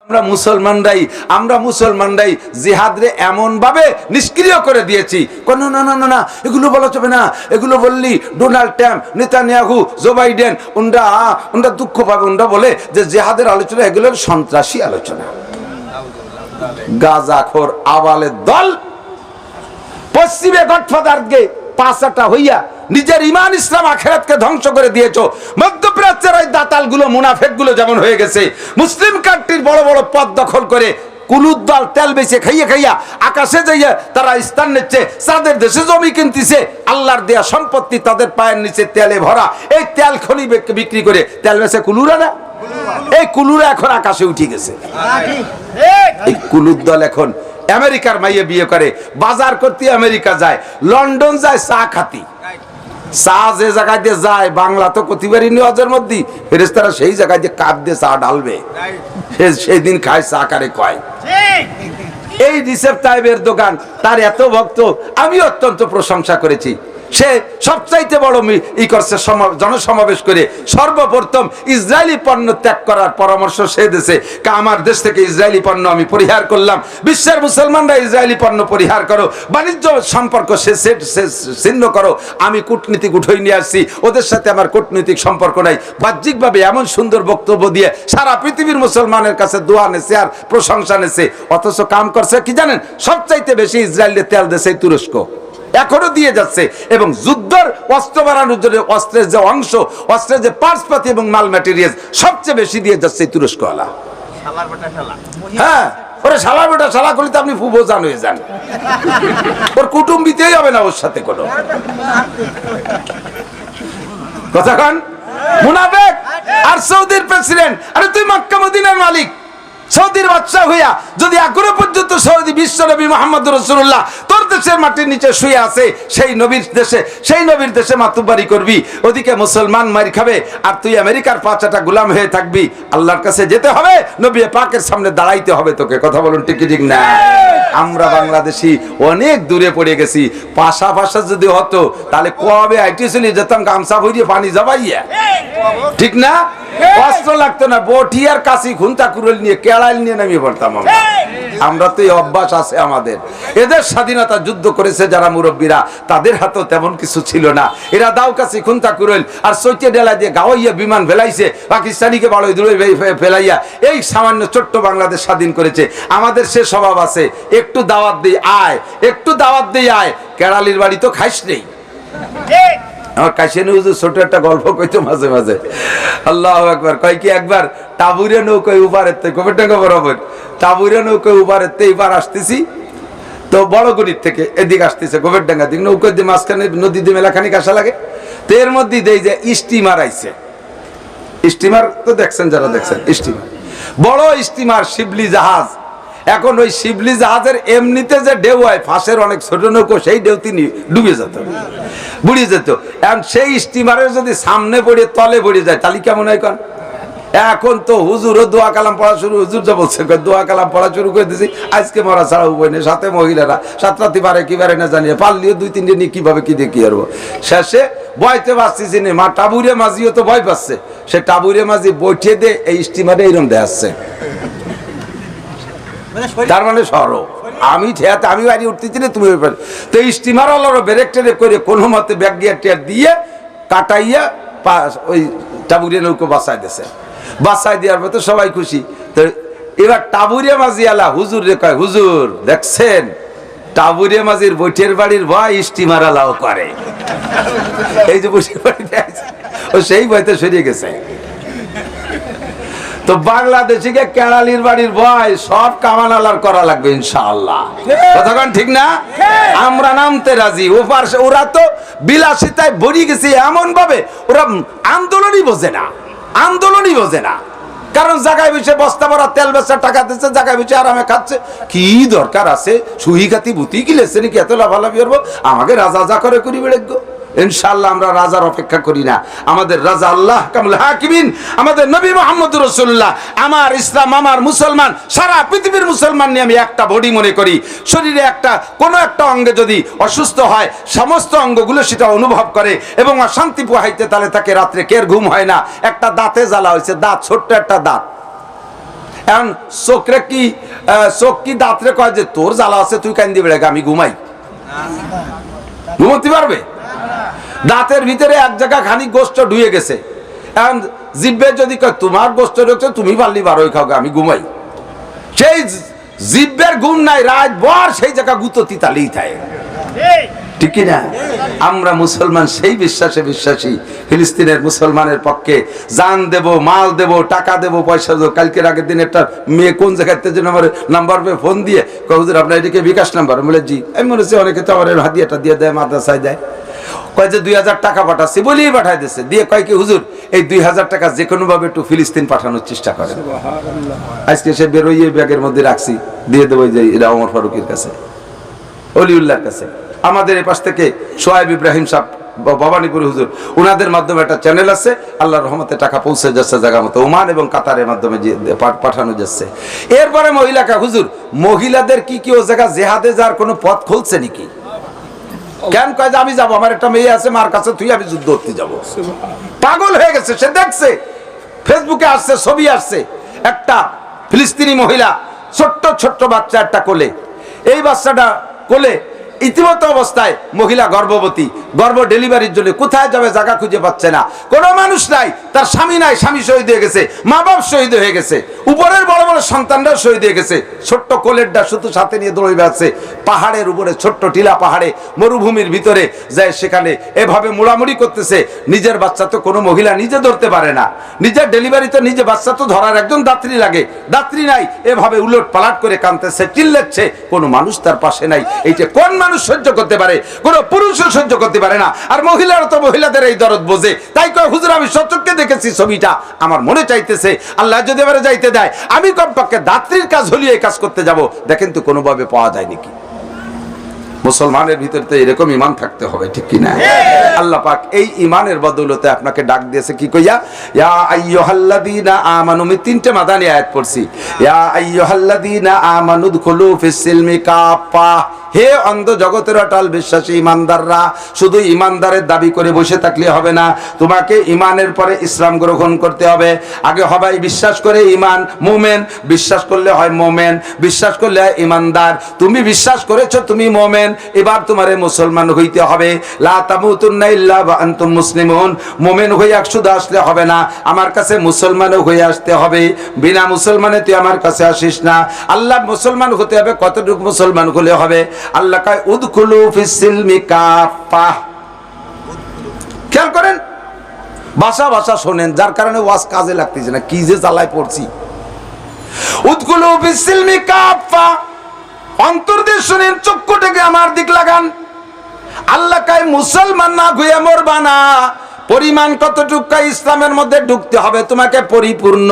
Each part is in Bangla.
আমরা মুসলমানরাই জিহাদরে এমন ভাবে নিষ্ক্রিয় করে দিয়েছি। না না না না না, এগুলো বলা যাবে না, এগুলো বললি Donald Trump, Netanyahu, Joe Biden ওনরা দুঃখ পাবে। ওনরা বলে যে জিহাদের আলোচনা এগুলোর সন্ত্রাসী আলোচনা। গাজাখোর আওয়ালের দল পশ্চিমে গডফাদারকে পাঁচাটা হইয়া নিজের ইমান ইসলাম আখিরাতকে ধ্বংস করে দিয়েছো। মধ্যপ্রাচ্যের ওই দাতালগুলো মুনাফেকগুলো যেমন হয়ে গেছে, মুসলিম কান্ট্রির বড় বড় পদ দখল করে কুলুদ্দাল তেল বেচে খাইয়া খাইয়া আকাশে যাইয়া তারা স্থান নিচ্ছে, তাদের দেশে জমি কিনতেছে, আল্লাহর দেয়া সম্পত্তি তাদের পায়ের নিচে তেলে ভরা। এই তেল খনি বিক্রি করে তেল বেচে কুলুরা না, এই কুলুরা এখন আকাশে উঠে গেছে। এই কুলুদ্দল এখন আমেরিকার মাইয়ে বিয়ে করে, বাজার করতে আমেরিকা যায়, লন্ডন যায় চা খাতি। চা যে জায়গায় দিয়ে যায়, বাংলা তো কতিবারই নিওয়াজের মধ্যে ফেরেশতারা সেই জায়গায় দিয়ে কাপ দিয়ে চা ঢালবে, সেই দিন খায় চা কারে কয়। এই রিসেপ তাইবের দোকান, তার এত ভক্ত, আমি অত্যন্ত প্রশংসা করেছি। সে সবচাইতে বড় করছে জনসমাবেশ করে সর্বপ্রথম ইসরায়েলি পণ্য ত্যাগ করার পরামর্শ সে দেশে। আমার দেশ থেকে ইসরায়েলি পণ্য আমি পরিহার করলাম, বিশ্বের মুসলমানরা ইসরায়েলি পণ্য পরিহার করো, বাণিজ্য সম্পর্ক ছিন্ন করো। আমি কূটনীতিক উঠে নিয়ে আসছি, ওদের সাথে আমার কূটনৈতিক সম্পর্ক নাই। বাহ্যিকভাবে এমন সুন্দর বক্তব্য দিয়ে সারা পৃথিবীর মুসলমানের কাছে দোয়া নেছে আর প্রশংসা নেছে, অথচ কাম করছে কি জানেন? সবচাইতে বেশি ইসরায়েলের তেল দেশে তুরস্ক এখনো দিয়ে যাচ্ছে, এবং যুদ্ধের অস্ত্র বাড়ানোর জন্য অস্ত্রের যে অংশ, অস্ত্রের যে পার্টসপাতি এবং মাল ম্যাটেরিয়াল সবচেয়ে বেশি দিয়ে যাচ্ছে তুরস্ক ওয়ালা। হ্যাঁ, ওরে শালা বেটা শালা করলে তো আপনি ফুবো জান হয়ে যান, ওর কুটুম্বিতেই হবে না ওর সাথে কোনো কথা। কন মুনাফিক আর সৌদির প্রেসিডেন্ট, আরে তুই মক্কা মদিনার মালিক, সৌদির বাদশা হইয়া যদি এখনো পর্যন্ত সৌদি বিশ্ব নবী মুহাম্মদ রাসূলুল্লাহ তোর দেশের মাটির নিচে শুয়ে আছে, সেই নবীর দেশে মাতুব্বারি করবি, ওদিকে মুসলমান মার খাবে, আর তুই আমেরিকার পাঁচাটা গোলাম হয়ে থাকবি। আল্লাহর কাছে যেতে হবে, নবী পাকের সামনে দাঁড়াইতে হবে তোকে। কথা বলুন ঠিক ঠিক না? আমরা বাংলাদেশি অনেক দূরে পড়ে গেছি। পাশা যদি হতো তাহলে কবে আইটি চলে যেতাম গামছা ভরিয়ে পানি জবাইয়া, ঠিক না? অস্ত্র লাগতো না, বটি আর কাশি খুন্তা কুড়াল নিয়ে কেড়াল নিয়ে নামিয়ে পড়তাম আমরা। তো এই অভ্যাস আছে আমাদের। এদের স্বাধীনতা যুদ্ধ করেছে যারা মুরব্বীরা, তাদের হাতেও তেমন কিছু ছিল না। এরা দাও কাশি খুন্তা কুড়াল আর চৈতে ডেলা দিয়ে গাওয়াইয়া বিমান ফেলাইছে, পাকিস্তানিকে বড় দূরে ফেলাইয়া এই সামান্য ছোট্ট বাংলাদেশ স্বাধীন করেছে। আমাদের সে স্বভাব আছে, একটু দাওয়াত দিই আয়, একটু দাওয়াত দিই আয়, কেড়ালির বাড়ি তো খাইস নেই। আমার কাশিয়ানি হুজুর ছোট একটা গল্প কইতো মাঝে মাঝে, আল্লাহু আকবার, কয় কি একবার টাবুরে নৌকায় উপারের থেকে গোবেরডাঙ্গা বরাবর টাবুরে নৌকায় উপারের থেকে এবার আসতেছি, তো বড় গড়ির থেকে এদিকে আসতেছে গোবেরডাঙ্গা দিক, নৌকার দিয়ে মাঝখানে নদী দিয়ে মেলাখানিক আসা লাগে। তো এর মধ্যে দেই যে স্টিমার আইছে, স্টিমার তো দেখছেন, যারা দেখছেন স্টিমার, বড় স্টিমার শিবলি জাহাজ। এখন ওই শিবলি জাহাজের এমনিতে যে ঢেউ হয়, ফাঁসের অনেক ছোট নৌকো, সেই ঢেউ তিনি ডুবে যেত, বুড়ে যেত। এখন সেই স্টিমারের যদি সামনে পড়ে তলে পড়ে যায় তাহলে কেমন হয়? এখন তো হুজুরও দোয়া কালাম পড়া শুরু, হুজুর যা বলছে দোয়া কালাম পড়া শুরু করে দিয়েছি, আজকে মরা ছাড়া উপায় নেই। সাথে মহিলারা সাতরাতি পারে কি পারে না জানিয়ে, পারলিও দুই তিনটে নিয়ে কিভাবে কি দিয়ে কি করবো। শেষে বয়তে পারছি না, মা টাবুরে মাঝিও তো ভয় পাচ্ছে, সে টাবুরে মাঝি বইঠে দিয়ে এই স্টিমারে এইরকম দেখাচ্ছে। তার মানে সরো আমি ঠেয়াতে আমি বাড়ি উঠতেছি না, তুমি তো স্টিমার আলারও ব্রেক টেরে করে কোনো মতে ব্যাগ গিয়ার টেয়ার দিয়ে কাটাইয়া ওই টাবুরিয়া নৌকো বাসায় দিয়েছে। বাসায় দেওয়ার পর তো সবাই খুশি। তো এবার টাবুরিয়া মাঝি আলা হুজুর রে কয়, হুজুর দেখছেন টাবুরিয়া মাঝির বৈঠের বাড়ির ভয় স্টিমার আলাও করে, এই যে বসে বাড়িতে আছে ও সেই ভয়তে সরিয়ে গেছে। তো বাংলাদেশিকে কেরালির বাড়ির ভয় সব কামান আলার করা লাগবে ইনশাআল্লাহ। কথাক্ষণ ঠিক না? আমরা নামতে রাজি। ওরা তো বিলাসিতায় ভরি গেছে এমন ভাবে, ওরা আন্দোলনই বোঝে না। কারণ জায়গায় বসে বস্তা ভরা তেল বেচার টাকা দিচ্ছে, জায়গায় বসে আরামে খাচ্ছে। কি দরকার আছে সুহি খাতি বুতি কি লেছে নাকি এত লাভালাভি করবো? আমাকে রাজা যা করে করি বেড়েগ। ইনশাআল্লাহ আমরা রাজার অপেক্ষা করি না, আমাদের রাজা আল্লাহ কামুল হাকিমিন, আমাদের নবী মুহাম্মদ রাসূলুল্লাহ। আমার ইসলাম, আমার মুসলমান, সারা পৃথিবীর মুসলমান নিয়ে আমি একটা বডি মনে করি। শরীরে কোনো একটা অঙ্গে যদি অসুস্থ হয়, সমস্ত অঙ্গগুলো সেটা অনুভব করে এবং অশান্তি পোহাইতে, তাহলে তাকে রাত্রে কের ঘুম হয় না। একটা দাঁতে জ্বালা হয়েছে, দাঁত ছোট্ট একটা দাঁত, এখন চোখরে কি চোখ কি দাঁতরে কয় যে তোর জ্বালা আছে তুই কান্দি বেড়ে আমি ঘুমাই? ঘুমোতে পারবে? দাঁতের ভিতরে এক জায়গা খানিক গোস্ত ঢুয়ে গেছে, এখন জিভে যদি কয় তোমার গোস্ত ঢুকছে তুমি পারলি বারোই খাও আমি ঘুমাই, সেই জিভের ঘুম নাই, রাত ভর সেই জায়গা গুতো তিতালেই থাকে, ঠিক না? আমরা মুসলমান সেই বিশ্বাসে বিশ্বাসী, ফিলিস্তিনের মুসলমানের পক্ষে জান দেব, মাল দেব, টাকা দেব, পয়সা দেবো। কালকের আগের দিন একটা মেয়ে কোন জায়গাতে যেন আমার নাম্বার পেয়ে ফোন দিয়ে হুজুর আপনার এদিকে বিকাশ নাম্বার, বলে জি। আমি মনে হচ্ছে অনেকে তো আমার হাদিয়াটা দিয়ে দেয়, মাদ্রাসায় দেয়, কয় যে 2000 টাকা পাঠাচ্ছি বলেই পাঠাই দিচ্ছে, দিয়ে কয় কি হুজুর এই 2000 টাকা যে কোনো ভাবে একটু ফিলিস্তিন পাঠানোর চেষ্টা করেন। আজকে সে বেরোইয়ে ব্যাগের মধ্যে রাখছি, দিয়ে দেবো যে এরা ওমর ফারুকের কাছে, অলিউল্লাহর কাছে। আমাদের এই পাশ থেকে সোহাইব ইব্রাহিম সাহেব, ভবানীপুর হুজুর, ওনাদের মাধ্যমে একটা চ্যানেল আছে, আল্লাহর রহমতে টাকা পৌঁছে যাচ্ছে জায়গা মতো, ওমান এবং কাতারের মাধ্যমে পাঠানো যাচ্ছে। এরপরে মহিলাকা হুজুর, মহিলাদের কি কি ও জায়গা জেহাদে যাওয়ার কোনো পথ খুলছে নাকি? কেন কয় যে আমি যাবো, আমার একটা মেয়ে আছে মার কাছে, তুই আমি যুদ্ধ করতে যাবো। পাগল হয়ে গেছে, সে দেখছে ফেসবুকে আসছে, ছবি আসছে, একটা ফিলিস্তিনি মহিলা, ছোট্ট ছোট্ট বাচ্চা একটা কোলে, এই বাচ্চাটা কোলে ইতিমধ্যে অবস্থায় মহিলা গর্ভবতী, গর্ভ ডেলিভারির জন্য কোথায় যাবে জায়গা খুঁজে পাচ্ছে না, কোনো মানুষ নাই, তার স্বামী নাই, স্বামী শহীদ হয়ে গেছে, মা বাপ শহীদ হয়ে গেছে, উপরের বড় বড় সন্তানরা শহীদ হয়ে গেছে, ছোট্ট কোলেরটা শুধু সাথে নিয়ে দৌড়ে বেড়াচ্ছে পাহাড়ের উপরে, ছোট্ট টিলা পাহাড়ে, মরুভূমির ভিতরে যায়, সেখানে এভাবে মোড়ামুড়ি করতেছে। নিজের বাচ্চা তো কোনো মহিলা নিজে ধরতে পারে না, নিজের ডেলিভারি তো নিজে বাচ্চা তো ধরার একজন দাত্রী লাগে, দাত্রী নাই, এভাবে উলট পালাট করে কাঁদতেছে, চিল্লাচ্ছে, কোনো মানুষ তার পাশে নাই। এইটা কোন মানুষ সহ্য করতে পারে? কোনো পুরুষও সহ্য করতে পারে না। আর মহিলারা তো মহিলাদের এই দরদ বোঝে, তাই কয় হুজুর আমি সচক্ষে দেখেছি ছবিটা, আমার মনে চাইতেছে আল্লাহ যদি এবারে যাইতে দেয় আমি কমপক্ষে দাত্রীর কাজ হলিয়ে এই কাজ করতে যাব। দেখেন তো কোনোভাবে পাওয়া যায় নাকি? মুসলমানের ভিতরে তো এরকম ঈমান থাকতে হবে, ঠিক কি না? আল্লাহ পাক এই ঈমানের বদৌলতে আপনাকে ডাক দিয়েছে কি কইয়া? ইয়া আইয়ুহাল্লাযীনা আমানু, আমি তিনটে মাদানী আয়াত পড়ছি। ইয়া আইয়ুহাল্লাযীনা আমানু দুখুলু ফিস সিলমি কাফা, হে অন্ধ জগতের অটল বিশ্বাসী ইমানদাররা, শুধু ইমানদারের দাবি করে বসে থাকলে হবে না, তোমাকে ইমানের পরে ইসলাম গ্রহণ করতে হবে। আগে হবাই বিশ্বাস করে ইমান, মুমিন, বিশ্বাস করলে হয় মুমিন, বিশ্বাস করলে হয় ইমানদার। তুমি বিশ্বাস করেছো তুমি মুমিন, এবার তোমারে মুসলমান হইতে হবে। লা তামুতুন্না ইল্লা ওয়া আনতুম মুসলিমুন, মুমিন হইয়া শুধু আসলে হবে না, আমার কাছে মুসলমানও হয়ে আসতে হবে। বিনা মুসলমানে তুই আমার কাছে আসিস না। আল্লাহ মুসলমান হতে হবে, কতটুকু মুসলমান হলে হবে? আল্লাহ কয় উদখুলু ফিস সিলমি কাফা। খেয়াল করেন, ভাষা ভাষা শোনেন, যার কারণে ওয়াজ কাজে লাগতেছে না, কি যে জ্বালায় পড়ছি। উদখুলু ফিস সিলমি কাফা, অন্তর দিয়ে শুনেন, চক্ষুটাকে আমার দিক লাগান। আল্লাহ কয় মুসলমান না হয়ে মরবা না, পরিমাণ কতটুকু ইসলামের মধ্যে ঢুকতে হবে, তোমাকে পরিপূর্ণ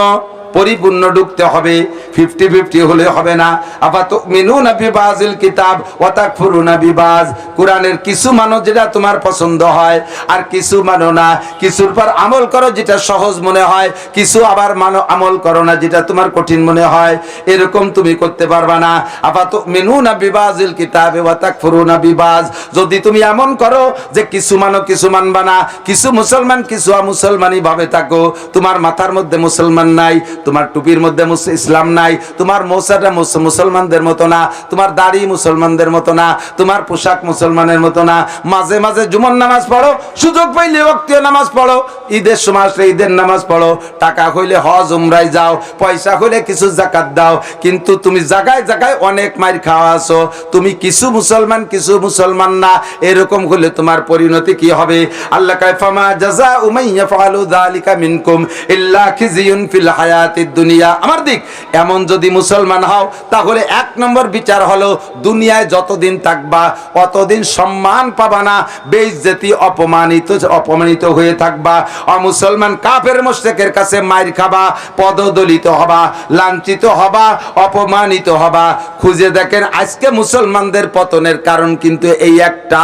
ঢুকতে হবে, 50-50 হলে হবে না। আফাতুমিনুনা বিবাযিল কিতাব ওয়া তাকফুরুনা বিবায, কোরআনের কিছু মানো যেটা তোমার পছন্দ হয়, আর কিছু মানো না, কিছুর পর আমল করো যেটা সহজ মনে হয়, কিছু আবার মানো আমল করো না যেটা তোমার কঠিন মনে হয়, এরকম তুমি করতে পারবা না। আফাতুমিনুনা বিবাযিল কিতাব ওয়া তাকফুরুনা বিবায, যদি তুমি এমন করো যে কিছু মানো কিছু মানবা না, কিছু মুসলমান কিছু অমুসলমানি ভাবে থাকো, তোমার মাথার মধ্যে মুসলমান নাই, তোমার টুপির মধ্যে ইসলাম নাই, তোমার মোসাটা মুসলমানদের মতো না, তোমার দাড়ি মুসলমানদের মতো না, তোমার পোশাক মুসলমানের মতো না, মাঝে মাঝে জুমার নামাজ পড়ো, সুযোগ পাইলে ওয়াক্তীয় নামাজ পড়ো, ঈদের সময় আসলে ঈদের নামাজ পড়ো, টাকা হইলে হজ উমরায় যাও, পয়সা হইলে কিছু যাকাত দাও, কিন্তু তুমি জায়গায় জায়গায় অনেক মাইর খাওয়া আছো, তুমি কিছু মুসলমান কিছু মুসলমান না, এরকম হলে তোমার পরিণতি কি হবে? আল্লাহ কয় ফামা জাযাউ মান ইয়াফআলু যালিকা মিনকুম ইল্লা খিজিয়ুন ফিল হায়াতিদ দুনিয়া। আমার দিক, এমন যদি মুসলমান হও তাহলে 1 নম্বর বিচার হলো দুনিয়ায় যতদিন থাকবা অতদিন সম্মান পাবা না, বেইজ্জতি, অপমানিত হয়ে থাকবা, অমুসলমান কাফের মুশরিকের কাছে মাইর খাবা, পদদলিত হবা, লাঞ্ছিত হবা, অপমানিত হবা। খুঁজে দেখেন আজকে মুসলমানদের পতনের কারণ কিন্তু এই একটা।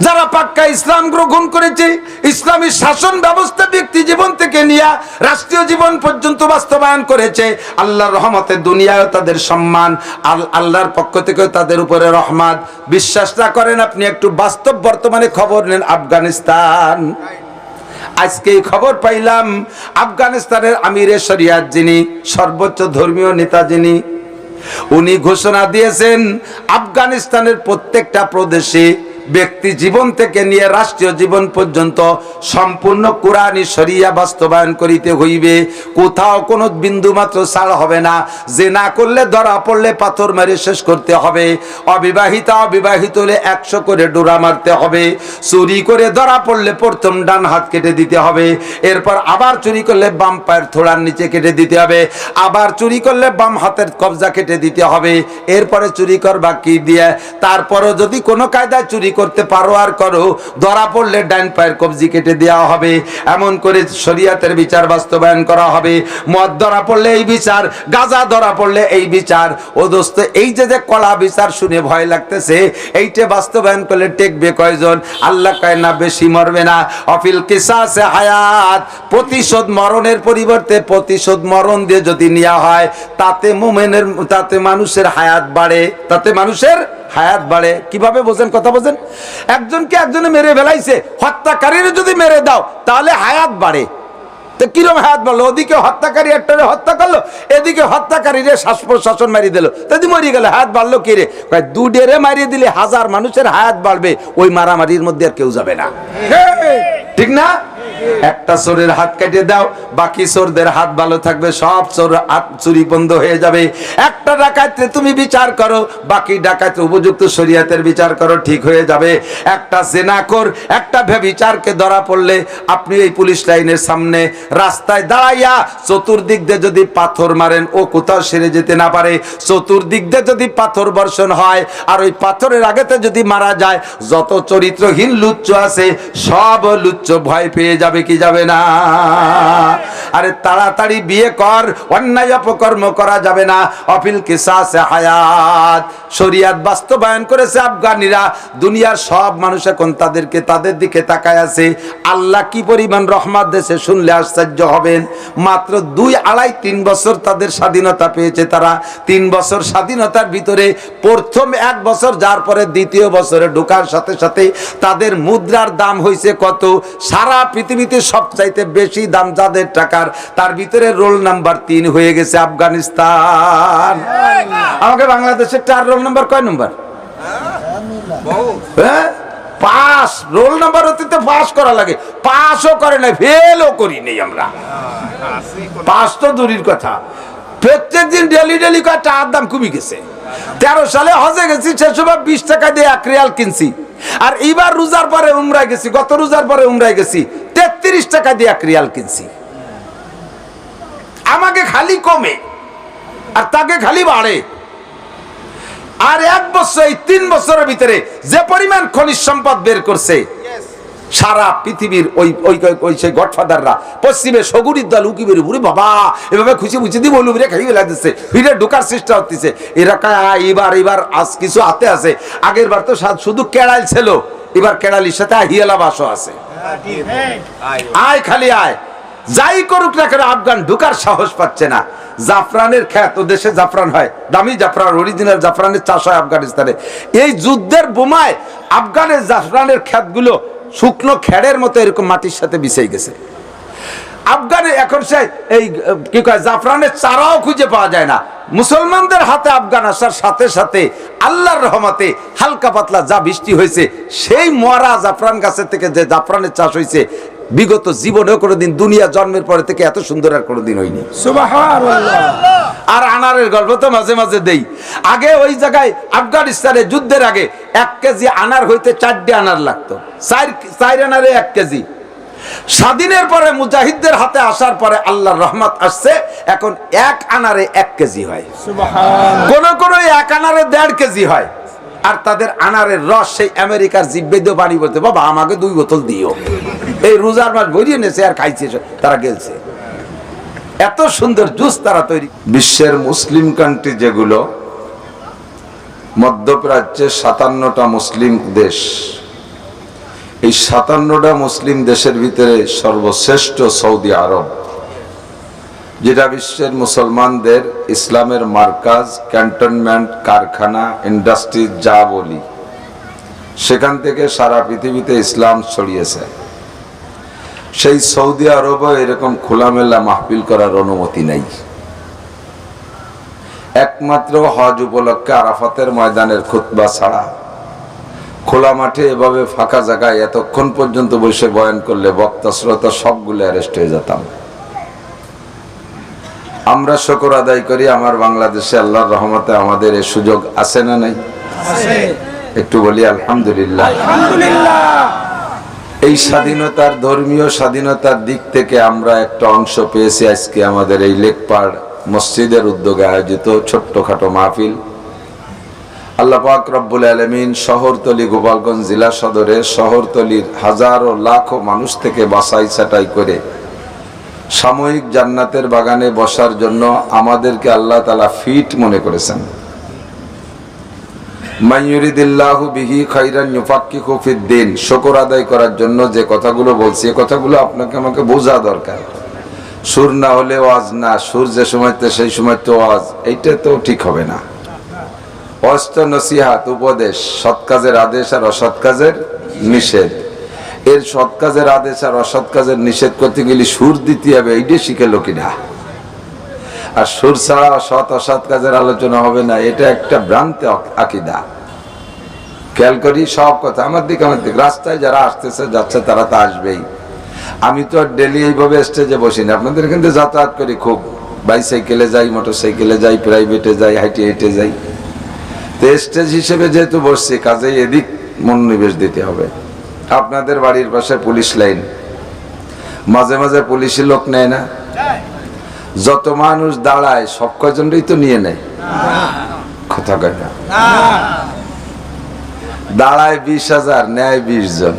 যারা পাক্কা ইসলাম গ্রহণ করেছে, ইসলামী শাসন ব্যবস্থা ব্যক্তি জীবন থেকে নিয়ে রাষ্ট্রীয় জীবন পর্যন্ত বাস্তবায়ন করেছে, আল্লাহর রহমতে দুনিয়ায় তাদের সম্মান, আল্লাহর পক্ষ থেকে তাদের উপরে রহমত। বিশ্বাস না করেন আপনি একটু বাস্তব বর্তমানে খবর নেন, আজকে খবর পাইলাম আফগানিস্তানের আমিরে শরিয়াত, যিনি সর্বোচ্চ ধর্মীয় নেতা, যিনি উনি ঘোষণা দিয়েছেন আফগানিস্তানের প্রত্যেকটা প্রদেশে ব্যক্তি জীবন থেকে নিয়ে রাষ্ট্রীয় জীবন পর্যন্ত সম্পূর্ণ কোরআনী শরিয়া বাস্তবায়ন করিতে হইবে। কোথাও কোনো বিন্দু মাত্র ছাড় হবে না। জিনা করলে ধরা পড়লে পাথর মেরে শেষ করতে হবে। অবিবাহিত হলে 100 করে ডোরা মারতে হবে। চুরি করে ধরা পড়লে প্রথম ডান হাত কেটে দিতে হবে। এরপর আবার চুরি করলে বাম পায়ের থোড়ার নিচে কেটে দিতে হবে। আবার চুরি করলে বাম হাতের কবজা কেটে দিতে হবে। এরপরে চুরি করবা কি দিয়ে? তারপরও যদি কোনো কায়দায় চুরি করতে পারো আর করো, ধরা পড়লে ডান পায়ের কবজি কেটে দেওয়া হবে। এমন করে শরিয়াতের বিচার বাস্তবায়ন করা হবে। মদ ধরা পড়লে এই বিচার, গাঁজা ধরা পড়লে এই বিচার। ও দোস্ত, এই যে কলা বিচার শুনে ভয় লাগতেছে, এইটা বাস্তবায়ন করলে টেকবে কয়জন? আল্লাহ কয় না, বেশি মরবে না। অফিল কিসাসে হায়াত, প্রতিশোধ মরণের পরিবর্তে প্রতিশোধ মরণ দিয়ে যদি নেওয়া হয়, তাতে মানুষের হায়াত বাড়ে, তাতে মানুষের হায়াত বাড়ে। কিভাবে বোঝেন? কথা বোঝেন? একজনকে একজনে মেরে ফেলাইছে, হত্যাকারীর যদি মেরে দাও তাহলে হায়াত বাড়ে। তো কিরম হায়াত বাড়লো? ওদিকে হত্যাকারী একটা হত্যা করলো, এদিকে হত্যাকারীরে শ্বাস প্রশ্বাসন মারিয়ে দিল, তাদের মরে গেল, হায়াত বাড়লো কি রে? দুডেরে মারিয়ে দিলে 1000 মানুষের হায়াত বাড়বে। ওই মারামারির মধ্যে আর কেউ যাবে না, ঠিক না? একটা চোরের হাত কেটে দাও, বাকি চোরদের হাত ভালো থাকবে, সব চোর চুরি বন্ধ হয়ে যাবে। একটা ডাকাতে তুমি বিচার করো, বাকি ডাকাতে উপযুক্ত শরিয়াতের বিচার করো, ঠিক হয়ে যাবে। একটা জেনাকর, একটা ব্যভিচারকে ধরা পড়লে আপনি এই পুলিশ লাইনের সামনে রাস্তায় দাঁড়াইয়া চতুর্দিক দিয়ে যদি পাথর মারেন, ও কোথাও সেরে যেতে না পারে। চতুর্দিক দিয়ে যদি পাথর বর্ষণ হয়, আর ওই পাথরের আগেতে যদি মারা যায়, যত চরিত্রহীন লুচ্চ আছে সব লুচ্চ ভয় পেয়ে যাবে, কি যাবে না? আরে তাড়াতাড়ি বিয়ে কর, অন্যায় অপকর্ম করা যাবে না। অফিল কিসাসে হায়াত, শরিয়াত বাস্তবায়ন করেছে আফগানিরা। দুনিয়ার সব মানুষ এখন তাদের দিকে তাকায় আছে। আল্লাহ কি পরিমাণ রহমত দেশে শুনলে আশ্চর্য হবেন। মাত্র 2-2.5-3 বছর তাদের স্বাধীনতা পেয়েছে তারা। 3 বছর স্বাধীনতার ভিতরে প্রথম 1 বছর, যার পরে দ্বিতীয় বছরে ঢোকার সাথে সাথে তাদের মুদ্রার দাম হয়েছে কত? সারা পৃথিবীতে সবচাইতে বেশি দাম যাদের টাকার, তার ভিতরে রোল নাম্বার 3 হয়ে গেছে আফগানিস্তান। আমাকে বাংলাদেশের 4 রোল নাম্বার কয় নম্বর? 5 রোল নাম্বার হতে পাস করা লাগে। পাসও করে না, ফেলও করি নেই আমরা। পাস তো দূরের কথা, প্রত্যেক দিন ডেলি কয় টাকার দাম কমে গেছে। 13 সালে হজে গেছি, সে সময় 20 টাকা দিয়ে 1 রিয়াল কিনছি। আর এবার রোজার পরে উমরায় গেছি, গত রোজার পরে উমরায় গেছি, 33 টাকা দিয়ে 1 রিয়াল কিনছি। আমাকে খালি কমে আর তাকে খালি বাড়ে। আর 1 বছর, এই 3 বছরের ভিতরে যে পরিমাণ খনিজ সম্পদ বের করছে সারা পৃথিবীর ওই সেই গডফাদাররা, পশ্চিমে সগুরির দল উকি বের উপরে, বাবা এভাবে খুশি বুঝে দিব, লুবিরে খাই ফেলা দিচ্ছে, ফিরে ঢোকার চেষ্টা হচ্ছে। এরা এবার আজ কিছু হাতে আছে। আগের বার তো শুধু কেড়াল ছিল, এবার কেড়ালির সাথে হিয়ালা বাসও আছে। আয় খালি আয়, যাই করুক না কেন আফগান ঢোকার সাহস পাচ্ছে না। জাফরানের খ্যাত, ও দেশে জাফরান হয়, দামি জাফরান, অরিজিনাল জাফরানের চাষ হয় আফগানিস্তানে। এই যুদ্ধের বোমায় আফগানের জাফরানের খ্যাতগুলো শুকনো খেড়ের মতো এরকম মাটির সাথে মিশে গেছে। আফগানে এখন সে এই কি কয় জাফরানের চারাও খুঁজে পাওয়া যায় না। মুসলমানদের হাতে আফগান আসার সাথে সাথে আল্লাহর রহমতে হালকা পাতলা যা বৃষ্টি হয়েছে, সেই মরা জাফরান গাছের থেকে যে জাফরানের চাষ হয়েছে, বিগত জীবনেও কোনোদিন, দুনিয়া জন্মের পরে থেকে এত সুন্দর আর কোনোদিন হয়নি। সুবহানাল্লাহ। আর আনারের গল্প তো মাঝে মাঝে দেই। আগে ওই জায়গায় আফগানিস্তানে যুদ্ধের আগে 1 কেজি আনার হইতে 4টে আনার লাগতো, 4 আনারে 1 কেজি। স্বাধীনের পরে মুজাহিদদের হাতে আসার পরে আল্লাহর রহমত আসছে, এখন 1 আনারে 1 কেজি হয়। সুবহানাল্লাহ। কোন 1 আনারে 1.5 কেজি হয়। আর তাদের আনারের রস সেই আমেরিকার জিব্বেদ পানি বলতে, বাবা আমাকে 2 বোতল দিও। এই রোজার মাস ভরিয়ে নেছে আর খাইছে, তারা গেলছে। এত সুন্দর জুস তারা তৈরি। বিশ্বের মুসলিম কান্ট্রি যেগুলো, মধ্যপ্রাচ্যে 57টা মুসলিম দেশ, এই 57টা মুসলিম দেশের ভিতরে সর্বশ্রেষ্ঠ সৌদি আরব, যেটা বিশ্বের মুসলমানদের ইসলামের মার্কাজ, ক্যান্টনমেন্ট, কারখানা, ইন্ডাস্ট্রি যা বলি, সেখান থেকে সারা পৃথিবীতে ইসলাম ছড়িয়েছে। সেই সৌদি আরবে এরকম খোলামেলা মাহফিল করার অনুমতি নাই। একমাত্র হজ উপলক্ষে আরাফাতের ময়দানের খুতবা ছাড়া খোলা মাঠে এভাবে ফাঁকা জায়গায় এতক্ষণ পর্যন্ত বসে বয়ান করলে বক্তা শ্রোতা সবগুলো অ্যারেস্ট হয়ে যেতাম। আমরা শুকর আদায় করি আমার বাংলাদেশে আল্লাহর রহমতে আমাদের এই সুযোগ আছে না নাই? একটু বলি আলহামদুলিল্লাহ। এই স্বাধীনতার, ধর্মীয় স্বাধীনতার দিক থেকে আমরা একটা অংশ পেয়েছি আজকে আমাদের এই লেকপাড় মসজিদের উদ্যোগে আয়োজিত ছোট্টখাটো মাহফিল। আল্লাহ পাক রব্বুল আলামিন শহরতলি গোপালগঞ্জ জেলা সদরের শহরতলির হাজারো লাখো মানুষ থেকে বাছাই ছাঁটাই করে সাময়িক জান্নাতের বাগানে বসার জন্য আমাদেরকে আল্লাহ তাআলা ফিট মনে করেছেন। মাইয়ুরিদিল্লাহু বিহি খাইরান ইউফাক্কিহু ফিদ্দিন। শুকর আদায় করার জন্য যে কথাগুলো বলছি এই কথাগুলো আপনাকে আমাকে বোঝা দরকার। সুর না হলে ওয়াজ না, সুর যে সময়তে সেই সময়তে ওয়াজ, এইটা তো ঠিক হবে না। ওয়াজ তো নসিহাত, উপদেশ, সৎ কাজের আদেশ আর অসৎ কাজের নিষেধ। এর সৎ কাজের আদেশ আর অসৎ কাজের নিষেধ করতে গেলে সুর দিতে হবে, এইটা শিখে লোকেরা। আর সুর ছাড়া সৎ অসৎ কাজের আলোচনা হবে না, এটা একটা ভ্রান্ত আকীদা। খেয়াল করি সব কথা আমার দিক রাস্তায় যারা আসতেছে যাচ্ছে তারা তো আসবেই। আমি তো ডেলি এইভাবে স্টেজে বসি না, আপনাদের এখান থেকে যাতায়াত করি খুব, বাইসাইকেলে যাই, মোটর সাইকেলে যাই, প্রাইভেটে যাই, হেঁটে হেঁটে যাই। তো স্টেজ হিসেবে যেহেতু বসছি কাজেই এদিক মনোনিবেশ দিতে হবে। আপনাদের বাড়ির পাশে পুলিশ লাইন, মাঝে মাঝে পুলিশের লোক নেয় না? যত মানুষ দাঁড়ায় সব কয়জনই তো নিয়ে নেয়, কথা কয় না? দাঁড়ায় 20,000, নেয় 20 জন,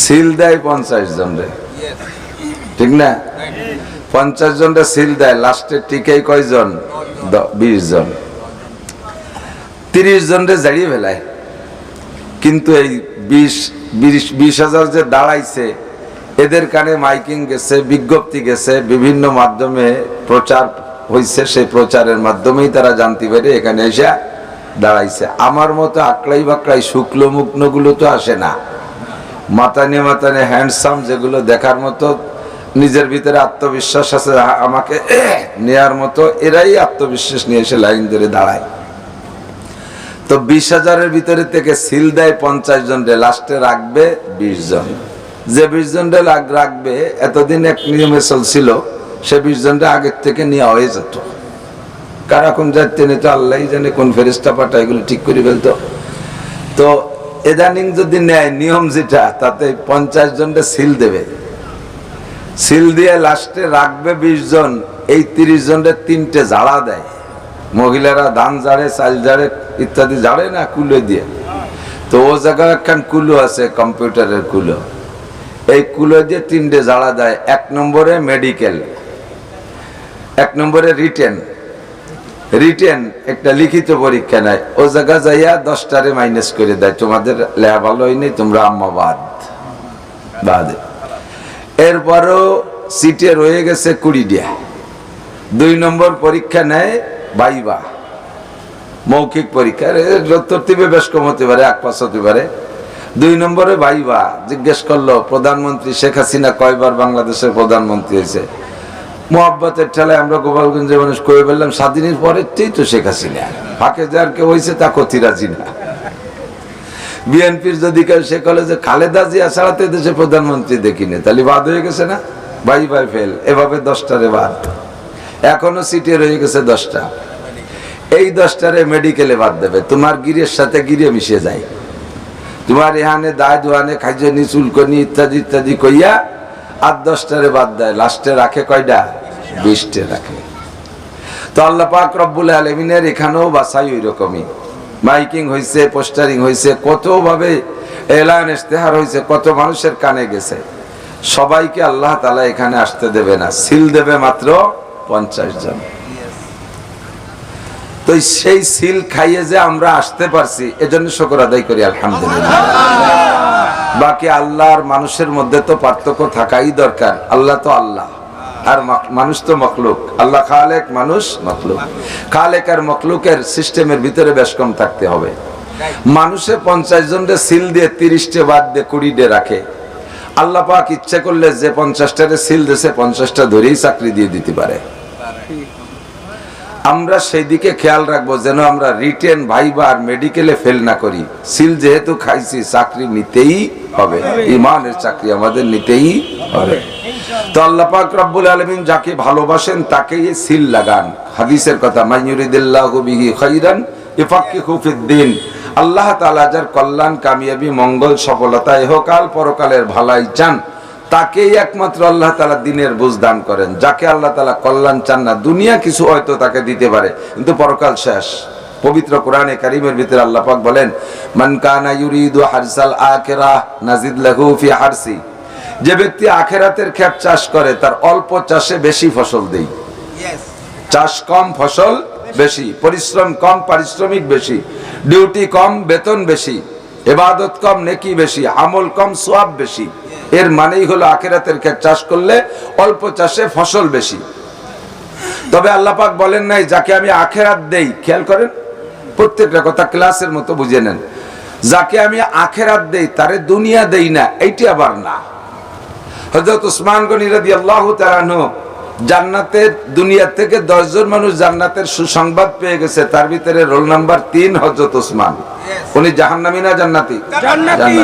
সিল দেয় 50 জন রে, ঠিক না? 50 জন রে সিল দেয়, লাস্টে টিকে কয়জন? 20 জন। 30 জন রে জাড়িয়ে ফেলায়। কিন্তু এই 20,000 যে দাঁড়াইছে এদের কানে মাইকিং গেছে, বিজ্ঞপ্তি গেছে, বিভিন্ন মাধ্যমে প্রচার হয়েছে, সেই প্রচারের মাধ্যমেই তারা জানতে পারে এখানে এসে দাঁড়াইছে। আমার মতো আকড়াই বাকড়াই শুক্লো মুগ্ন গুলো তো আসে না, মাতানে মাতানে হ্যান্ডসাম যেগুলো দেখার মতো, নিজের ভিতরে আত্মবিশ্বাস আছে আমাকে নেয়ার মতো, এরাই আত্মবিশ্বাস নিয়ে এসে লাইন ধরে দাঁড়ায়। তো 20,000-এর ভিতরে থেকে সিল দেয় 50 জন রে, লাস্টে রাখবে 20 জন। যে 20 জন রে রাখবে, এতদিন এক নিয়মে চলছিল, সে 20 জন রে আগের থেকে নেওয়া হয়ে যেত। কারা কোন যাচ্ছে নিত আল্লাহ জানে, কোন ফেরেশতা পাঠায় এগুলো ঠিক করে ফেলতো। তো এদানিং যদি নেয় নিয়ম যেটা, তাতে 50 জন রে সিল দেবে, সিল দিয়ে লাস্টে রাখবে 20 জন। এই 30 জন রে 3টে ঝাড়া দেয়। মহিলারা ধান ঝাড়ে, চাল ঝাড়ে ইত্যাদি ঝাড়ে না কুলো দিয়ে, তো ও জায়গায় একখান কুলো আছে, কম্পিউটারের কুলো। এই কুলো দিয়ে 3টে ঝাড়া দেয়। 1 নম্বরে মেডিকেল, 1 নম্বরে রিটেন একটা লিখিত পরীক্ষা নেয়। ও জায়গা যাইয়া 10টারে মাইনাস করে দেয়, তোমাদের লেহা ভালো হয়নি, তোমরা আম্মা বাদে। এরপরও সিটে রয়ে গেছে 20টা। 2 নম্বর পরীক্ষা নেয় ভাইবা, মৌখিক পরীক্ষা, তরতিবে বেশ কম হতে পারে, 1 পাস হতে পারে। 2 নম্বরে ভাইবা, জিজ্ঞেস করলো প্রধানমন্ত্রী শেখ হাসিনা কয়বার বাংলাদেশের প্রধানমন্ত্রী হয়েছে? মোহাব্বতের ঠেলায় আমরা গোপালগঞ্জের মানুষ কয়ে বললাম স্বাধীনের পরেই তো শেখ হাসিনা, ফাঁকে যার কেউ হয়েছে তা কথি রাজি না। বিএনপির যদি কেউ সে কলে যে খালেদা জিয়া ছাড়াতে দেশে প্রধানমন্ত্রী দেখিনি, তাহলে বাদ হয়ে গেছে না? ভাই ফেল। এভাবে 10টারে বাদ, এখনো সিটে রয়ে গেছে 10টা। এই 10টারে মেডিকেলে বাদ দেবে, তোমার গিরের সাথে গিরে মিশে যায়, তোমার এখানে দায় দোয়ানে খাইজনি চুলকনি ইত্যাদি ইত্যাদি কইয়া আর 10টারে বাদ দেয়। লাস্টে রাখে কয়টা? 20টে রাখে। তো আল্লাহ পাক রব্বুল আলামিনের এখানেও বাছাই ওই রকমই। মাইকিং হয়েছে, পোস্টারিং হয়েছে, কত ভাবে এলান ইশতেহার হয়েছে, কত মানুষের কানে গেছে। সবাইকে আল্লাহ তাআলা এখানে আসতে দেবে না, সিল দেবে মাত্র 50 জন। তো সেই সিল খাইয়ে যে আমরা আসতে পারছি, এজন্য শুকর আদায় করি আলহামদুলিল্লাহ। বাকি আল্লাহর মানুষের মধ্যে তো পার্থক্য থাকাই দরকার। আল্লাহ তো আল্লাহ আর মানুষ তো মখলুক। আল্লাহ খালেক, মানুষ মখলুক। খালেক আর মখলুকের সিস্টেমের ভিতরে বেশ কম থাকতে হবে। মানুষে 50 জন রে সিল দিয়ে 30টে বাদ দিয়ে 20টে রাখে, আল্লাহ পাক ইচ্ছে করলে যে 50টারে সিল দেশে 50টা ধরেই চাকরি দিয়ে দিতে পারে। আমরা সেই দিকে খেয়াল রাখবো যেন আমরা রিটেন ভাইবা আর মেডিকেলে ফেল না করি। সিল যেহেতু খাইছি চাকরি নিতেই হবে, ইমানের চাকরি আমাদের নিতেই হবে। তো আল্লাহ পাক রব্বুল আলামিন যাকে ভালোবাসেন তাকেই সিল লাগান। হাদিসের কথা, মাইয়ুরিদিল্লাহু বিহি খাইরান ইফাক্কিহু ফিদ্দিন। আল্লাহ তাআলা যার কল্যাণ, কামিয়াবি, মঙ্গল, সফলতা ইহকাল পরকালের ভালাই চান তাকেই একমাত্র আল্লাহ তাআলা দ্বীনের বুঝ দান করেন। যাকে আল্লাহ তাআলা কল্যাণ চান না, দুনিয়া কিছু হয়তো তাকে দিতে পারে কিন্তু পরকাল শেষ। পবিত্র কোরআনে কারীমের ভিতরে আল্লাহ পাক বলেন, মান কানা ইউরিদু হারসাল আখিরাহ নাজিদ লাহু ফি হারসি। যে ব্যক্তি আখিরাতের ক্ষেত চাষ করে তার অল্প চাষে বেশি ফসল দেই। চাষ কম ফসল বেশি, পরিশ্রম কম পারিশ্রমিক বেশি, ডিউটি কম বেতন বেশি, ইবাদত কম নেকি বেশি, আমল কম সওয়াব বেশি। এর মানেই হলো আখিরাতের ক্ষেত চাষ করলে অল্প চাষে ফসল বেশি। তবে আল্লাহ পাক বলেন নাই যাকে আমি আখিরাত দেই, খেয়াল করেন প্রত্যেকটা কথা ক্লাসের মতো বুঝে নেন, যাকে আমি আখিরাত দেই তারে দুনিয়া দেই না, এইটি আবার না। হযরত উসমান গনি রাদিয়াল্লাহু তাআলা আনহু জান্নাতের দুনিয়া থেকে 10 জন মানুষ জান্নাতের সুসংবাদ পেয়ে গেছে, তার ভিতরে রোল নাম্বার 3 হযরত উসমান। উনি জাহান্নামী না জান্নাতি? জান্নাতি।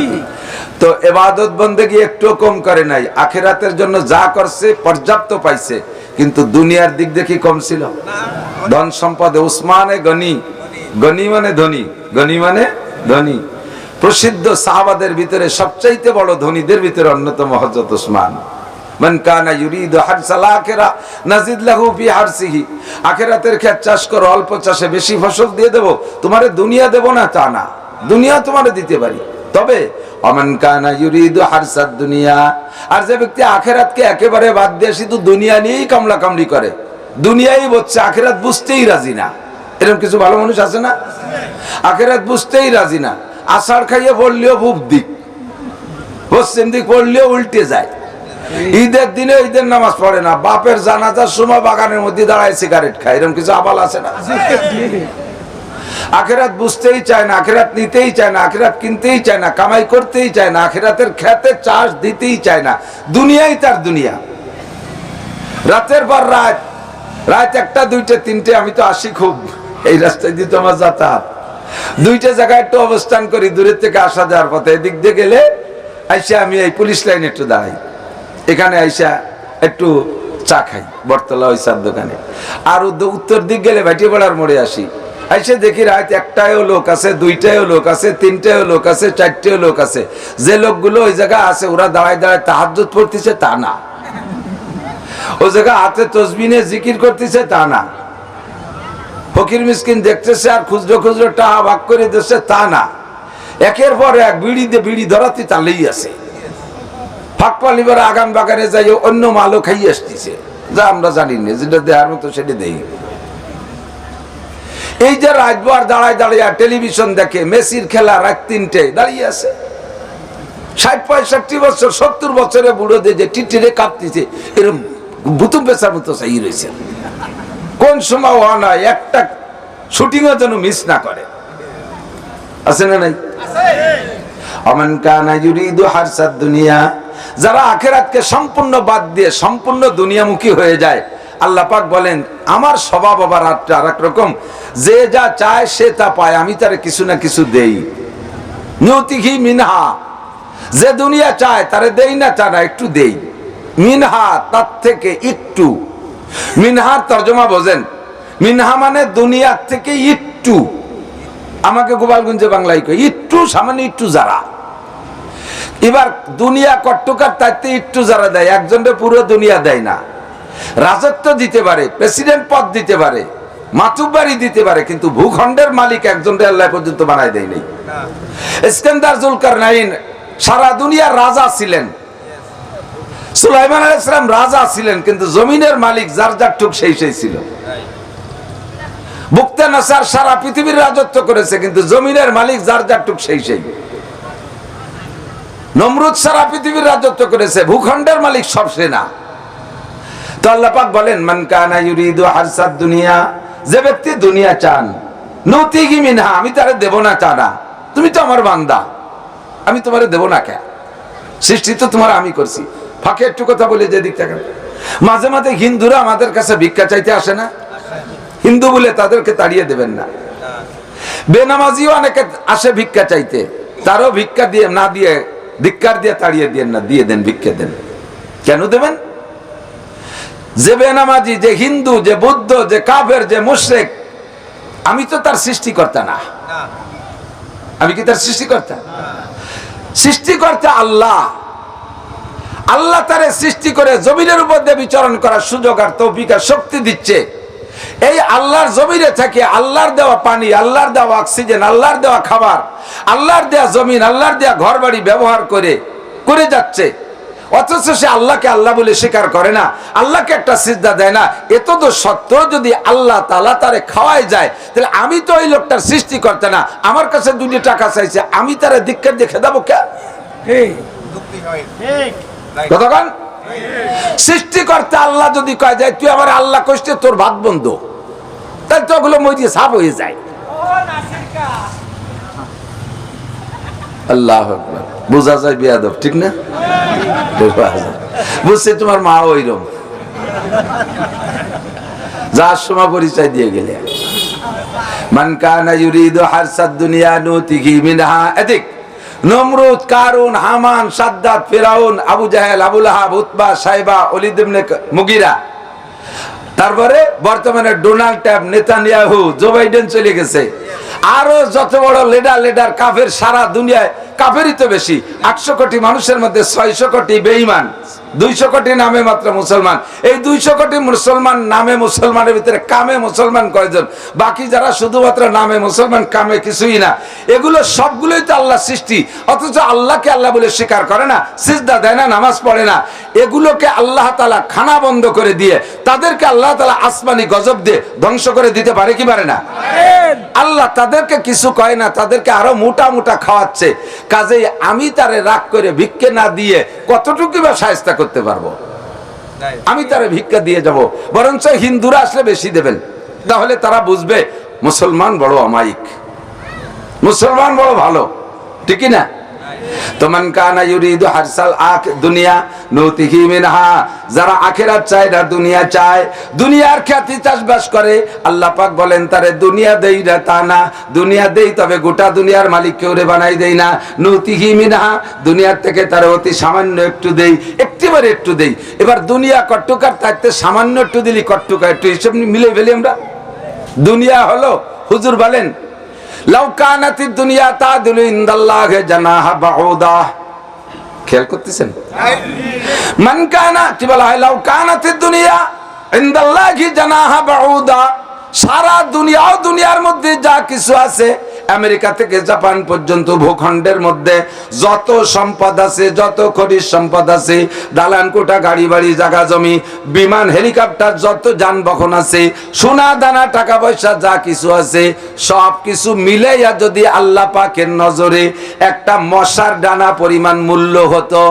তো ইবাদত বন্দেগী একটু কম করে নাই, আখিরাতের জন্য যা করছে পর্যাপ্ত পাইছে, কিন্তু দুনিয়ার দিক দেখি কম ছিল না। ধন সম্পদে উসমানে গনি, গনি মানে ধনী, গনি মানে ধনী। প্রসিদ্ধ সাহাবাদের ভিতরে সবচাইতে বড় ধনীদের ভিতরে অন্যতম হযরত উসমান। মান কানা ইউরিদু হারসাল আখিরা নাজিদ লাহু ফি হারসিহি। আখিরাতের ক্ষেত চাষ করো, অল্প চাষে বেশি ফসল দিয়ে দেব, তোমারে দুনিয়া দেব না তা না, দুনিয়া তোমারে দিতে পারি। তবে অমান কানা ইউরিদু হারসাদ দুনিয়া, আর যে ব্যক্তি আখিরাতকে একেবারে বাদ দিয়ে শুধু দুনিয়া নিয়েই কামলা কামড়ি করে, দুনিয়াই বুঝছে, আখিরাত বুঝতেই রাজি না। এরকম কিছু ভালো মানুষ আছে না? আখিরাত বুঝতেই রাজি না, আষাঢ় খাইয়ে পড়লেও পূব দিক, পশ্চিম দিক পড়লেও উল্টে যায়। ঈদের দিনে ঈদের নামাজ পড়ে না, বাপের জানাজার সময় বাগানের মধ্যে দাঁড়ায় সিগারেট খায়। এরকম কিছু আবাল আছে না? আখিরাত বুঝতেই চায় না, আখিরাত নিতেই চায় না, আখিরাত কিনতেই চায় না, কামাই করতেই চায় না, আখিরাতের খেতে চাষ দিতেই চায় না, দুনিয়াই তার দুনিয়া। রাতের পর রাত, রাত 1টা 2টে 3টে, আমি তো আসি খুব এই রাস্তায় দিয়ে আমার যাতায়াত, 2টে জায়গায় একটু অবস্থান করি দূরের থেকে আসা যাওয়ার পথে। এদিক দিয়ে গেলে আইসা আমি এই পুলিশ লাইনে একটু দাঁড়াই, এখানে আইসা একটু চা খাই বটতলা ওই চার দোকানে। আর উত্তর দিক গেলে ভাটিপাড়ার মোড়ে আসি, আইসে দেখি রাত 1টায়ও লোক আছে, 2টায়ও লোক আছে, 3টায়ও লোক আছে, 4টায়ও লোক আছে। যে লোকগুলো ওই জায়গায় আছে ওরা দাঁড়ায় দাঁড়ায় তাহাজ্জুদ পড়তেছে তা না, ওই জায়গায় হাতে তসবিহ নিয়ে জিকির করতেছে তা না, ফকির মিসকিন দেখতেছে আর খুচরো খুচরো টাকা ভাগ করে দিচ্ছে তা না, একের পর এক বিড়ি দিয়ে বিড়ি ধরাতে চালেই আছে। ফাঁকপা লিবার আগান বাগানে যাই অন্য মালও খাই আসতেছে, যা আমরা জানি না, যেটা দেওয়ার মতো সেটা দেই। এই যে রাতভর দাঁড়ায় দাঁড়িয়ে টেলিভিশন দেখে, মেসির খেলা রাত 3টায় দাঁড়িয়ে আছে, 60-65 বছর 70 বছরে বুড়ো দিয়ে যে টিটিরে কাঁপতেছে, এরকম বুতুম পেশার মতো চাই রয়েছে। কোন সময় হওয়া নয়, একটা শুটিংও যেন মিস না করে। আছে না নাই? আমান কানা ইউরিদু হারসাদ দুনিয়া, যারা আখিরাতকে সম্পূর্ণ বাদ দিয়ে সম্পূর্ণ দুনিয়ামুখী হয়ে যায়, আল্লাহ পাক বলেন আমার স্বভাব আবার আরেক রকম, যে যা চায় সে তা পায়, আমি তারে কিছু না কিছু দেই। নিয়তিহি মিনহা, যে দুনিয়া চায় তারে দেই না তা না, একটু দেই। মিনহা তার থেকে একটু, মিনহার তর্জমা বোঝেন, মিনহা মানে দুনিয়ার থেকে একটু। আমাকে গোপালগঞ্জে বাংলায় কই একটু, সামান্য একটু যারা। এবার দুনিয়া কট্টকার তাইতে একটু যারা দেয়, একজনের পুরো দুনিয়া দেয় না। রাজত্ব দিতে পারে, প্রেসিডেন্ট পদ দিতে পারে, মাতুব্বাড়ি দিতে পারে, কিন্তু ভূখণ্ডের মালিক একজনের আল্লাহ পর্যন্ত বানায় দেয় নাই। ইস্কান্দার জুলকারনাইন সারা দুনিয়ার রাজা ছিলেন, সুলাইমান আলাইহিস সালাম রাজা ছিলেন, কিন্তু জমিনের মালিক যার যার টুক সেই সেই ছিল। বুকতানাসার সারা পৃথিবীর রাজত্ব করেছে, কিন্তু জমিনের মালিক যার যার টুক সেই সেই। নমরুদ সারা পৃথিবীর রাজত্ব করেছে, ভূখণ্ডের মালিক সব সে না। তো আল্লাহ পাক বলেন মান কানা ইউরিদু হারসাদ দুনিয়া, যে ব্যক্তি দুনিয়া চান, নুতিহি মিনহা, আমি তারে দেব না তা না, তুমি তো আমার বান্দা, আমি তোমারে দেব না কেন? সৃষ্টি তো তোমার আমি করছি। ফাঁকে একটু কথা বলে যে দিক থেকে, মাঝে মাঝে হিন্দুরা আমাদের কাছে ভিক্ষা চাইতে আসে না? হিন্দু বলে তাদেরকে তাড়িয়ে দেবেন না। বেনামাজিও অনেকে আসে ভিক্ষা চাইতে, তারও ভিক্ষা দিয়ে না দিয়ে ধিক্কার দিয়ে তাড়িয়ে দিয়েন না, দিয়ে দেন, ভিক্ষা দেন। কেন দেবেন? যে বেনামাজি, যে হিন্দু, যে বৌদ্ধ, যে কাফের, যে মুশরিক, আমি তো তার সৃষ্টিকর্তা না। আমি কি তার সৃষ্টিকর্তা? সৃষ্টিকর্তা আল্লাহ। আল্লাহ তারে সৃষ্টি করে জমিনের উপর দিয়ে বিচরণ করার সুযোগ আর তৌফিক আর শক্তি দিচ্ছে। এই আল্লাহর জমিনে থাকে আল্লাহর দেওয়া পানি, আল্লাহর দেওয়া অক্সিজেন, আল্লাহর দেওয়া খাবার, আল্লাহর দেওয়া জমিন, আল্লাহর দেওয়া ঘর বাড়ি ব্যবহার করে করে যাচ্ছে, অথচ সে আল্লাহকে আল্লাহ বলে স্বীকার করে না, আল্লাহকে একটা সিজদা দেয় না। এত তো সত্য, যদি আল্লাহ তাআলা তারে খাওয়াই যায়, তাহলে আমি তো ওই লোকটার সৃষ্টি করতে না, আমার কাছে 2 টাকা চাইছে, আমি তারে ধিক্কার দিয়ে খেদাব কে? কতক্ষণ? সৃষ্টিকর্তা আল্লাহ যদি কয় যায় তুই আমার আল্লাহ কইতে তোর ভাত বন্ধ, তাহলে তো ওগুলো মরিয়ে সাফ হয়ে যায়। আল্লাহু আকবার। বুঝা যায় বেয়াদব, ঠিক না? বুঝছে তোমার মা ওইরকম, যার সময় পরিচয় দিয়ে গেলে, মান কানা ইউরিদু হারসাদ দুনিয়া নুতিহি মিনহা। এদিক নমরুদ, কারুন, হামান, সাদ্দাত, ফিরাউন, আবু জাহেল, আবু লাহাব, উতবা, সাইবা, ওলীদ ইবনে মুগিরা, তারপরে বর্তমানে Donald Trump, Netanyahu, Joe Biden চলে গেছে, আরো যত বড় লিডার কাফের, সারা দুনিয়ায় কাফেরই তো বেশি। 800 কোটি মানুষের মধ্যে 600 কোটি বেঈমান, 200 কোটি নামে মাত্র মুসলমান। এই 200 কোটি মুসলমান নামে মুসলমানের ভিতরে কামে মুসলমান কয়জন? বাকি যারা শুধুমাত্র নামে মুসলমান, কামে কিছুই না। এগুলো সবগুলোই তো আল্লাহ সৃষ্টি, অথচ আল্লাহকে আল্লাহ বলে স্বীকার করে না, সিজদা দেয় না, নামাজ পড়ে না। এগুলোকে আল্লাহ তাআলা খানা বন্ধ করে দিয়ে তাদেরকে আল্লাহ তাআলা আসমানি গজব দিয়ে ধ্বংস করে দিতে পারে কি পারে না? আল্লাহ তাদেরকে কিছু কয় না, তাদেরকে আরো মোটা মোটা খাওয়াচ্ছে। কাজেই আমি তারে রাগ করে ভিক্ষে না দিয়ে কতটুকু বা শায়েস্তা করতে পারবো? আমি তারে ভিক্ষা দিয়ে যাব। বরঞ্চ হিন্দুরা আসলে বেশি দেবেন, তাহলে তারা বুঝবে মুসলমান বড় অমায়িক, মুসলমান বড় ভালো, ঠিক না? তোমান কানা ইউরিদু হারসাল দুনিয়া নুতিহি মিনহা, যারা আখিরাত চায় না, দুনিয়া চায়, দুনিয়ার খ্যাতি চাষবাস করে, আল্লাহ পাক বলেন তারে দুনিয়া দেই না, তা না, দুনিয়া দেই, তবে গোটা দুনিয়ার মালিক কেউ রে বানাই দেই না। নুতিহি মিনহা, দুনিয়ার থেকে তার অতি সামান্য একটু দেই, একেবারে একটু দেই। এবার দুনিয়া কট্টুকার থাকতে সামান্য একটু দিলি কট্টুকা, একটু হিসেব মিলে ফেলি আমরা। দুনিয়া হলো, হুজুর বলেন, লাউ কানাতিদ দুনিয়া তাদুলু ইনদাল্লাহি জানাহা বাউদা। খেয়াল করতেছেন? মান কানা, কি বলা হয়, লাউ কানাতিদ দুনিয়া ইনদাল্লাহি জানাহা বাউদা। সারা দুনিয়াও, দুনিয়ার মধ্যে যা কিছু আছে, আমেরিকা থেকে জাপান পর্যন্ত ভূখণ্ডের মধ্যে যত সম্পদ আছে, যত খনিজ সম্পদ আছে, দালান কোঠা, গাড়ি বাড়ি, জায়গা জমি, বিমান, হেলিকপ্টার, যত যানবাহন আছে, সোনা দানা, টাকা পয়সা যা কিছু আছে, সব কিছু মিলাইয়া যদি আল্লাহ পাকের নজরে একটা মশার ডানা পরিমাণ মূল্য হতো,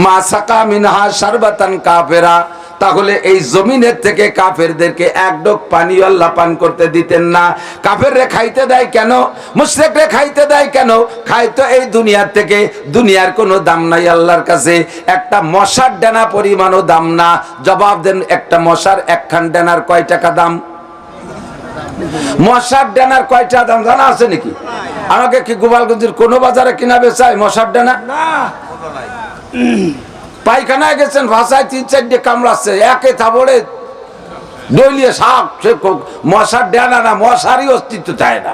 মা সাকা মিনহা শারবাতান কাফেরা, তাহলে এই জমিনের থেকে কাফেরদেরকে এক ডোক পানি আল্লাহ পান করতে দিতেন না। কাফেররে খাইতে দেয় কেন? মুশরিকরে খাইতে দেয় কেন? খায় তো এই দুনিয়ার থেকে, দুনিয়ার কোনো দাম নাই আল্লাহর কাছে, একটা মশার ডানা পরিমাণও দাম না। জবাব দেন, একটা মশার একখান ডানার কয় টাকা দাম? মশার ডানার কয়টা দাম জানা আছে নাকি? আমাকে কি গোপালগঞ্জের কোন বাজারে কিনা বেচায় মশার ডানা? পায়খানায় গেছেন, ভাষায় 3-4 কামড়াচ্ছে, একে থাবড়ে ডলিয়ে সাপ, সে মশার ডানা না, মশারই অস্তিত্ব চায় না।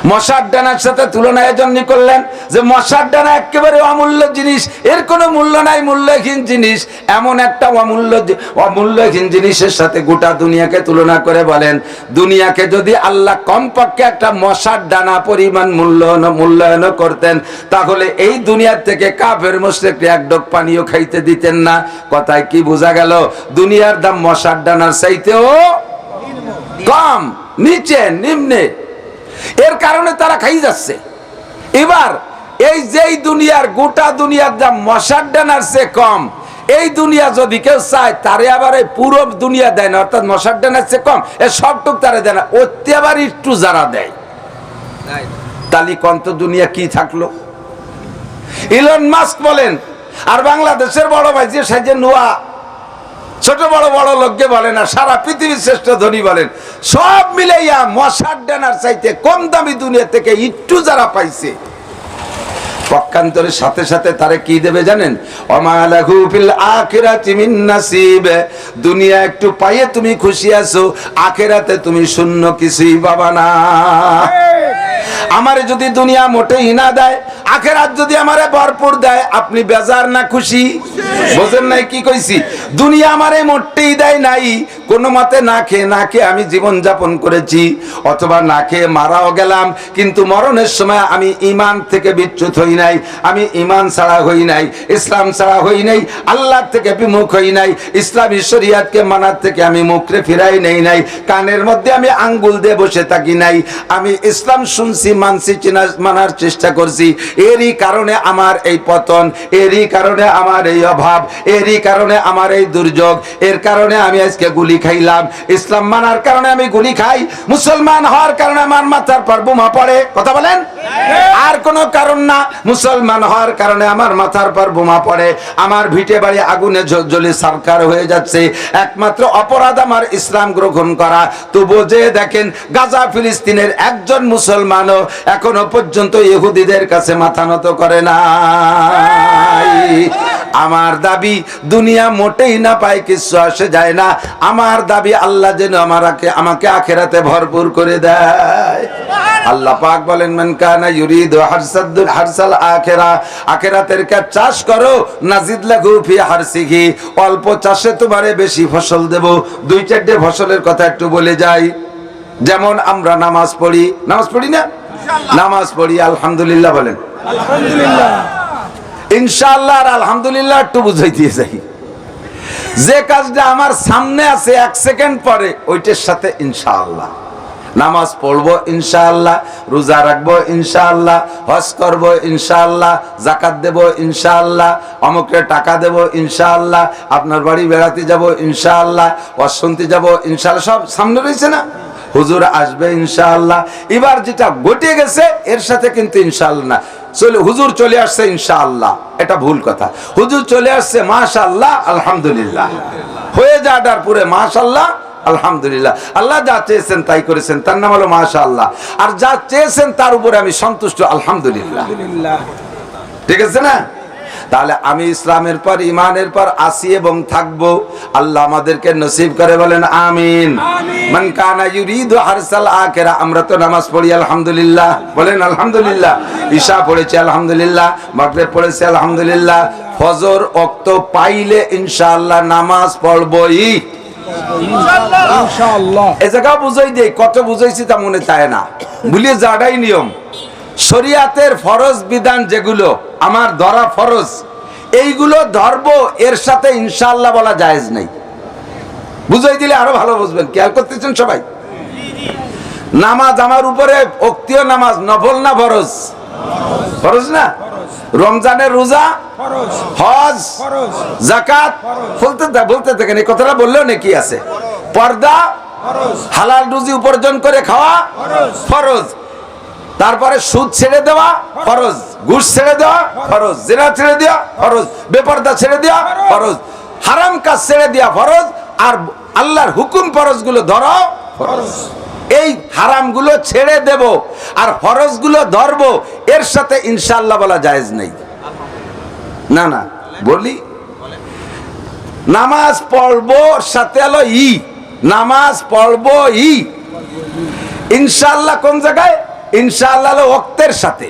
মশার ডানার সাথে তুলনা এজন্য করলেন যে মশার ডানা একেবারে অমূল্য জিনিস, এর কোনো মূল্য নাই, মূল্যহীন জিনিস। এমন একটা অমূল্যহীন জিনিসের সাথে গোটা দুনিয়াকে তুলনা করে বলেন, দুনিয়াকে যদি আল্লাহ কমপক্ষে একটা মশার ডানা পরিমাণ মূল্যায়ন করতেন, তাহলে এই দুনিয়ার থেকে কাফের মুশরিককে এক ডোক পানিও খাইতে দিতেন না। কথায় কি বোঝা গেল? দুনিয়ার দাম মশার ডানার চাইতেও কম, নিচে, নিম্নে। এর কারণে তারা খাই যাচ্ছে। এবার এই যেই দুনিয়ার, গোটা দুনিয়ার দাম মশার ডানার চেয়ে কম, এই দুনিয়া যদি কেউ চায়, তারে আবার এই পুরো দুনিয়া দেয় না, অর্থাৎ মশার ডানার চেয়ে কম, এর সবটুক তারে দেয় না, ওতে আবার একটু যারা দেয়, তালি কন্ত দুনিয়া কি থাকলো? ইলন মাস্ক বলেন, আর বাংলাদেশের বড় ভাই যে সাইজে নোয়া, ছোট বড় বড় লোককে বলে না, সারা পৃথিবীর শ্রেষ্ঠ ধনী বলেন, সব মিলাইয়া মশার ডানার চাইতে কম দামি দুনিয়া থেকে একটু যারা পাইছে, পক্ষান্তরের সাথে সাথে তারে কি দেবে জানেন? ওমালাহু ফিল আখিরাতি মিন নাসিব। দুনিয়া একটু পাইয়ে তুমি খুশি আছো, আখিরাতে তুমি শূন্য, কিছুই পাবা না। আমারে যদি দুনিয়া মোটেই না দেয়, আখিরাত যদি আমারে ভরপুর দেয়, আপনি বেজার না খুশি? বুঝেন নাই কি কইছি? দুনিয়া আমারে মোটেই দেয় নাই, কোনো মতে না খেয়ে আমি জীবন যাপন করেছি, অথবা না খেয়ে মারাও গেলাম, কিন্তু মরণের সময় আমি ঈমান থেকে বিচ্যুত হই নাই, আমি ঈমান ছাড়া হই নাই, ইসলাম ছাড়া হই নাই, আল্লাহ থেকে বিমুখ হই নাই, ইসলামী শরীয়তকে মানার থেকে আমি মুখরে ফিরাই নেই নাই, কানের মধ্যে আমি আঙ্গুল দিয়ে বসে থাকি নাই, আমি ইসলাম শুনছি, মানছি, মানার চেষ্টা করছি। এরই কারণে আমার এই পতন, এরই কারণে আমার এই অভাব, এরই কারণে আমার এই দুর্যোগ, এর কারণে আমি আজকে গুলি খাইলাম। ইসলাম মানার কারণে আমি গুলি খাই, মুসলমান হওয়ার কারণে আমার মাথার পর বোমা পড়ে। কথা বলেন, আর কোনো কারণ না। মুসলমান হওয়ার কারণে আমার মাথার পর বোমা পড়ে, আমার ভিটে বাড়ি আগুনে জ্বলে সরকার হয়ে যাচ্ছে। একমাত্র অপরাধ আমার ইসলাম গ্রহণ করা। তবু যে দেখেন, গাজা ফিলিস্তিনের একজন মুসলমানও এখনো পর্যন্ত ইহুদিদের কাছে মাথা নত করে না। আমার দাবি দুনিয়া মোটেই না পায়, কিছু আসে যায় না। আমার দাবি আল্লাহ যেন আমাকে আখিরাতে ভরপুর করে দেয়। আল্লাহ পাক বলেন, মান কানা ইউরিদু হারসাল আখিরা, আখিরাতের কাজ চাষ করো, নাজিদ লাহু ফি হারসিহি, অল্প চাষে তোমারে বেশি ফসল দেব। দুই চারটে ফসলের কথা একটু বলে যাই। যেমন আমরা নামাজ পড়ি না? নামাজ পড়ি আলহামদুলিল্লাহ বলেন, আলহামদুলিল্লাহ, ইনশাআল্লাহ আর আলহামদুলিল্লাহ একটু বুঝাইতে যাই। যে কাজটা আমার সামনে আছে এক সেকেন্ড পরে, ওইটার সাথে ইনশাআল্লাহ। নামাজ পড়বো ইনশাআল্লাহ, রোজা রাখবো ইনশাআল্লাহ, হজ করবো ইনশাআল্লাহ, যাকাত দেবো ইনশাআল্লাহ, অমুকে টাকা দেবো ইনশাআল্লাহ, আপনার বাড়ি বেড়াতে যাবো ইনশাআল্লাহ, অশুনতে যাবো ইনশাআল্লাহ, সব সামনে রয়েছে না? হুজুর আসবে ইনশাআল্লাহ। এবার যেটা ঘটে গেছে এর সাথে কিন্তু ইনশাআল্লাহ না, হুজুর চলে আসছে ইনশাআল্লাহ, এটা ভুল কথা। হুজুর চলে আসছে মাশাআল্লাহ আলহামদুলিল্লাহ, হয়ে যাওয়ার পরে মাশাআল্লাহ আলহামদুলিল্লাহ। আল্লাহ যা চেয়েছেন তাই করেছেন, তার নাম হলো মাশাআল্লাহ। আর যা চেয়েছেন তার উপরে আমি সন্তুষ্ট আলহামদুলিল্লাহ। ঠিক আছে না? তাহলে আমি ইসলামের পর, ইমানের পর আসি এবং থাকবো। আল্লাহ আমাদেরকে নসিব করে, বলেন আমিন। মান কানা ইউরিদু হারসাল আখিরা। আমরা তো নামাজ পড়ি আলহামদুলিল্লাহ, বলেন আলহামদুলিল্লাহ। ঈশা পড়েছি আলহামদুলিল্লাহ, মাগরিব পড়েছি আলহামদুলিল্লাহ। ফজর ওয়াক্ত পাইলে ইনশাআল্লাহ নামাজ পড়বই ইনশাআল্লাহ। এই জায়গা বুঝাই দেই, কত বুঝাইছি তা মনে চায় না, ভুলিয়ে যাওয়াটাই নিয়ম। শরিয়াতের ফরজ বিধান যেগুলো আমার ধরা ফরজ, এইগুলো ধরবো, এর সাথে ইনশাআল্লাহ বলা জায়েজ নাই। বুঝাই দিলে আরো ভালো বুঝবেন। খেয়াল করতেছেন সবাই? নামাজ আমার উপরে ওক্তীয় নামাজ, নফল না ফরজ? ফরজ না? রমজানের রোজা ফরজ, হজ ফরজ, যাকাত বলতে থাকেন, এই কথাটা বললেও নাকি আছে। পর্দা ফরজ, হালাল রুজি উপার্জন করে খাওয়া ফরজ, তারপরে সুদ ছেড়ে দেওয়া ফরজ, ঘুষ ছেড়ে দেওয়া ফরজ, জিনা ছেড়ে দেওয়া ফরজ, বেপরদা ছেড়ে দেওয়া ফরজ, হারাম কাজ ছেড়ে দেওয়া ফরজ, আর আল্লাহর হুকুম ফরজ গুলো ধরো ফরজ। এই হারাম গুলো ছেড়ে দেব আর ফরজ গুলো ধরবো, এর সাথে ইনশাআল্লাহ বলা জায়েজ নেই। না না বলি, নামাজ পড়বো সাথে হলো নামাজ পড়বো ইনশাআল্লাহ। কোন জায়গায়? ইনশাআল্লাহ হলো ওয়াক্তের সাথে।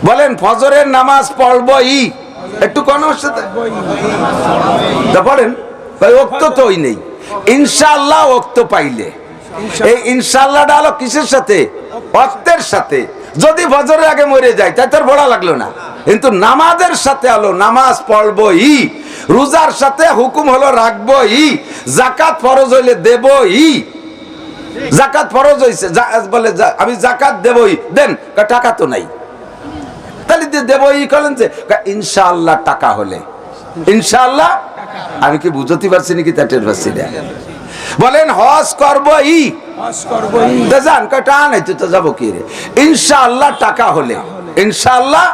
বলেন ফজরের নামাজ পড়বো একটু কোন সাথে পড়েন ভাই, ওয়াক্ত তো নেই। ইনশাআল্লাহ ওয়াক্ত পাইলে, এই ইনশাআল্লাহটা হলো কিসের সাথে? ওয়াক্তের সাথে। যদি ফজরের আগে মরে যায় তাই তোর বড় লাগলো না, কিন্তু নামাজের সাথে হলো নামাজ পড়বো রোজার সাথে হুকুম হলো রাখবো যাকাত ফরজ হইলে দেবো যাকাত ফরজ হইছে, বলে আমি যাকাত দেবই, দেন টাকা তো নাই, তাহলে দেবই করেন যে ইনশাআল্লাহ টাকা হলে। ইনশাআল্লাহ আমি কি বুঝতে পারছি নাকি তা টের পাচ্ছি না। বলেন হজ করবো যান, টাকা নাই তো যাবো কি রে? ইনশাআল্লাহ টাকা হলে। ইনশাআল্লাহ।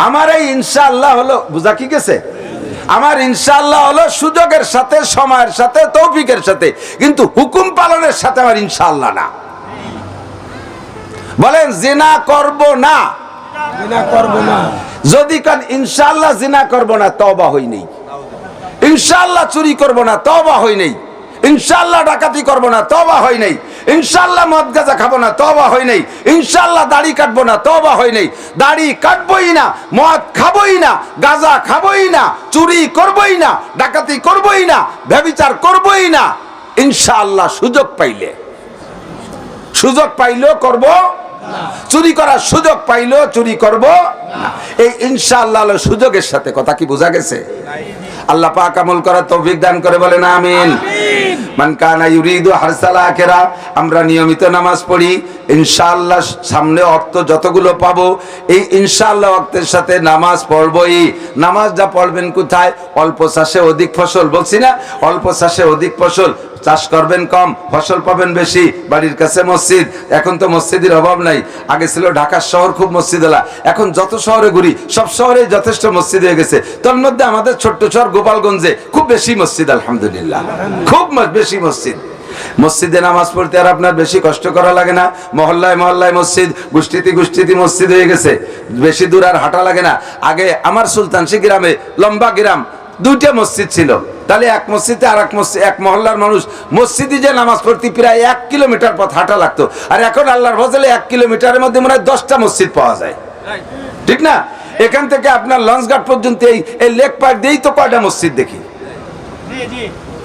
আমার এই ইনশাআল্লাহ হলো বুঝা কি গেছে? আমার ইনশাআল্লাহ হলো সুযোগের সাথে, সময়ের সাথে, তৌফিকের সাথে, কিন্তু হুকুম পালনের সাথে আমার ইনশাআল্লাহ না। বলেন জিনা করব না, জিনা করব না। যদি কান ইনশাআল্লাহ জিনা করব না, তওবা হই নেই। ইনশাআল্লাহ চুরি করব না, তওবা হই নেই। ইনশাআল্লাহ ডাকাতি করব না, তওবা হই নেই। ইনশাআল্লাহ মদ গাঁজা খাবো না, তওবা হই নেই। ইনশাআল্লাহ দাড়ি কাটবো না, তওবা হই নেই। দাড়ি কাটবই না, মদ খাবই না, গাঁজা খাবই না, চুরি করবই না, ডাকাতি করবই না, ব্যভিচার করবই না। ইনশাআল্লাহ সুযোগ পাইলেও করব না, চুরি করার সুযোগ পাইলেও চুরি করব না। এই ইনশাআল্লাহ হলো সুযোগের সাথে। কথা কি বোঝা গেছে? আল্লাহ পাক আমল করার তৌফিক দান করে, বলেন আমিন। মান কানা ইউরিদু হারসাল আখিরা, আমরা নিয়মিত নামাজ পড়ি, ইনশাআল্লাহ সামনে অর্থ যতগুলো পাবো এই ইনশাআল্লাহ অর্থের সাথে নামাজ পড়বই। নামাজ যা পড়বেন কোথায়? অল্প চাষে অধিক ফসল, বলছি না? অল্প চাষে অধিক ফসল। চাষ করবেন কম, ফসল পাবেন বেশি। বাড়ির কাছে মসজিদ, এখন তো মসজিদের অভাব নাই। আগে ছিল ঢাকার শহর খুব মসজিদওয়ালা, এখন যত শহরে ঘুরি সব শহরে যথেষ্ট মসজিদ হয়ে গেছে। তার মধ্যে আমাদের ছোট্ট শহর গোপালগঞ্জে খুব বেশি মসজিদ, আলহামদুলিল্লাহ, খুব বেশি মসজিদ। মসজিদে নামাজ পড়তে আর আপনার বেশি কষ্ট করা লাগে না। মহল্লায় মহল্লায় মসজিদ, গোষ্ঠীতে মসজিদ হয়ে গেছে, বেশি দূর আর হাঁটা লাগে না। আগে আমার সুলতানশী গ্রামে, লম্বা গ্রাম, দুইটা মসজিদ ছিল। তাহলে এক মসজিদে আর এক মহল্লার মানুষ মসজিদে যে নামাজ পড়তে প্রায় 1 কিলোমিটার পথ হাঁটা লাগতো। আর এখন আল্লাহর ফজলে 1 কিলোমিটারের মধ্যে মনে হয় 10টা মসজিদ পাওয়া যায়, ঠিক না? এখান থেকে আপনার লঞ্চঘাট পর্যন্ত এই লেক পার দিয়েই তো কয়টা মসজিদ দেখি,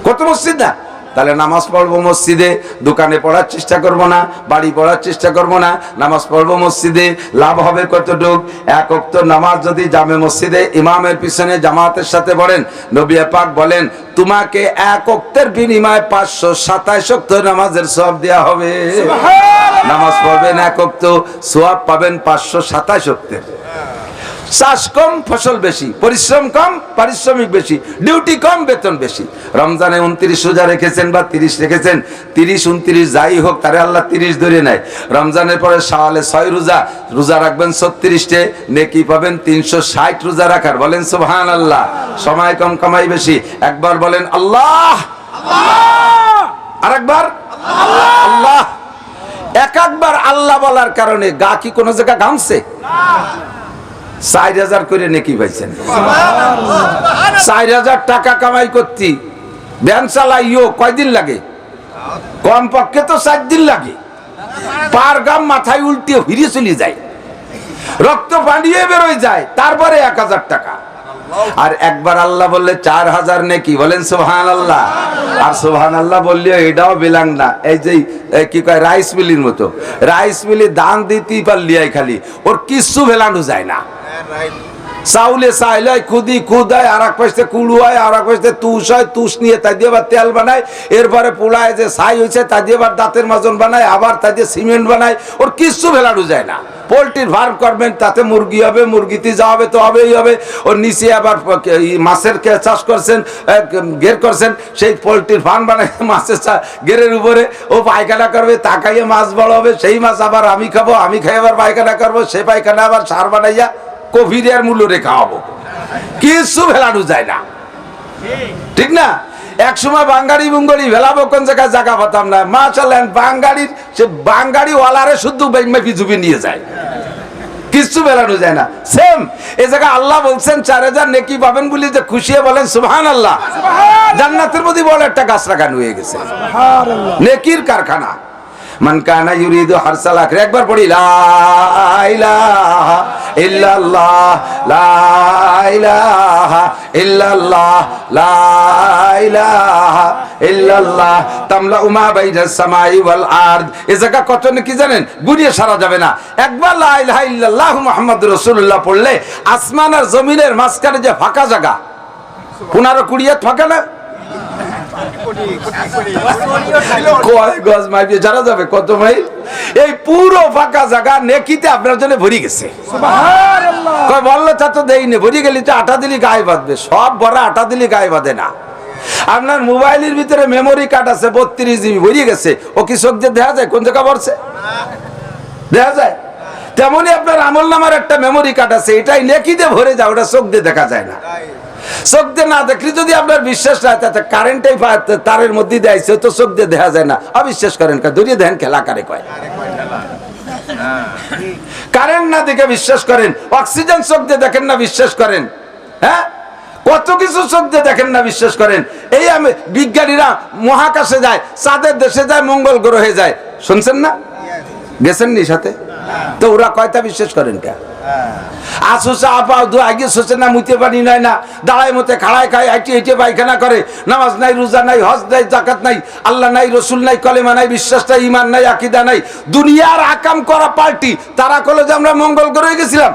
কত মসজিদ না? তাহলে নামাজ পড়বো মসজিদে, দোকানে পড়ার চেষ্টা করব না, বাড়ি পড়ার চেষ্টা করব না, নামাজ পড়বো মসজিদে। লাভ হবে কতটুক? এক ওয়াক্ত নামাজ যদি জামে মসজিদে ইমামের পিছনে জামাতের সাথে পড়েন, নবী পাক বলেন তোমাকে এক ওয়াক্তের বিনিময়ে 527 ওয়াক্ত নামাজের সওয়াব দেয়া হবে। নামাজ পড়বেন এক ওয়াক্ত, সওয়াব পাবেন 527 ওয়াক্তের। চাষ কম, ফসল বেশি, পরিশ্রম কম, পারিশ্রমিক বেশি, ডিউটি কম, বেতন বেশি। রমজানে 29 রোজা রেখেছেন বা 30 রেখেছেন, 30 29 যাই হোক, তারে আল্লাহ 30 ধরে নেয়। রমজানের পরে শাওয়ালে 6 রোজা রাখবেন 36টে, নেকি পাবেন 360 রোজা রাখার। বলেন সুবহানাল্লাহ। সময় কম, কামাই বেশি। একবার বলেন আল্লাহ, আরেকবার আল্লাহ। একবার আল্লাহ বলার কারণে গা কি কোনো জায়গা ঘামছে? 4000 করে নেকি পাইছেন। 4000 টাকা কামাই করতে ভ্যান চালাইও কয়দিন লাগে? কমপক্ষে তো 4 দিন লাগে। পার গাম মাথায় উল্টিয়ে ফিরে চলে যায়, রক্ত পানিয়ে বেরোয় যায়, তারপরে 1000 টাকা। আর একবার আল্লাহ বললে 4000 নেকি। বলেন সুবহানাল্লাহ। আর সুবহানাল্লাহ বললে এটাও বিলাং না। এই যে কি কয়, রাইস মিলের মতো, রাইস মিলে দান দিতেই পারলিয়াই খালি, ওর কিছু ভেলানো যায় না। চাউলে চাইলে খুদি খুদ হয়, আর এক পাশে কুড়ু হয়, আর এক পাশে তুষ হয়, তুষ নিয়ে তাই দিয়ে আবার তেল বানায়, এরপরে পোড়ায় যে ছাই হয়েছে তাই দিয়ে আবার দাঁতের মাজন বানায়, আবার তাই দিয়ে সিমেন্ট বানায়, ওর কিচ্ছু ভেলানো যায় না। পোলট্রির ফার্ম করবেন, তাতে মুরগি হবে, মুরগিতে যা হবে তো হবেই হবে। ওর নিচে আবার মাছের চাষ করছেন, ঘের করছেন, সেই পোলট্রির ফার্ম বানায় মাছের ঘেরের উপরে ও পায়খানা করবে, তাকাইয়ে মাছ বড় হবে, সেই মাছ আবার আমি খাবো, আমি খাই আবার পায়খানা করবো, সে পায়খানা আবার সার বানাইয়া কোভিডের মূল্য রেখা হবো। কিছু ভেলানো যায় না, ঠিক না? এক সময় বাঙ্গাড়ি বুঙ্গাড়ি ভেলাবো, কোন জায়গায় জায়গা পাতাম না। মাশাআল্লাহ, বাঙ্গাড়ির সে বাঙ্গাড়ি ওয়ালারে শুদ্ধ মেপি ঝুপি নিয়ে যায়, কিছু বেলানো যায় না। সেম এই জায়গা আল্লাহ বলছেন 4000 নেকি পাবেন বলি যে খুশিয়ে বলেন সুবহানাল্লাহ। জান্নাতের মধ্যে বড় একটা গাছ লাগানো হয়ে গেছে, নেকির কারখানা। মান কানা ইউরিদু হারসাল আখিরা, একবার পড়ি লা ইলাহা ইল্লাল্লাহ, লা ইলাহা ইল্লাল্লাহ, লা ইলাহা ইল্লাল্লাহ তামলা মা বাইনাস সামাই ওয়াল আরদ। এই জায়গা কত নাকি জানেন? গুনিয়ে সারা যাবে না। একবার লা ইলাহা ইল্লাল্লাহ মুহাম্মাদুর রাসূলুল্লাহ পড়লে আসমান আর জমিনের মাঝখানে যে ফাঁকা জায়গা, 15-20 ফাঁকা না, জানা যাবে কত মাইল? এই পুরো ফাঁকা জায়গা নেকিতে আপনার জন্য ভরে গেছে। বললো তা তো দেয়নি, ভরে গেলি তো আটা দিলি গায়ে বাঁধবে। সব ভরা আটা দিলি গায়ে বাঁধে না। আপনার মোবাইলের ভিতরে মেমোরি কার্ড আছে 32 GB, ভরে গেছে। ও কি চোখ দিয়ে দেখা যায় কোন জায়গা ভরছে? দেখা যায়? তেমনি আপনার আমল নামার একটা মেমোরি কার্ড আছে, এটাই নেকি দিয়ে ভরে যায়, ওটা চোখ দিয়ে দেখা যায় না। চোখ দিয়ে না দেখলে যদি আপনার বিশ্বাস না থাকে, কারেন্টই তারের মধ্যে দেয়ছে তো চোখ দিয়ে দেখা যায় না, অবিশ্বাস করেন দূরিয়ে দেখেন খেলা কারে কয়। কারেন্ট না দেখে বিশ্বাস করেন, অক্সিজেন চোখ দিয়ে দেখেন না বিশ্বাস করেন, হ্যাঁ কত কিছু চোখ দিয়ে দেখেন না বিশ্বাস করেন। এই আমি বিজ্ঞানীরা মহাকাশে যায়, চাঁদের দেশে যায়, মঙ্গল গ্রহে যায়, শুনছেন না? গেছেন নি সাথে? তো ওরা কয়টা বিশ্বাস করেন কে? আসুসা আপা দু আগে সোচে না, মুতে পানি নাই না, দাঁড়ায় মতে খাড়ায় খায়, হাইটে হেঁটে পায়খানা করে, নামাজ নাই, রোজা নাই, হজ নাই, জাকাত নাই, আল্লাহ নাই, রসুল নাই, কলেমা নাই, বিশ্বাস নাই, ইমান নাই, আকীদা নাই, দুনিয়ার আকাম করা পার্টি। তারা কলে যে আমরা মঙ্গল গ্রহে গেছিলাম,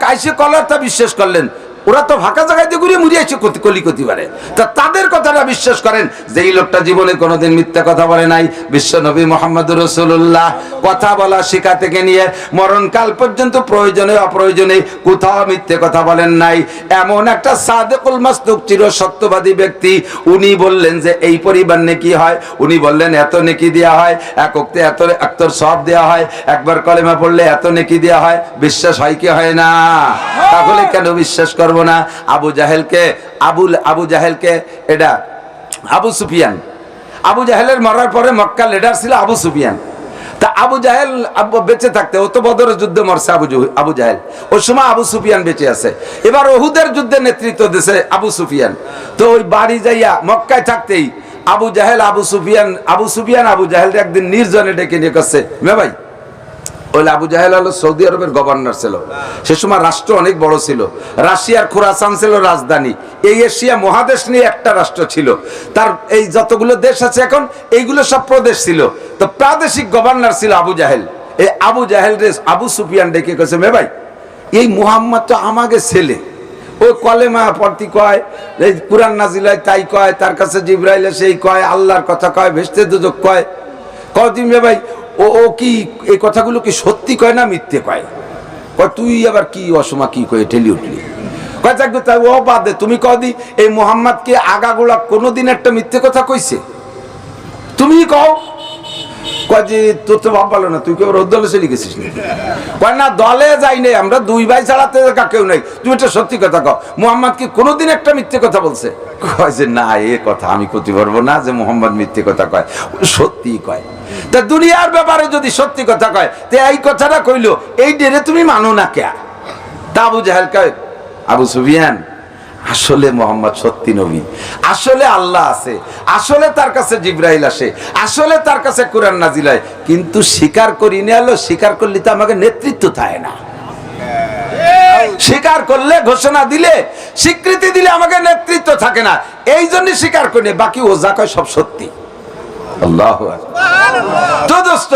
কাইসে কলার তা বিশ্বাস করলেন। ওরা তো ফাঁকা জায়গায় ঘুরে মুড়িয়েছে কলিকতি পারে, তা তাদের কথাটা বিশ্বাস করেন যে এই লোকটা জীবনে কোনোদিন মিথ্যা কথা বলে নাই। বিশ্ব নবী মুহাম্মদুর রাসূলুল্লাহ কথা বলা শিখা থেকে নিয়ে মরণকাল পর্যন্ত প্রয়োজনে অপ্রয়োজনে কোথাও মিথ্যে কথা বলেন নাই। এমন একটা সাদিকুল মাসদুক চির সত্যবাদী ব্যক্তি, উনি বললেন যে এই পরিমাণ নেকি হয়, উনি বললেন এত নেকি দেওয়া হয়, এক ওয়াক্তে এত এক্তর সওয়াব দেওয়া হয়, একবার কলেমা পড়লে এত নেকি দেওয়া হয়। বিশ্বাস হয় কি হয় না? তাহলে কেন বিশ্বাস করব না? আবু জাহেলকে এটা আবু সুফিয়ান, আবু জাহেলের মরার পরে মক্কা লিডার ছিল আবু সুফিয়ান। তা আবু জাহেল বেঁচে থাকতে, ও তো বদরের যুদ্ধে মরছে আবু জাহেল, ওই সময় আবু সুফিয়ান বেঁচে আছে। এবার উহুদের যুদ্ধে নেতৃত্ব দিয়েছে আবু সুফিয়ান। তো ওই বাড়ি যাইয়া মক্কায় থাকতেই আবু সুফিয়ান আবু জাহেল একদিন নির্জনে ডেকে নিয়ে করছে, মে ভাই ওই আবু জাহেল হলো সৌদি আরবের গভর্নর ছিল, সে সময় রাষ্ট্র অনেক বড় ছিল, রাশিয়ার খোরাসান ছিল রাজধানী, এই এশিয়া মহাদেশ নিয়ে একটা রাষ্ট্র ছিল, তার এই যতগুলো দেশ আছে এখন এইগুলো সব প্রদেশ ছিল। তো প্রাদেশিক গভর্নর ছিল আবু জাহেল। এই আবু জাহেল রে আবু সুফিয়ান ডেকে কইছে, মে ভাই এই মুহাম্মদ তো আমাকে ছেলে, ওই কলেমা পড়তি কয়, এই কুরআন নাজিল হয় তাই কয়, তার কাছে জিবরাইল সেই কয়, আল্লাহর কথা কয়, ভেস্তে দুজক কয়, কদিন মে ভাই ও কি এই কথাগুলো কি সত্যি কয় না মিথ্যে কয়? তুই আবার কি অসমা কি কয়ে ঠেলি উঠলি? ও বাদ দে, তুমি কদি এই মোহাম্মদকে আগাগোড়া কোনোদিন একটা মিথ্যে কথা কইছে? তুমি কও। কয় যে তোর তো ভাব ভালো না, তুই কেউ দলে চলে গেছিস না? কয় না দলে যাই নাই আমরা, দুই ভাই ছাড়াতে কেউ নাই, তুমি একটা সত্যি কথা কও, মোহাম্মদ কি কোনোদিন একটা মিথ্যে কথা বলছে? কয় যে না, এ কথা আমি করতে পারবো না যে মোহাম্মদ মিথ্যে কথা কয়, সত্যি কয়। তা দুনিয়ার ব্যাপারে যদি সত্যি কথা কয়, তে এই কথাটা কইলো এই ডেরে তুমি মানো না কে? তা আবু জাহেল কয়, আবু সুফিয়ান আসলে মোহাম্মদ সত্যি নবী, আসলে আল্লাহ আছে, আসলে তার কাছে জিবরাইল আসে, আসলে তার কাছে কোরআন নাজিল হয়, কিন্তু স্বীকার করি না। এলো স্বীকার করলে তো আমাকে নেতৃত্ব থাকে না, স্বীকার করলে ঘোষণা দিলে স্বীকৃতি দিলে আমাকে নেতৃত্ব থাকে না, এই জন্য স্বীকার করি। বাকি ও যা কয় সব সত্যি। আল্লাহু আকবার। তো দোস্ত,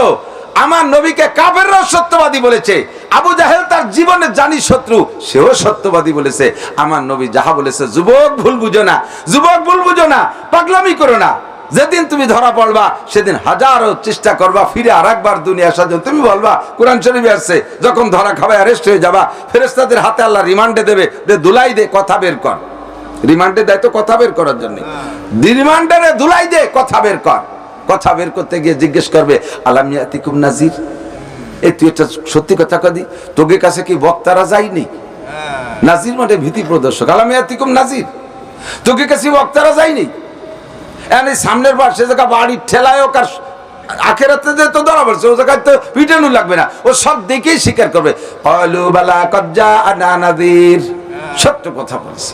আমার নবীকে কাফেররাও সত্যবাদী বলেছে, আবু জাহেল তার জীবনের জানি শত্রু, সেও সত্যবাদী বলেছে। আমার নবী যাহা বলেছে, যুবক ভুল বুঝো না, যুবক ভুল বুঝো না, পাগলামি করো না, যেদিন তুমি ধরা পড়বা সেদিন হাজারো চেষ্টা করবা ফিরে আর একবার দুনিয়া আসার জন্য। তুমি বলবা কোরআন শরীফে আসছে, যখন ধরা খাবে অ্যারেস্ট হয়ে যাবা, ফেরেশতাদের হাতে আল্লাহ রিমান্ডে দেবে, দুলাই দে কথা বের কর। রিমান্ডে দেয় তো কথা বের করার জন্য, রিমান্ডারে দুলাই দে কথা বের কর। কথা বের করতে গিয়ে জিজ্ঞেস করবে, আলাম ইয়াতিকুম নাজির, এই তুই একটা সত্যি কথা কদি, তোকে কাছে কি বক্তারা যায়নি? নাজির মানে ভীতি প্রদর্শক। আলাম ইয়াতিকুম নাজির, তোকে কাছে বক্তারা যায়নি? এই সামনের বার সে জায়গা বাড়ি ঠেলায় হোক আর আখেরাতে যে তো ধরা পড়ছে, ও জায়গায় তো পিটানো লাগবে না, ও সব দেখেই স্বীকার করবে। ক্বালু বালা কদ জাআনা নাযীর, সত্য কথা বলছে,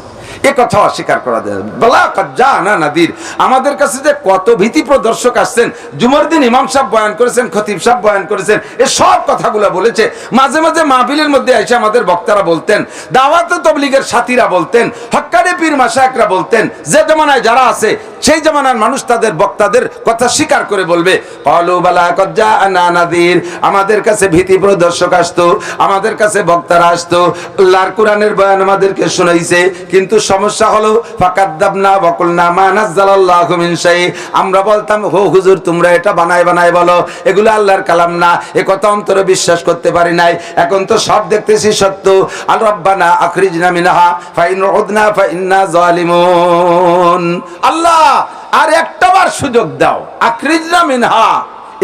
এ কথা অস্বীকার করা যায় বলা কদ জাআনা নাযীর। আমাদের কাছে যে কত ভীতি প্রদর্শক আসছেন, জুমার দিন ইমাম সাহেব বয়ান করেছেন, খতিব সাহেব বয়ান করেছেন, এই সব কথাগুলো বলেছে। মাঝে মাঝে মাহফিলের মধ্যে এসে আমাদের বক্তারা বলতেন, দাওয়াতে তাবলীগের সাথীরা বলতেন, হক্কানি পীর মাশায়েখরা বলতেন, যে জামানায় যারা আছে সেই জামানার মানুষ তাদের বক্তাদের কথা স্বীকার করে বলবে, ক্বালু বালা কদ জাআনা নাযীর, আমাদের কাছে ভীতি প্রদর্শক আসতো, আমাদের কাছে বক্তারা আসতো, আল্লাহর কোরআনের বয়ান আমাদেরকে শোনাইছে, কিন্তু সমস্যা হলো ফাকাদ্দাবনা ওয়া কুলনা মা নাযালাল্লাহু মিন শাই, আমরা বলতাম হো হুজুর তোমরা এটা বানায় বানায় বলো, এগুলো আল্লাহর কালাম না, এ কথা অন্তরে বিশ্বাস করতে পারি নাই, এখন তো সব দেখতেছি সত্য। আল রাব্বানা আখরিজনা মিনহা ফাইন উদনা ফাইন্না জালিমুন, আল্লাহ আর একটাবার সুযোগ দাও, আখরিজনা মিনহা,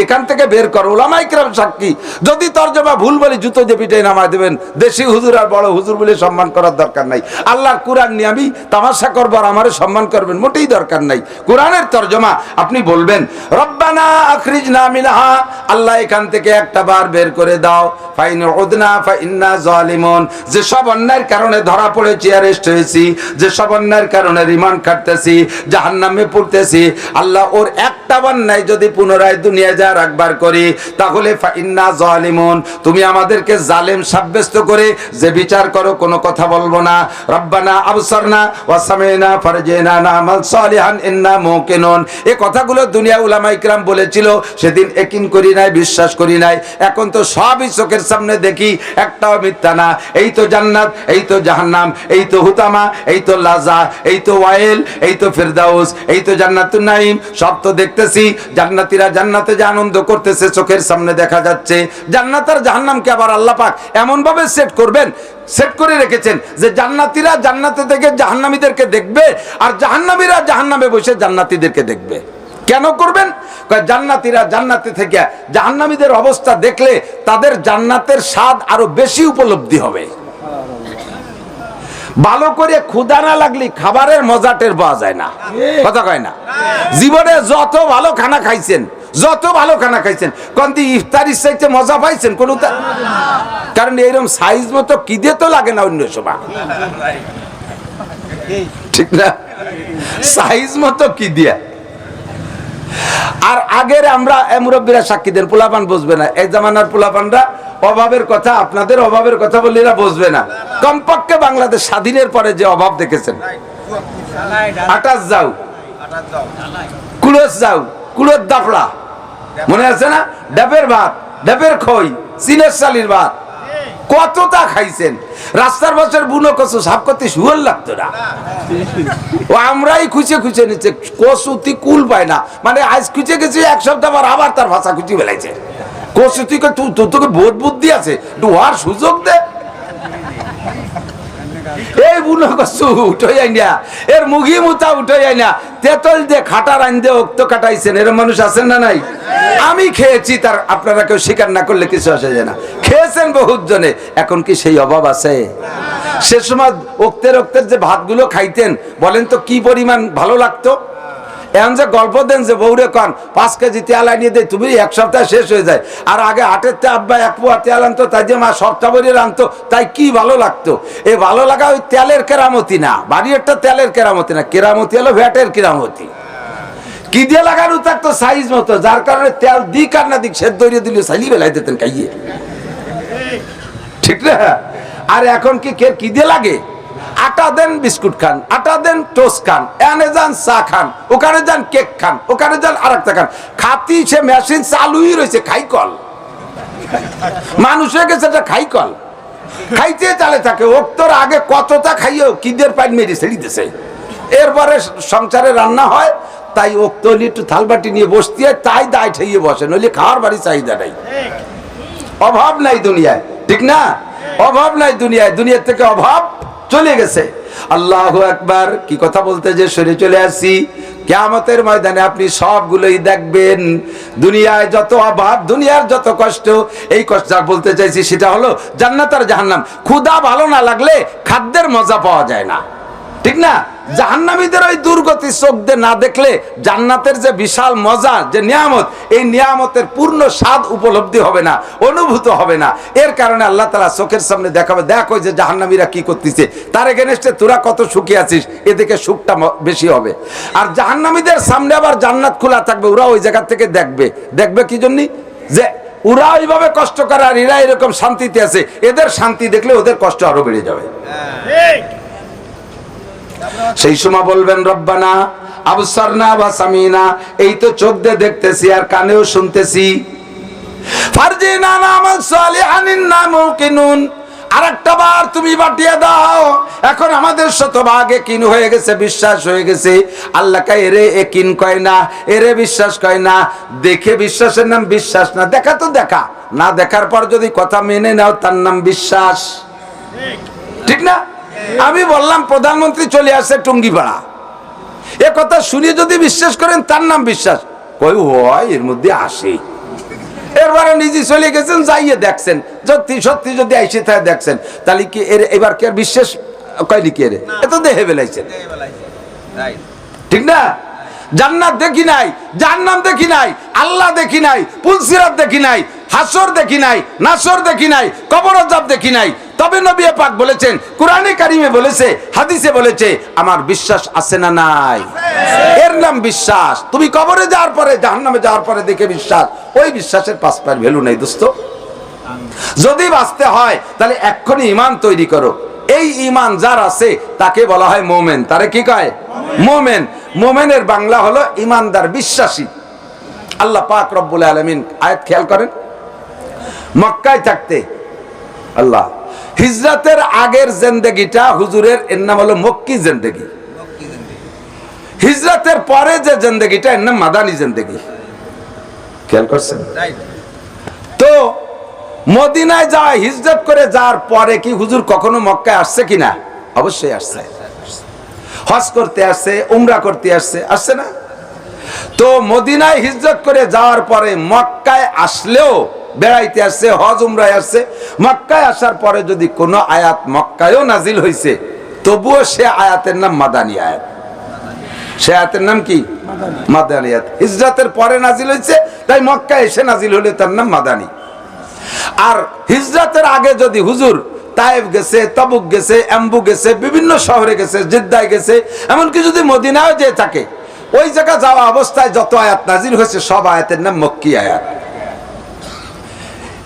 এখান থেকে বের করো, উলামায়ে কেরাম সাক্ষী। যদি তরজমা ভুল বলি জুতো দিয়ে পিটাই নামায় দেবেন। দেশি হুজুর আর বড় হুজুর বলে সম্মান করার দরকার নাই। আল্লাহর কোরআন নিয়ে আমি তামাশা করবো আর আমারে সম্মান করবেন, মোটেই দরকার নাই। কোরআনের তরজমা আপনি বলবেন রব্বানা আখরিজনা মিনহা, আল্লাহ এখান থেকে একটা বার বের করে দাও। ফাইন উদনা ফাইন্না জালিমুন, যে সব অন্যায়ের কারণে ধরা পড়েছি, অ্যারেস্ট হয়েছি, যে সব অন্যায়ের কারণে রিমান্ড কাটতেছি, জাহান্নামে পড়তেছি, আল্লাহ ওর একটা অন্যায় যদি পুনরায় দুনিয়া যা রাখবার করি তাহলে ফাইন্না জালিমুন, তুমি আমাদেরকে জালেম সাব্যস্ত করে যে বিচার করো কোনো কথা বলবো না। রব্বানা আবসারনা ওয়া সামিনা ফারজিনা নামাল সালিহান ইন্না মুকিনুন, এই কথাগুলো দুনিয়া উলামায়ে কেরাম বলেছিল, সেদিন একিন করি নাই, বিশ্বাস করি নাই। এখন তো সবই চোখের সামনে দেখি, একটাও মিথ্যা না। এই তো জান্নাত, এই তো জাহান্নাম, এই তো হুতামা, এই তো লাজা, এই তো ওয়াইল, এই তো ফিরদাউস, এই তো জান্নাতুন নাঈম, সব তো দেখতেছি। জান্নাতীরা জান্নাতে যে আনন্দ করতেছে চোখের সামনে দেখা যাচ্ছে। জান্নাত আর জাহান্নামকে আবার আল্লাহ পাক এমন ভাবে সেট করবেন, সেট করে রেখেছেন যে জান্নাতীরা জান্নাতে থেকে জাহান্নামীদেরকে দেখবে, আর জাহান্নামীরা জাহান্নামে বসে জান্নাতীদেরকে দেখবে। কেন করবেন? জান্নাতীরা জান্নাতে থেকে জাহান্নামীদের অবস্থা দেখলে তাদের জান্নাতের স্বাদ আরো বেশি উপলব্ধি হবে। ভালো করে ক্ষুধা না লাগলে খাবারের মজা টের পাওয়া যায় না, কথা কয় না। জীবনে যত ভালো খানা খাইছেন, যত ভালো খানা খাইছেন, কোন দিন ইফতারির চাইতে মজা পাইছেন কোন? কারণ এইরকম সাইজ মতো কিদে তো লাগে না অন্য সময়, ঠিক না? সাইজ মতো কি দিয়া। আর আগের আমরা মুরব্বীরা সাক্ষী দেন, পোলাপান বুঝবে না। এই জামানার পোলাপানরা অভাবের কথা, আপনাদের অভাবের কথা বললে এরা বুঝবে না। কমপক্ষে বাংলাদেশ স্বাধীনের পরে যে অভাব দেখেছেন, আটাশ যাও, কুড়োস যাও, কুড়োর দাপড়া মনে আছে না? ডাবের ভাত, ডাবের খই, চিনের চালির ভাত, কতটা খাইছেন। রাস্তার বছর বুনো কচু সাফ করতে শুয়োর লাগতো না, ও আমরাই খুঁজে খুঁজে নিচ্ছে। কচুতি কুল পায় না, মানে আজ খুঁজে গেছি, এক সপ্তাহ পর আবার তার ভাষা খুঁজে বেলাইছে। কচুতি তোকে বোধ বুদ্ধি আছে, হওয়ার সুযোগ দে। এই বুনো কচু উঠে যায় না, এর মুগি মুতা উঠে যায় না, তেতল দিয়ে খাটা রান দিয়ে ওক্ত কাটাইছেন, এরকম মানুষ আছেন না নাই? আমি খেয়েছি, তার আপনারা কেউ স্বীকার না করলে কিছু আসে যায় না। খেয়েছেন বহুত জনে, এখন কি সেই অভাব আছে? সে সময় ওক্তের ওক্তের যে ভাতগুলো খাইতেন, বলেন তো কি পরিমাণ ভালো লাগতো। এখন যে গল্প দেন যে বৌরে কন 5 কেজি তেল আনিয়ে দেয়, তুমি এক সপ্তাহ শেষ হয়ে যায়। আর আগে হাটের তে আব্বা 1 পোয়া তেল আনতো, তাই যে মা সপ্তাহ ভরে আনতো, তাই কি ভালো লাগতো। এই ভালো লাগা ওই তেলের কেরামতি না, বাড়ির একটা তেলের কেরামতি না, কেরামতি হলো ভ্যাটের কেরামতি। কি দিয়ে লাগানো থাকতো সাইজ মতো, যার কারণে তেল দিক আর না দিক সে দৌড়িয়ে দিলে সাইলি বেলাই দিতেন খাইয়ে, ঠিক না? আর এখন কি দিয়ে লাগে? আটা দেন বিস্কুট খান, আটা দেন টোস্ট খান, এনে যান চা খান, ওখানে যান কেক খান, ওখানে যান আরেকটা খান। খাতি সে মেশিন চালুই রয়েছে, খাইকল মানুষের কাছে খাইকল, খাইতে চালে থাকে। ওক্তর আগে কতটা খাইয়েও কিদের পাইন মেরে ছেড়ে দিতেছে। এরপরে সংসারে রান্না হয়, তাই ওক্তলি একটু থালবাটি নিয়ে বসতে হয়, তাই দায় ঠেইয়ে বসে, নইলে খাওয়ার বাড়ি চাহিদা নাই। অভাব নাই দুনিয়ায়, ঠিক না? অভাব নাই দুনিয়ায়, দুনিয়ার থেকে অভাব চলে গেছে। আল্লাহু আকবার। কি কথা বলতে যে সরে চলে আসছি, কিয়ামতের ময়দানে আপনি সবগুলোই দেখবেন। দুনিয়ায় যত অভাব, দুনিয়ার যত কষ্ট, এই কষ্ট বলতে চাইছি সেটা হলো জান্নাত আর জাহান্নাম। ক্ষুধা ভালো না লাগলে খাদ্যের মজা পাওয়া যায় না, ঠিক না? জাহান্নামীদের ওই দুর্গতি চোখ দিয়ে না দেখলে জান্নাতের যে বিশাল মজা, যে নিয়ামত, এই নিয়ামতের পূর্ণ স্বাদ উপলব্ধি হবে না, অনুভূত হবে না। এর কারণে আল্লাহ তাআলা চোখের সামনে দেখাবে, দেখো যে জাহান্নামীরা কি করতেছে, তার এগেনস্টে তোরা কত সুখী আছিস, এদিকে সুখটা বেশি হবে। আর জাহান্নামীদের সামনে আবার জান্নাত খোলা থাকবে, ওরা ওই জায়গা থেকে দেখবে। দেখবে কি জন্য? যে ওরা ওইভাবে কষ্ট করে আর এরা এরকম শান্তিতে আছে, এদের শান্তি দেখলে ওদের কষ্ট আরো বেড়ে যাবে। সেই সময় বলবেন রব্বানা আবসারনা ওয়া সামিনা, এই তো চোখ দিয়ে দেখতেছি আর কানেও শুনতেছি। ফারজিনা নামাল সালিহান ইন্না মুকিনুন, আরেকটা বার তুমি বাটিয়ে দাও। এখন আমাদের শতভাগে কিন হয়ে গেছে, বিশ্বাস হয়ে গেছে। আল্লাহ কা এরে একিন কয় না, এরে বিশ্বাস কয় না। দেখে বিশ্বাসের নাম বিশ্বাস না, দেখা তো দেখা, না দেখার পর যদি কথা মেনে নাও তার নাম বিশ্বাস, ঠিক না? আমি বললাম প্রধানমন্ত্রী চলে আসছে টুঙ্গিপাড়া, এ কথা শুনে যদি বিশ্বাস করেন তার নাম বিশ্বাস। কই হয় এর মধ্যে আসে, এরবারে নিজে চলে গেছেন, যাইয়ে দেখছেন সত্যি সত্যি যদি আইসে থাকে দেখছেন, তাহলে কি এর এবার কি আর বিশ্বাস কয়নি কি এর এত দেহে বেলাইছেন, ঠিক না? জান্নাত দেখি নাই, জাহান্নাম দেখি নাই, আল্লাহ দেখি নাই, পুলসিরাত দেখি নাই, হাসর দেখি নাই, নাসর দেখি নাই, কবর আযাব দেখি নাই। তবে নবী পাক বলেছেন, কোরআনে কারিমে বলেছে, হাদিসে বলেছে, আমার বিশ্বাস আছে না নাই? এর নাম বিশ্বাস। তুমি কবরে যাওয়ার পরে, জাহান্নামে যাওয়ার পরে দেখে বিশ্বাস, ওই বিশ্বাসের 5 পয়সার ভ্যালু নাই দোস্ত। যদি বাঁচতে হয় তাহলে এক্ষুনি ঈমান তৈরি করো। এই ঈমান যার আছে তাকে বলা হয় মুমিন। তারে কি কয়? মুমিন। মুমিনের বাংলা হলো ঈমানদার, বিশ্বাসী। আল্লাহ পাক রব্বুল আলামিন আয়াত খেয়াল করেন, মক্কায় থাকতে আল্লাহ হিজরতের আগের জিন্দেগিটা হুজুরের এর নাম হলো মক্কি জিন্দেগি। হিজরতের পরে যে জিন্দেগিটা এর নাম মাদানী জিন্দেগি। খেয়াল করছেন? তো মদিনায় যাওয়া, হিজরত করে যাওয়ার পরে কি হুজুর কখনো মক্কায় আসছে কিনা? অবশ্যই আসছে। হজ করতে আসছে, উমরা করতে আসছে, আসছে না? তো মদিনায় হিজরত করে যাওয়ার পরে মক্কায় আসলেও বেড়াইতে আসছে, হজ উমরায় আসছে। মক্কায় আসার পরে যদি কোনো আয়াত মক্কায়ও নাজিল হয়েছে, তবুও সে আয়াতের নাম মাদানী আয়াত। সে আয়াতের নাম কি? মাদানী আয়াত। হিজরতের পরে নাজিল হয়েছে, তাই মক্কায় এসে নাজিল হলে তার নাম মাদানী। আর হিজরতের আগে যদি হুজুর তায়েফ গেছে, তাবুক গেছে, এম্বু গেছে, বিভিন্ন শহরে গেছে, জিদ্দায় গেছে, এমনকি যদি মদিনায় যেয়ে থাকে, ওই জায়গা যাওয়া অবস্থায় যত আয়াত নাজিল হয়েছে সব আয়াতের নাম মক্কি আয়াত।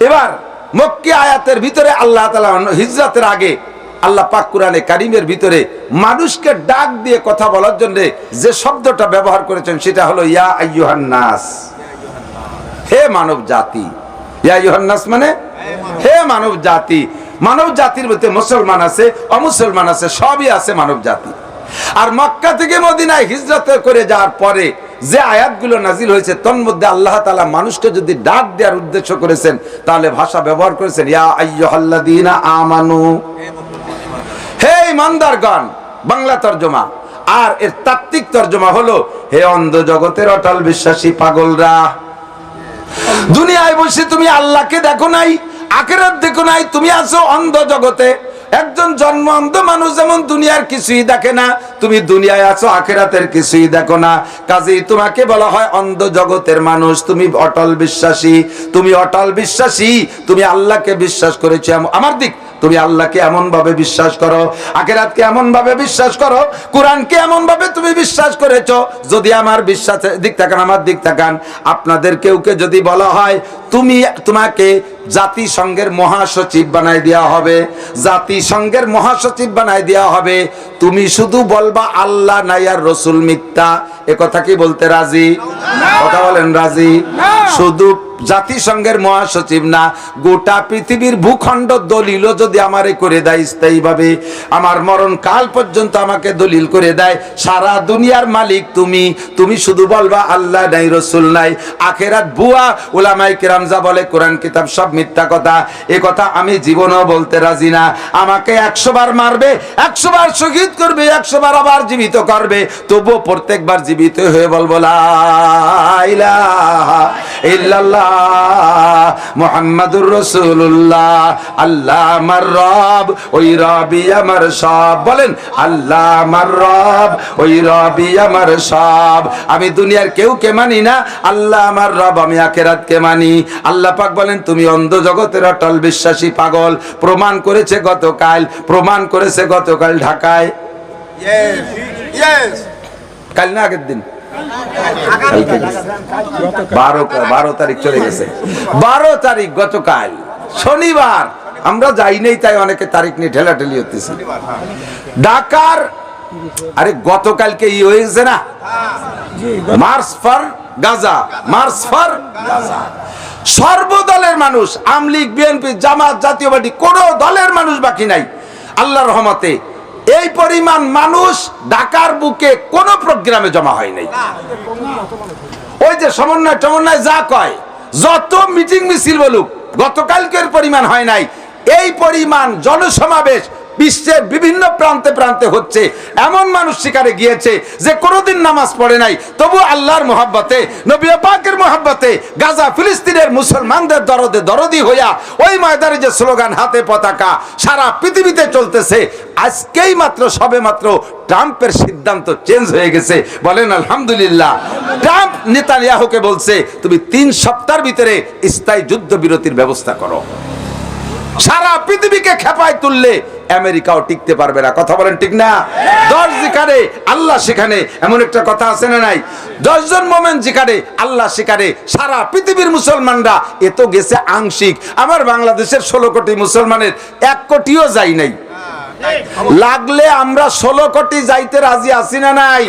এবার মক্কি আয়াতের ভিতরে আল্লাহ তাআলা হিজরতের আগে আল্লাহ পাক কোরআনে কারীমের ভিতরে মানুষকে ডাক দিয়ে কথা বলার জন্য যে শব্দটা ব্যবহার করেছেন সেটা হলো ইয়া আইয়ুহান নাস, হে মানব জাতি। ইয়া আইয়ুহান নাস মানে হে মানব জাতি। মানব জাতির মধ্যে মুসলমান আছে, অমুসলমান আছে, সবই আছে মানব জাতি। আর মক্কা থেকে মদিনায় হিজরত করে যাওয়ার পরে যে আয়াতগুলো নাজিল হয়েছে তন্মধ্যে আল্লাহ তাআলা মানুষকে যদি ডাক দেওয়ার উদ্দেশ্য করেছেন, তাহলে ভাষা ব্যবহার করেছেন ইয়া আইয়ুহাল্লাযীনা আমানু, হে ঈমানদারগণ, বাংলা তরজমা। আর এর তাত্ত্বিক তরজমা হলো হে অন্ধ জগতের অটল বিশ্বাসী পাগলরা, দুনিয়ায় বসে তুমি আল্লাহকে দেখো নাই, আখিরাত দেখো নাই, তুমি আছো অন্ধ জগতে। একজন জন্ম অন্ধ মানুষ যেমন দুনিয়ার কিছুই দেখে না, তুমি দুনিয়ায় আছো আখিরাতের কিছুই দেখো না। কাজেই তোমাকে বলা হয় অন্ধ জগতের মানুষ। তুমি অটল বিশ্বাসী, তুমি অটল বিশ্বাসী, তুমি আল্লাহকে বিশ্বাস করেছো আমার দিক, তুমি আল্লাহকে এমন ভাবে বিশ্বাস করো, আখিরাতকে এমন ভাবে বিশ্বাস করো, কোরআনকে এমন ভাবে তুমি বিশ্বাস করেছো। যদি আমার বিশ্বাসের দিক তাকান, আমার দিক তাকান, আপনাদের কেউকে যদি বলা হয় তোমাকে জাতিসংঘের মহাসচিব বানাই দেওয়া হবে, জাতিসংঘের মহাসচিব বানাই দেওয়া হবে, তুমি শুধু বলবা আল্লাহ নাই আর রাসূল মিথ্যা, এ কথা কি বলতে রাজি? কথা বলেন রাজি? শুধু জাতিসংঘের মহাসচিব না, গোটা পৃথিবীর ভূখণ্ড দলিলও যদি আমারে করে দেয় স্থায়ী ভাবে, আমার মরণ কাল পর্যন্ত আমাকে দলিল করে দেয়, সারা দুনিয়ার মালিক তুমি শুধু বলবা আল্লাহ নাই রাসূল নাই, আখিরাত ভুয়া, উলামায়ে কেরাম যা বলে কোরআন কিতাব সব মিথ্যা কথা, এ কথা আমি জীবনেও বলতে রাজি না। আমাকে 100 বার মারবে, 100 বার শহীদ করবে, 100 বার আবার জীবিত করবে, তবুও প্রত্যেকবার জীবিত হয়ে বলবো লা ইলাহা ইল্লাল্লাহ মুহাম্মাদুর রাসূলুল্লাহ, আল্লাহ আমার রব, ওই রবই আমার সব। বলেন আল্লাহ আমার রব, ওই রবই আমার সব। আমি দুনিয়ার কেউকে মানি না, আল্লাহ আমার রব, আমি আখিরাতকে মানি। আল্লাহ পাক বলেন তুমি অন্ধ জগতের অটল বিশ্বাসী পাগল। প্রমাণ করেছে গতকাল ঢাকায়, কাল না আগের দিন, 12 তারিখ চলে গেছে, 12 তারিখ গতকাল শনিবার। আমরা যাই নাই তাই অনেকে তারিখ নিয়ে ঠেলাঠেলি হতেছে। ঢাকার আরে গতকালকে হয়েছে না, March for Gaza, March for Gaza. সর্বদলের মানুষ, আওয়ামী লীগ, বিএনপি, জামাত, জাতীয় পার্টি, কোন দলের মানুষ বাকি নাই। আল্লাহর রহমতে এই পরিমাণ মানুষ ঢাকার বুকে কোন প্রোগ্রামে জমা হয় নাই। ওই যে সমন্বয় যা কয়, যত মিটিং মিছিল বলুক, গতকালকের পরিমাণ হয় নাই। এই পরিমাণ জনসমাবেশ বিশ্বের বিভিন্ন প্রান্তে প্রান্তে হচ্ছে। এমন মানুষ শিকারে গিয়েছে যে কোনোদিন নামাজ পড়ে নাই, তবু আল্লাহর মহব্বতে, নবী পাকের মহব্বতে গাজা ফিলিস্তিনের মুসলমানদের দরদে দরদি হইয়া ওই ময়দানে যে স্লোগান, হাতে পতাকা, সারা পৃথিবীতে চলতেছে। আজকেই মাত্র সবে মাত্র ট্রাম্পের সিদ্ধান্ত চেঞ্জ হয়ে গেছে, বলেন আলহামদুলিল্লাহ। ট্রাম্প নেতানিয়াহুকে বলছে, তুমি 3 সপ্তাহের ভিতরে স্থায়ী যুদ্ধবিরতির ব্যবস্থা করো। সারা পৃথিবীকে খেপায় তুললে আমেরিকাও টিকতে পারবে না। কথা বলেন ঠিক না? 10 যেখানে আল্লাহ সেখানে, এমন একটা কথা আছে না নাই? 10 জন মোমেন যেখানে আল্লাহ সেখানে। সারা পৃথিবীর মুসলমানরা এ তো গেছে আংশিক। আমার বাংলাদেশের 16 কোটি মুসলমানের 1 কোটিও যাই নাই। লাগলে আমরা 16 কোটি যাইতে রাজি আছি না নাই?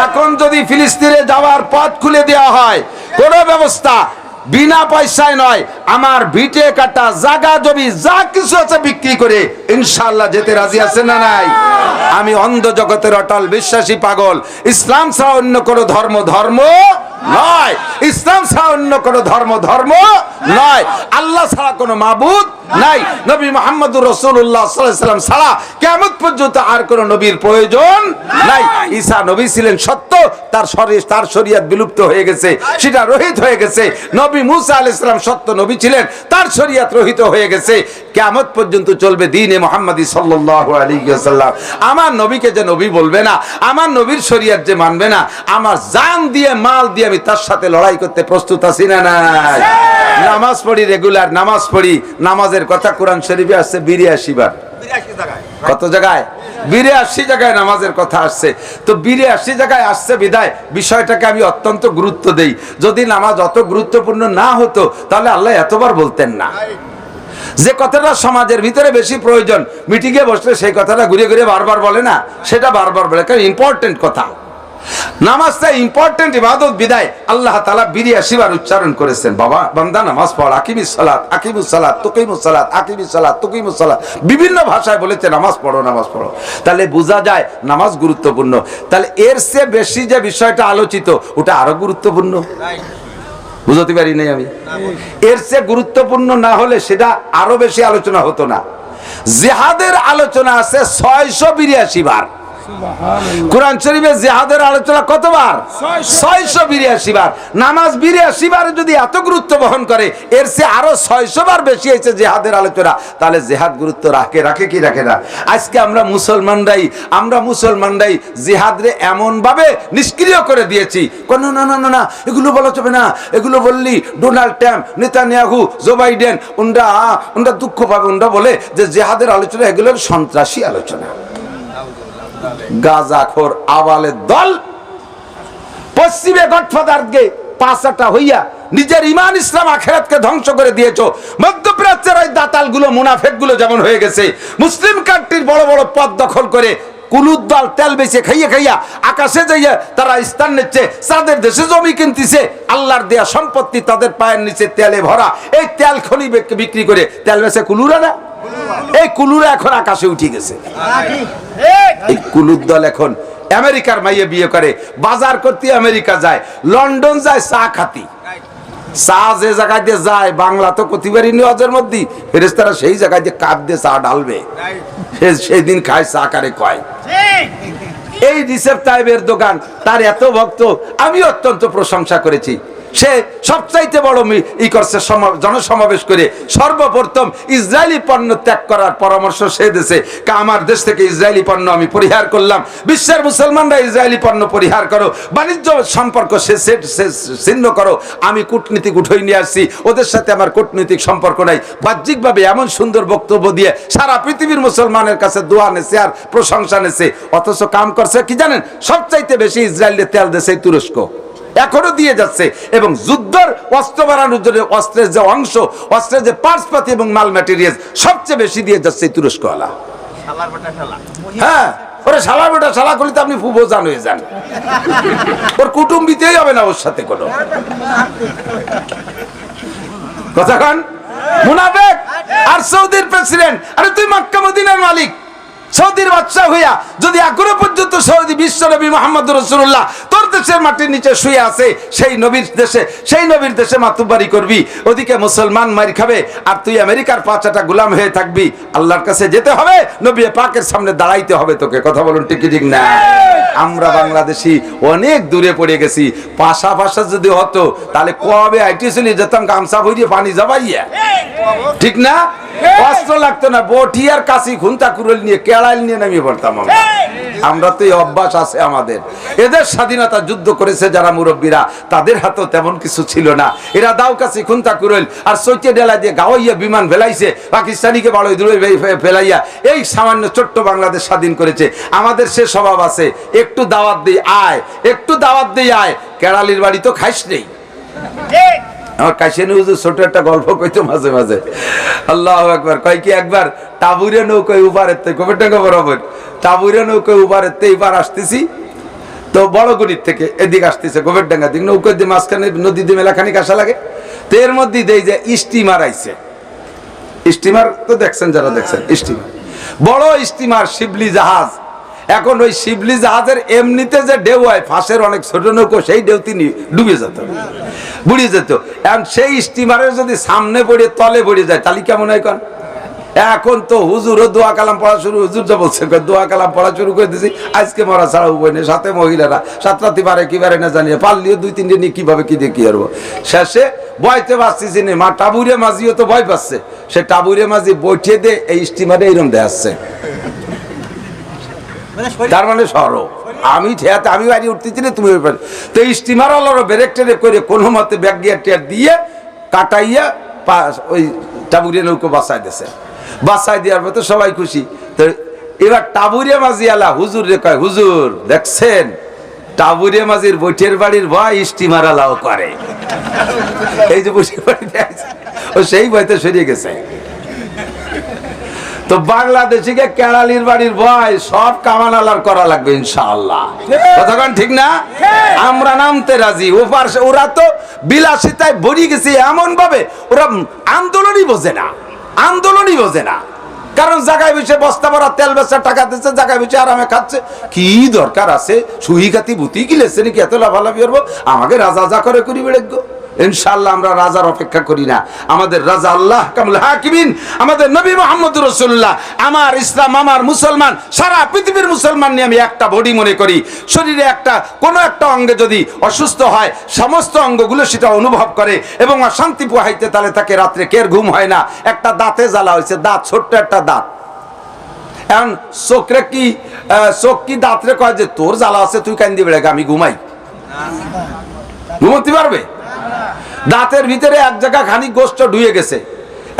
এখন যদি ফিলিস্তিনে যাওয়ার পথ খুলে দেওয়া হয়, কোন ব্যবস্থা বিনা পয়সায় নয়, আমার ভিটে কাটা জায়গা জমি যা কিছু আছে বিক্রি করে ইনশাআল্লাহ যেতে রাজি আছে না নাই? আমি অন্ধ জগতের অটল বিশ্বাসী পাগল। ইসলাম ছাড়া অন্য কোনো ধর্ম ধর্ম নয়, ইসলাম ছাড়া অন্য কোনো ধর্ম ধর্ম নয়, আল্লাহ ছাড়া কোনো মাবুদ নাই, নবী মুহাম্মদুর রাসূলুল্লাহ সাল্লাল্লাহু আলাইহি ওয়াসাল্লাম ছাড়া কিয়ামত পর্যন্ত আর কোনো নবীর প্রয়োজন নাই। ঈসা নবী ছিলেন সত্য, তার শরীয়ত বিলুপ্ত হয়ে গেছে, সেটা রহিত হয়ে গেছে। নবী মুসা আলাইহিস সালাম সত্য নবী ছিলেন, তার শরীয়ত রহিত হয়ে গেছে। কিয়ামত পর্যন্ত চলবে দ্বীনে মুহাম্মাদি সাল্লাল্লাহু আলাইহি ওয়াসাল্লাম। আমার নবীকে যে নবী বলবে না, আমার নবীর শরীয়ত যে মানবে না, আমার জান দিয়ে মাল দিয়ে আমি তার সাথে লড়াই করতে প্রস্তুত আছি না নাই? নামাজ পড়ি, রেগুলার নামাজ পড়ি। নামাজের কথা কোরআন শরীফে আসছে 82 বার। কত জায়গায়? 82 জায়গায় নামাজের কথা আসছে। তো 82 জায়গায় আসছে বিদায় বিষয়টাকে আমি অত্যন্ত গুরুত্ব দেই। যদি নামাজ অত গুরুত্বপূর্ণ না হতো তাহলে আল্লাহ এতবার বলতেন না। যে কথাটা সমাজের ভিতরে বেশি প্রয়োজন, মিটিংয়ে বসলে সেই কথাটা ঘুরে ঘুরে বারবার বলে না, সেটা বারবার বলে, কারণ ইম্পর্টেন্ট কথা। নামাজটা ইম্পর্টেন্ট ইবাদত বিদায় আল্লাহ তাআলা 82 বার উচ্চারণ করেছেন, বাবা বান্দা নামাজ পড়, আকিমিস সালাত, আকিমুস সালাত, তুকিমুস সালাত, আকিমিস সালাত, তুকিমুস সালাত, বিভিন্ন ভাষায় বলেছে নামাজ পড়ো, নামাজ পড়ো। তাহলে বোঝা যায় নামাজ গুরুত্বপূর্ণ। তাহলে এর চেয়ে বেশি যে বিষয়টা আলোচিত ওটা আরো গুরুত্বপূর্ণ। বুঝতে পারি নাই আমি? এর চেয়ে গুরুত্বপূর্ণ না হলে সেটা আরো বেশি আলোচনা হতো না। জিহাদের আলোচনা আছে 682 বার। কোরআন শরীফে জিহাদের আলোচনা কতবার? 682 বার। নামাজ 82 বার যদি এত গুরুত্ব বহন করে, এর চেয়ে আরো 600 বার বেশি হয়েছে জিহাদের আলোচনা। তাহলে জিহাদ গুরুত্ব রাখে কি রাখে না? আজকে আমরা মুসলমানরাই জিহাদরে এমন ভাবে নিষ্ক্রিয় করে দিয়েছি, না না না না এগুলো বলা যাবে না, এগুলো বললি Donald Trump, Netanyahu, Joe Biden ওনরা দুঃখ পাবে, ওনরা বলে যে জিহাদের আলোচনা এগুলোর সন্ত্রাসী আলোচনা। গাজাখোর আওয়ালের দল পশ্চিমে গডফাদারকে পাঁচাটা হইয়া নিজের ইমান ইসলাম আখিরাতকে ধ্বংস করে দিয়েছো। মধ্যপ্রাচ্যের ওই দাতালগুলো, মুনাফিকগুলো যেমন হয়ে গেছে, মুসলিম কান্ট্রির বড় বড় পদ দখল করে কুলুদ দল তেল বেচে খাইয়া আকাশে যাইয়া তারা স্থান নিচ্ছে, তাদের দেশে জমি কিনতেছে, আল্লাহর দেয়া সম্পত্তি তাদের পায়ের নিচে তেলে ভরা। এই তেল খনি বিক্রি করে তেল বেচে কুলুরা না, এই কুলুরা এখন আকাশে উঠে গেছে। এই কুলুর দল এখন আমেরিকার মাইয়ে বিয়ে করে, বাজার করতে আমেরিকা যায়, লন্ডন যায় চা খাতি। চা যে জায়গায় দিয়ে যায়, বাংলা তো কতিবারই নিওয়াজের মধ্যে ফেরেশতারা সেই জায়গায় দিয়ে কাপ দিয়ে চা ঢালবে, সেই দিন খায় চা কারে কয়। এই রিসেপ তাইবের দোকান, তার এত ভক্ত, আমি অত্যন্ত প্রশংসা করেছি। সে সবচাইতে বড় করছে জনসমাবেশ করে সর্বপ্রথম ইসরায়েলি পণ্য ত্যাগ করার পরামর্শ সে দিয়েছে। আমার দেশ থেকে ইসরায়েলি পণ্য আমি পরিহার করলাম, বিশ্বের মুসলমানরা ইসরায়েলি পণ্য পরিহার করো, বাণিজ্য সম্পর্ক ছিন্ন করো। আমি কূটনীতিক উঠে নিয়ে আসছি, ওদের সাথে আমার কূটনৈতিক সম্পর্ক নাই। বাহ্যিকভাবে এমন সুন্দর বক্তব্য দিয়ে সারা পৃথিবীর মুসলমানের কাছে দোয়া নেছে আর প্রশংসা নেছে, অথচ কাম করছে কি জানেন? সবচাইতে বেশি ইসরায়েলের তেল দেশে তুরস্ক এখনো দিয়ে যাচ্ছে, এবং যুদ্ধের অস্ত্র বাড়ানোর জন্য অস্ত্রের যে অংশ, অস্ত্রের যে পার্টসপাতি এবং মাল ম্যাটেরিয়াল সবচেয়ে বেশি দিয়ে যাচ্ছে তুরস্কওয়ালা। হ্যাঁ, ওরে শালা বেটা শালা করলে তো আপনি ফুবো জান হয়ে যান, ওর কুটুম্বিতেই হবে না ওর সাথে কোনো কথা। কান মুনাফিক আর সৌদির প্রেসিডেন্ট, আরে তুই মক্কা মদিনার মালিক, সৌদির বাদশা হইয়া যদি এখনো পর্যন্ত সৌদি বিশ্ব নবী মুহাম্মদ রাসূলুল্লাহ তোর দেশের মাটির নিচে শুয়ে আছে সেই নবীর দেশে মাতুব্বারি করবি, ওদিকে মুসলমান মার খাবে, আর তুই আমেরিকার পাঁচাটা গোলাম হয়ে থাকবি। আল্লাহর কাছে যেতে হবে, নবী পাকের সামনে দাঁড়াইতে হবে তোকে। কথা বলুন ঠিক কি ঠিক না? আমরা বাংলাদেশি অনেক দূরে পড়ে গেছি। পাশা যদি হতো তাহলে কবে আইটি চলে যেতাম গামছা ভরিয়ে পানি যাবাইয়া, ঠিক না? অস্ত্র লাগতো না, বটি আর কাশি খুন্তা কুড়াল নিয়ে কেড়াল নিয়ে নামিয়ে পড়তাম আমরা তো এই অভ্যাস আছে আমাদের। এদের স্বাধীনতা যুদ্ধ করেছে যারা মুরব্বীরা, তাদের হাতেও তেমন কিছু ছিল না। এরা দাও কাশি খুন্তা কুড়াল আর চৈতে ডেলা দিয়ে গাওয়াইয়া বিমান ফেলাইছে, পাকিস্তানিকে বড় দূরে ফেলাইয়া এই সামান্য ছোট্ট বাংলাদেশ স্বাধীন করেছে। আমাদের সে স্বভাব আছে, একটু দাওয়াত দিয়ে আয়, একটু দাওয়াত দিয়ে আয়, কেড়ালির বাড়ি তো খাইস নেই। আমার কাশিয়ানি হুজুর ছোট একটা গল্প কইতো মাঝে মাঝে, আল্লাহু আকবার, কয় কি একবার টাবুরে নৌকায় উপারের থেকে গোবরডাঙ্গা বরাবর টাবুরে নৌকায় উপারের থেকে এবার আসতেছি, তো বড় গণিত থেকে এদিকে আসতেছে গোবরডাঙ্গা দিক, নৌকা দিয়ে মাঝখানে নদী দিয়ে মেলাখানিক আসা লাগে। তো এর মধ্যে দেই যে স্টিমার আইছে, স্টিমার তো দেখছেন, যারা দেখছেন স্টিমার, বড় স্টিমার শিবলি জাহাজ। এখন ওই শিবলি জাহাজের এমনিতে যে ঢেউ হয়, ফাঁসের অনেক ছোট নৌকো, সেই ঢেউ তিনি ডুবে যেত, বুড়িয়ে যেত। এখন সেই স্টিমারের যদি সামনে পড়ে তলে পড়ে যায় তাহলে কেমন হয়? এখন তো হুজুরও দোয়া কালাম পড়া শুরু, হুজুর যা বলছে দোয়া কালাম পড়া শুরু করে দিয়েছি, আজকে মরা ছাড়া উপায় নেই। সাথে মহিলারা সাতরাতি পারে কি পারে না জানিয়ে, পারলিও দুই তিনটে নিয়ে কিভাবে কি দিয়ে কি করবো। শেষে বয়তে পারছি নে, মা টাবুরে মাঝিও তো ভয় পাচ্ছে, সে টাবুরে মাঝি বইঠে দে এই স্টিমারে এইরকম দেয় আসছে। তার মানে সরো আমি ঠেয়াতে আমি বাড়ি উঠতেছি না, তুমি তো স্টিমার আলারও ব্রেক টেরে করে কোনো মতে ব্যাগ গিয়ার টেয়ার দিয়ে কাটাইয়া ওই টাবুরিয়া নৌকো বাসায় দিয়েছে। বাসায় দেওয়ার পর তো সবাই খুশি। তো এবার টাবুরিয়া মাঝি আলা হুজুর রে কয়, হুজুর দেখছেন টাবুরিয়া মাঝির বৈঠের বাড়ির ভয় স্টিমার আলাও করে, এই যে বসে বাড়িতে আছে ও সেই ভয়তে সরিয়ে গেছে। তো বাংলাদেশিকে কেরালির বাড়ির ভয় সব কামানালার করা লাগবে ইনশাআল্লাহ। কতক্ষণ ঠিক না? আমরা নামতে রাজি। ওরা তো বিলাসিতায় ভরে গেছে এমন ভাবে, ওরা আন্দোলনই বোঝে না, আন্দোলনই বোঝে না। কারণ জায়গায় বসে বস্তা ভরা তেল বেচার টাকা দিচ্ছে, জায়গায় বসে আরামে খাচ্ছে। কি দরকার আছে সুই খাতি বুতি গিলেছে নাকি এত লাভালাভি করবো? আমাকে রাজা যা করে করি বেড়েগো। ইনশাআল্লাহ আমরা রাজার অপেক্ষা করি না, আমাদের রাজা আল্লাহ কামুল হাকিমিন, আমাদের নবী মুহাম্মদ রাসূলুল্লাহ। আমার ইসলাম, আমার মুসলমান, সারা পৃথিবীর মুসলমান নিয়ে আমি একটা বডি মনে করি। শরীরে কোনো একটা অঙ্গে যদি অসুস্থ হয়, সমস্ত অঙ্গগুলো সেটা অনুভব করে এবং অশান্তি পোহাইতে, তাহলে তাকে রাত্রে কের ঘুম হয় না। একটা দাঁতে জ্বালা হয়েছে, দাঁত ছোট্ট একটা দাঁত, এখন চোখ কি দাঁতরে কয় যে তোর জ্বালা আছে তুই কান্দি বেড়ে আমি ঘুমাই? ঘুমোতে পারবে? দাঁতের ভিতরে এক জায়গা খানিক গোস্ত ঢুয়ে গেছে,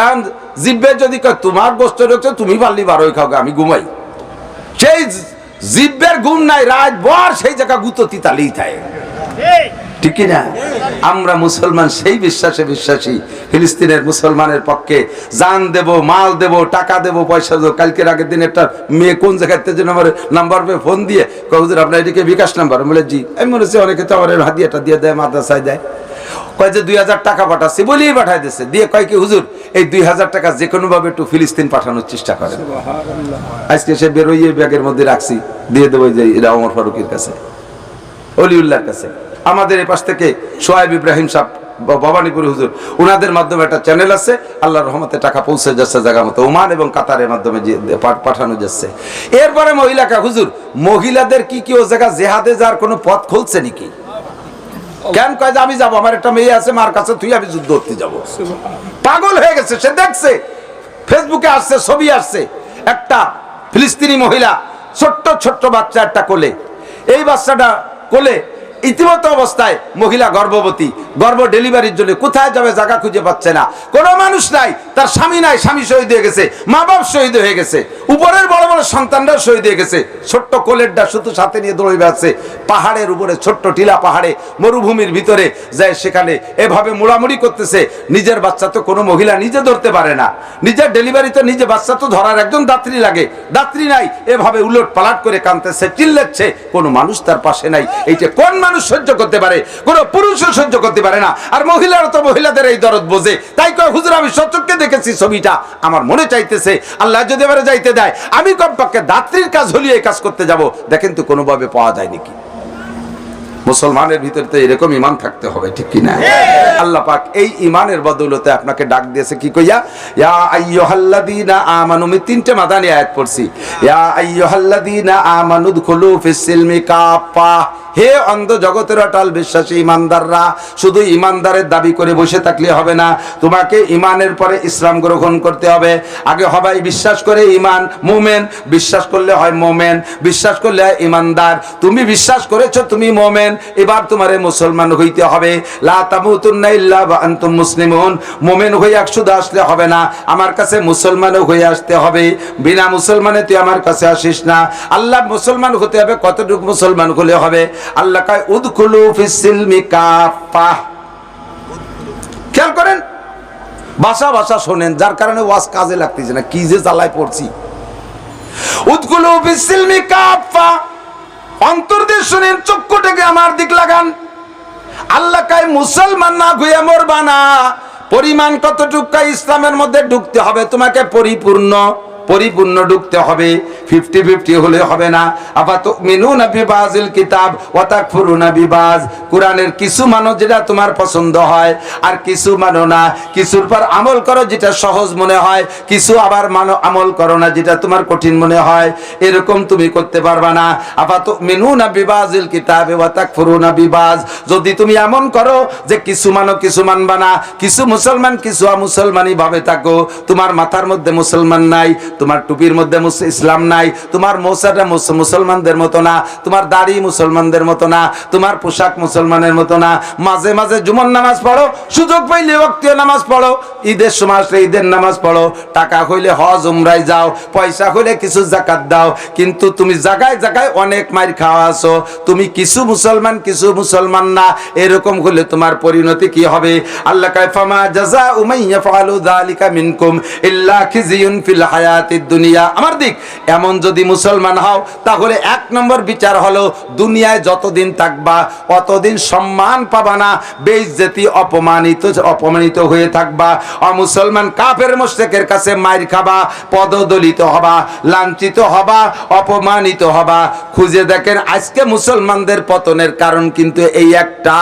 এখন জিভে যদি কয় তোমার গোস্ত ঢুকছে তুমি পারলি বারোই খাও, আমি ঘুমাই। সেই জিভের গুণ নাই, রাত ভর সেই জায়গা গুতো তিতালেই থাকে, ঠিক না? আমরা মুসলমান সেই বিশ্বাসে বিশ্বাসী। ফিলিস্তিনের মুসলমানের পক্ষে জান দেব, মাল দেব, টাকা দেব, পয়সা দেবো। কালকের আগের দিন একটা মেয়ে কোন জায়গাতে যেন আমার নাম্বার পেয়ে ফোন দিয়ে হুজুর আপনার এদিকে বিকাশ নাম্বার, বলে জি। আমি মনে হচ্ছে অনেকে তো আমার হাদিয়াটা দিয়ে দেয়, মাদ্রাসায় দেয়। কয় যে 2000 টাকা পাঠাচ্ছি, বলেই পাঠাই দিচ্ছে। দিয়ে কয় কি হুজুর এই 2000 টাকা যে কোনো ভাবে একটু ফিলিস্তিন পাঠানোর চেষ্টা করেন। আজকে সে বেরোইয়ে ব্যাগের মধ্যে রাখছি, দিয়ে দেবো যে এরা ওমর ফারুকের কাছে, অলিউল্লাহর কাছে। আমাদের এই পাশ থেকে সোহাইব ইব্রাহিম সাহেব, ভবানীপুর হুজুর, ওনাদের মাধ্যমে একটা চ্যানেল আছে, আল্লাহর রহমতে টাকা পৌঁছে যাচ্ছে জায়গা মতো, ওমান এবং কাতারের মাধ্যমে পাঠানো যাচ্ছে। এরপরে মহিলাকা হুজুর, মহিলাদের কি ও জায়গা জেহাদে যাওয়ার কোনো পথ খুলছে নাকি? কেন কয় যে আমি যাবো, আমার একটা মেয়ে আছে, মার কাছে তুই আমি যুদ্ধ করতে যাবো। পাগল হয়ে গেছে, সে দেখছে ফেসবুকে আসছে, ছবি আসছে, একটা ফিলিস্তিনি মহিলা, ছোট্ট ছোট্ট বাচ্চা একটা কোলে, এই বাচ্চাটা কোলে ইতিমধ্যে অবস্থায় মহিলা গর্ভবতী, গর্ভ ডেলিভারির জন্য কোথায় যাবে জায়গা খুঁজে পাচ্ছে না, কোনো মানুষ নাই, তার স্বামী নাই, স্বামী শহীদ হয়ে গেছে, মা বাপ শহীদ হয়ে গেছে, উপরের বড় বড় সন্তানরাও শহীদ হয়ে গেছে। ছোট্ট কোলেরটা শুধু সাথে নিয়ে দৌড়ে বেড়াচ্ছে পাহাড়ের উপরে, ছোট্ট টিলা পাহাড়ে, মরুভূমির ভিতরে যায়, সেখানে এভাবে মুড়ামুড়ি করতেছে। নিজের বাচ্চা তো কোনো মহিলা নিজে ধরতে পারে না, নিজের ডেলিভারিতে নিজে বাচ্চা তো ধরার একজন দাত্রী লাগে, দাত্রী নাই, এভাবে উলট পালাট করে কাঁদতেছে, চিল্লাচ্ছে, কোনো মানুষ তার পাশে নাই। এইটা কোন মানুষ সহ্য করতে পারে? কোন পুরুষও সহ্য করতে পারে না। আর মহিলারা তো মহিলাদের এই দরদ বোঝে, তাই কয় হুজুর আমি সচক্ষে দেখেছি ছবিটা, আমার মনে চাইতেছে আল্লাহ যদি এবারে যাইতে দেয় আমি কমপক্ষে দাত্রীর কাজ হলিয়ে এই কাজ করতে যাব। দেখেন তো কোনোভাবে পাওয়া যায় নাকি? মুসলমানের ভিতরে তো এরকম ঈমান থাকতে হবে, ঠিক কি না? আল্লাহ পাক এই ঈমানের বদৌলতে আপনাকে ডাক দিয়েছে কি কইয়া, ইয়া আইয়ুহাল্লাযীনা আমানু। আমি তিনটে মাদানী আয়াত পড়ছি। ইয়া আইয়ুহাল্লাযীনা আমানু দুখুলু ফিস সিলমি কাফা। হে অন্ধ জগতের অটল বিশ্বাসী ইমানদাররা, শুধু ইমানদারের দাবি করে বসে থাকলে হবে না, তোমাকে ইমানের পরে ইসলাম গ্রহণ করতে হবে। আগে হবাই বিশ্বাস করে ইমান, মুমিন, বিশ্বাস করলে হয় মুমিন, বিশ্বাস করলে হয় ইমানদার। তুমি বিশ্বাস করেছো তুমি মুমিন, এবার তোমারে মুসলমান হইতে হবে। লা তামুতুন্না ইল্লা ওয়া আনতুম মুসলিমুন। মুমিন হয়ে শুধু আসলে হবে না, আমার কাছে মুসলমানও হয়ে আসতে হবে। বিনা মুসলমানে তুই আমার কাছে আসিস না। আল্লাহ মুসলমান হতে হবে, কতটুকু মুসলমান হলে হবে? আল্লাহ কয় উদখুলু ফিস সিলমি কাফা। খেয়াল করেন, ভাষা ভাষা শোনেন, যার কারণে ওয়াজ কাজে লাগতেছে না, কি যে জ্বালায় পড়ছি। উদখুলু ফিস সিলমি কাফা, অন্তর দিয়ে শুনেন, চক্ষুটাকে আমার দিক লাগান। আল্লাহ কয় মুসলমান না হয়ে মরবা না। পরিমাণ কতটুকু ইসলামের মধ্যে ঢুকতে হবে, তোমাকে পরিপূর্ণ ঢুকতে হবে। 50-50 হলে হবে না। আফাতুমিনুনা বিবাযিল কিতাব ওয়া তাকফুরুনা বিবায। কোরআনের কিছু মানো যেটা তোমার পছন্দ হয়, আর কিছু মানো না। কিছুর পর আমল করো যেটা সহজ মনে হয়, কিছু আবার আমল করো না যেটা তোমার কঠিন মনে হয়। এরকম তুমি করতে পারবা না। আফাতুমিনুনা বিবাযিল কিতাব ওয়া তাকফুরুনা বিবায। যদি তুমি এমন করো যে কিছু মানো কিছু মানবা না, কিছু মুসলমান কিছু অমুসলমানি ভাবে থাকো, তোমার মাথার মধ্যে মুসলমান নাই, তোমার টুপির মধ্যে ইসলাম নাই, তোমার মোসাটা মুসলমানদের মতো না, তোমার দাড়ি মুসলমানদের মতো না, তোমার পোশাক মুসলমানের মতো না। মাঝে মাঝে জুমার নামাজ পড়ো, সুযোগ পাইলে ওয়াক্তীয় নামাজ পড়ো, ঈদের সময় আসলে ঈদের নামাজ পড়ো, টাকা হইলে হজ উমরায় যাও, পয়সা হইলে কিছু যাকাত দাও। কিন্তু তুমি জায়গায় জায়গায় অনেক মাইর খাওয়া আছো, তুমি কিছু মুসলমান কিছু মুসলমান না। এরকম হলে তোমার পরিণতি কি হবে? আল্লাহ কয় ফামা জাযাউ মান ইয়াফআলু যালিকা মিনকুম ইল্লা খিজিয়ুন ফিল হায়াতিদ দুনিয়া। আমার দিক, এমন যদি মুসলমান হও তাহলে 1 নম্বর বিচার হলো দুনিয়ায় যতদিন থাকবা অতদিন সম্মান পাবা না, বেইজ্জতি, অপমানিত হয়ে থাকবা। অমুসলমান কাফের মুশরিকের কাছে মাইর খাবা, পদদলিত হবা, লাঞ্ছিত হবা, অপমানিত হবা। খুঁজে দেখেন আজকে মুসলমানদের পতনের কারণ কিন্তু এই একটা।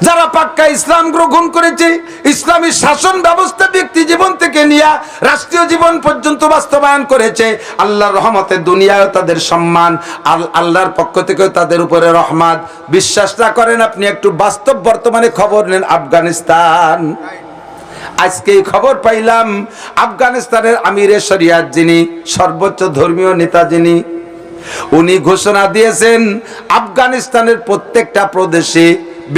যারা পাক্কা ইসলাম গ্রহণ করেছে, ইসলামী শাসন ব্যবস্থা ব্যক্তি জীবন থেকে নিয়ে রাষ্ট্রীয় জীবন পর্যন্ত বাস্তবায়ন করেছে, আল্লাহর রহমতে দুনিয়ায় তাদের সম্মান, আল্লাহর পক্ষ থেকে তাদের উপরে রহমত। বিশ্বাস না করেন আপনি একটু বাস্তব বর্তমানে খবর নেন। আফগানিস্তান, আজকে খবর পাইলাম আফগানিস্তানের আমিরে শরিয়াত, যিনি সর্বোচ্চ ধর্মীয় নেতা, যিনি উনি ঘোষণা দিয়েছেন আফগানিস্তানের প্রত্যেকটা প্রদেশে